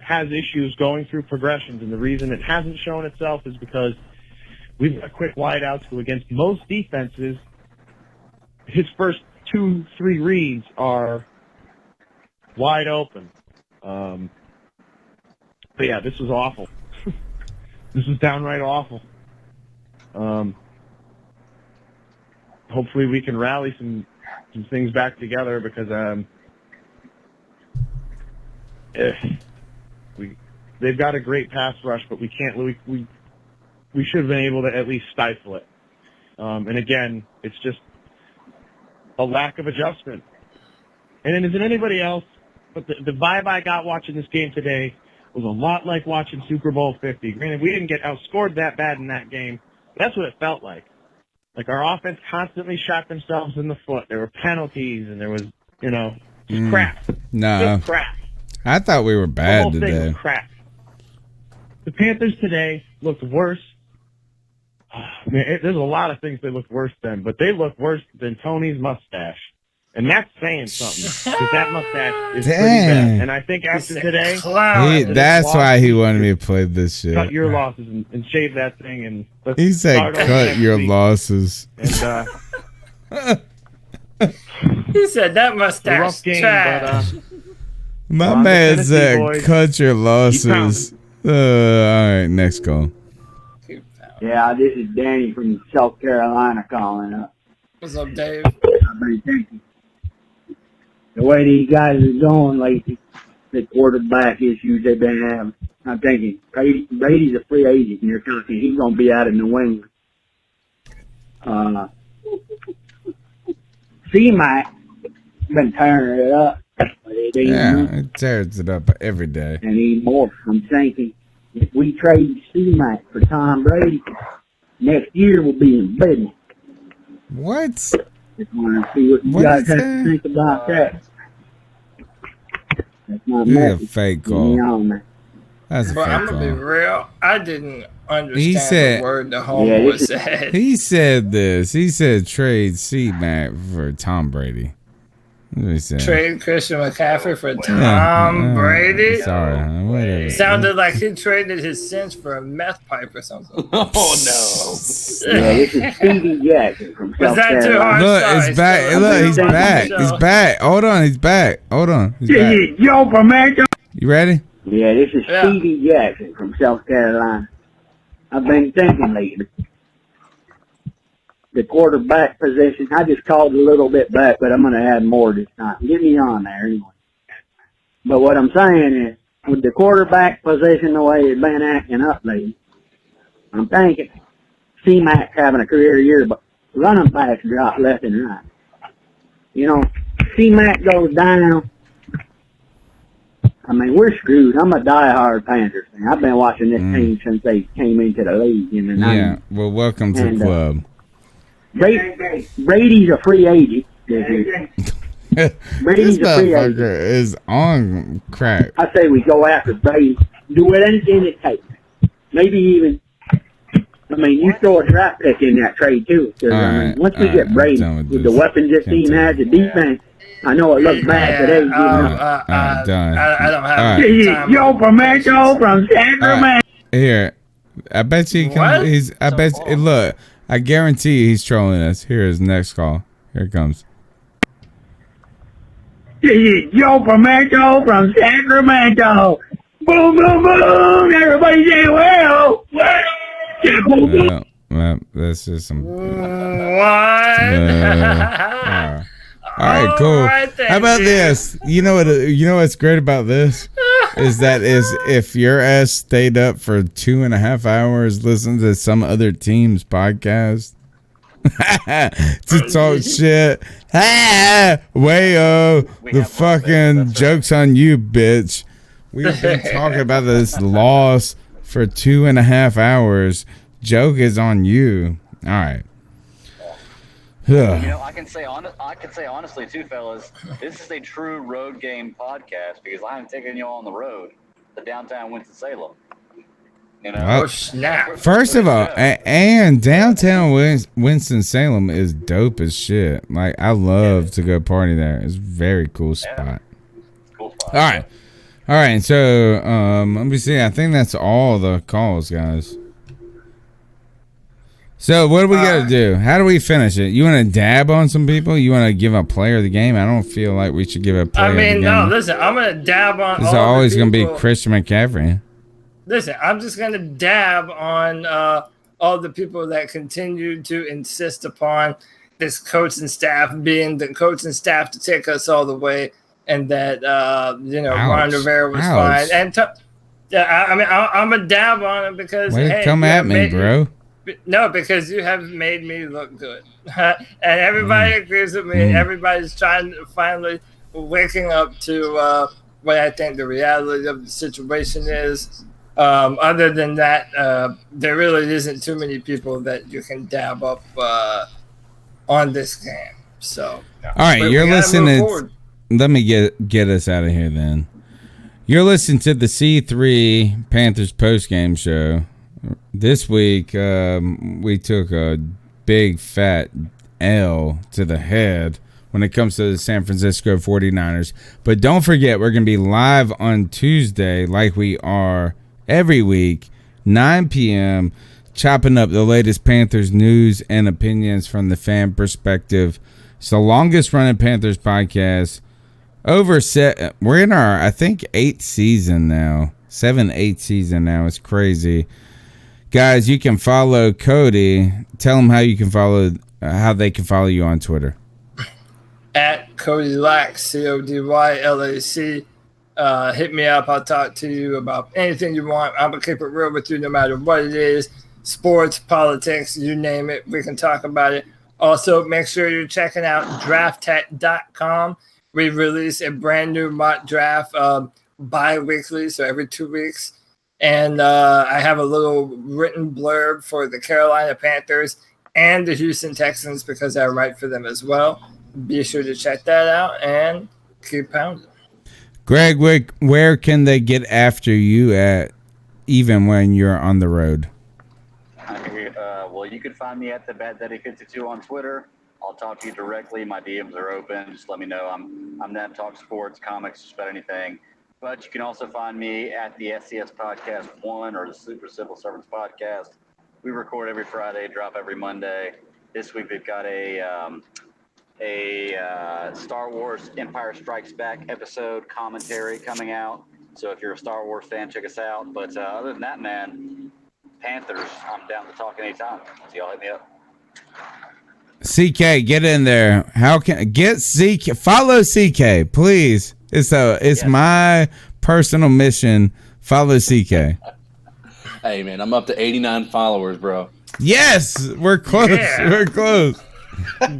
has issues going through progressions, and the reason it hasn't shown itself is because we've got quick wideouts who, against most defenses, his first 2-3 reads are wide open. But yeah, this was awful. This was downright awful. Hopefully we can rally some things back together because they've got a great pass rush, but we can't. We should have been able to at least stifle it. And again, it's just a lack of adjustment. And it isn't anybody else, but the vibe I got watching this game today was a lot like watching Super Bowl 50. Granted, we didn't get outscored that bad in that game. That's what it felt like. Like our offense constantly shot themselves in the foot. There were penalties, and there was, just crap. No. Just crap. I thought we were The bad whole thing today. was crap. The Panthers today looked worse. There's a lot of things they looked worse than, but they look worse than Tony's mustache. And that's saying something, because that mustache is pretty bad. And I think after today, That's why he wanted me to play this shit. cut your losses and shave that thing. And let's He said, start over cut next your week. losses. And, He said that a mustache rough game, trash. but My on to man Tennessee, said, boys. cut your Keep losses. All right, next call. Yeah, this is Danny from South Carolina calling up. What's up, Dave? I'm very thankful. The way these guys are going lately, the quarterback issues they've been having, I'm thinking Brady's a free agent, and you're talking he's going to be out of New England. C-Mac been tearing it up. It tears it up every day. And even more. I'm thinking if we trade C-Mac for Tom Brady, next year we'll be in business. What? Just want to see what you guys have to think about that. That's my This is a message. fake call. That's a But fake I'm gonna be call. real. I didn't understand He said, the word the homeboy said. He said this. He said trade C-Mac for Tom Brady. That's what he said. Trade Christian McCaffrey for Tom Brady. Sorry, whatever. Sounded like he traded his sins for a meth pipe or something. Yeah, this is Stevie Jackson from Was South that too Carolina. hard? Look, Sorry, it's back. sorry. Look, he's Sorry. back. He's back. Hold on, he's back. Hold on. He's This back. is Joe from Metro. You ready? Yeah, this is Stevie Jackson from South Carolina. I've been thinking lately. The quarterback position, I just called a little bit back, but I'm going to add more this time. Get me on there anyway. But what I'm saying is, with the quarterback position the way it's been acting up lately, I'm thinking C-Mac having a career year, but running backs drop left and right. C-Mac goes down. I mean, we're screwed. I'm a diehard Panthers fan. I've been watching this team since they came into the league in the 90s. Yeah. Well, welcome to the club. Brady's a free agent. This Brady's a free agent. motherfucker is on crack. I say we go after Brady. Do anything it takes. Maybe even, you throw a draft pick in that trade too. Because once we get Brady, with the weapons this team has, the defense, I know it looks bad today. I don't have time. Joe from Metro from Sacramento. Here, I bet you he comes. I bet. Look, I guarantee you he's trolling us. Here is next call. Here it comes. This is Joe from Metro from Sacramento. Boom, boom, boom. Everybody say, well. Well, that's just some. What? All right, cool. right then, How about dude. this? You know what? You know what's great about this is if your ass stayed up for 2.5 hours listening to some other team's podcast to talk shit. Wayo, the fucking joke's on you, bitch. We've been talking about this loss for 2.5 hours. Joke is on you. All right. I can say honestly too, fellas, this is a true road game podcast because I'm taking you on the road to downtown Winston-Salem. Well, snap. First of all, and downtown Winston-Salem is dope as shit. Like, I love to go party there. It's a very cool spot. All right. All right, so let me see. I think that's all the calls, guys. So what do we got to do? How do we finish it? You want to dab on some people? You want to give a player of the game? I don't feel like we should give a player of the game. No, listen, I'm going to dab on It's always going to be Christian McCaffrey. Listen, I'm just going to dab on all the people that continue to insist upon this coaching staff being the coaching staff to take us all the way, and that, Ron Rivera was fine. And I'm a dab on him because, come at me, bro. No, because you have made me look good. And everybody agrees with me. Everybody's trying to finally waking up to what I think the reality of the situation is. Other than that, there really isn't too many people that you can dab up on this game. So, all right, you're listening. Let me get us out of here then. You're listening to the C3 Panthers postgame show. This week, we took a big fat L to the head when it comes to the San Francisco 49ers. But don't forget, we're going to be live on Tuesday like we are every week, 9 p.m., chopping up the latest Panthers news and opinions from the fan perspective. It's the longest running Panthers podcast. We're in our, I think, 8th season now. 8th season now. It's crazy. Guys, you can follow Cody. Tell them how they can follow you on Twitter. At Cody Lack, CODYLAC. Hit me up. I'll talk to you about anything you want. I'm going to keep it real with you no matter what it is. Sports, politics, you name it. We can talk about it. Also, make sure you're checking out drafttech.com. We release a brand new mock draft bi-weekly, so every 2 weeks. And I have a little written blurb for the Carolina Panthers and the Houston Texans because I write for them as well. Be sure to check that out and keep pounding. Greg, where can they get after you at, even when you're on the road? Well, you can find me at the Bad Daddy 52 on Twitter. I'll talk to you directly. My DMs are open. Just let me know. I'm down to talk sports, comics, just about anything. But you can also find me at the SCS Podcast 1 or the Super Civil Servants Podcast. We record every Friday, drop every Monday. This week we've got a Star Wars Empire Strikes Back episode commentary coming out. So if you're a Star Wars fan, check us out. But other than that, man, Panthers, I'm down to talk anytime. So y'all hit me up. CK, get in there. How can get CK? Follow CK, please. It's my personal mission. Follow CK. Hey man, I'm up to 89 followers, bro. Yes, we're close. Yeah. We're close.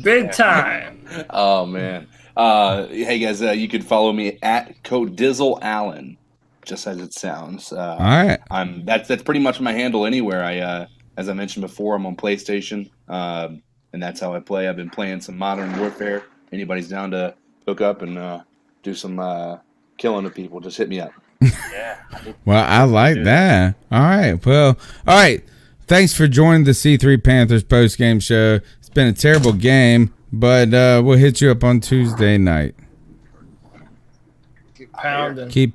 Big time. Oh man. Hey guys, you can follow me at Codizzle Allen, just as it sounds. All right. That's pretty much my handle anywhere. As I mentioned before, I'm on PlayStation, and that's how I play. I've been playing some Modern Warfare. Anybody's down to hook up and do some killing of people, just hit me up. Yeah. Well, I like that. All right. Well, all right. Thanks for joining the C3 Panthers postgame show. It's been a terrible game, but we'll hit you up on Tuesday night. Keep pounding. Keep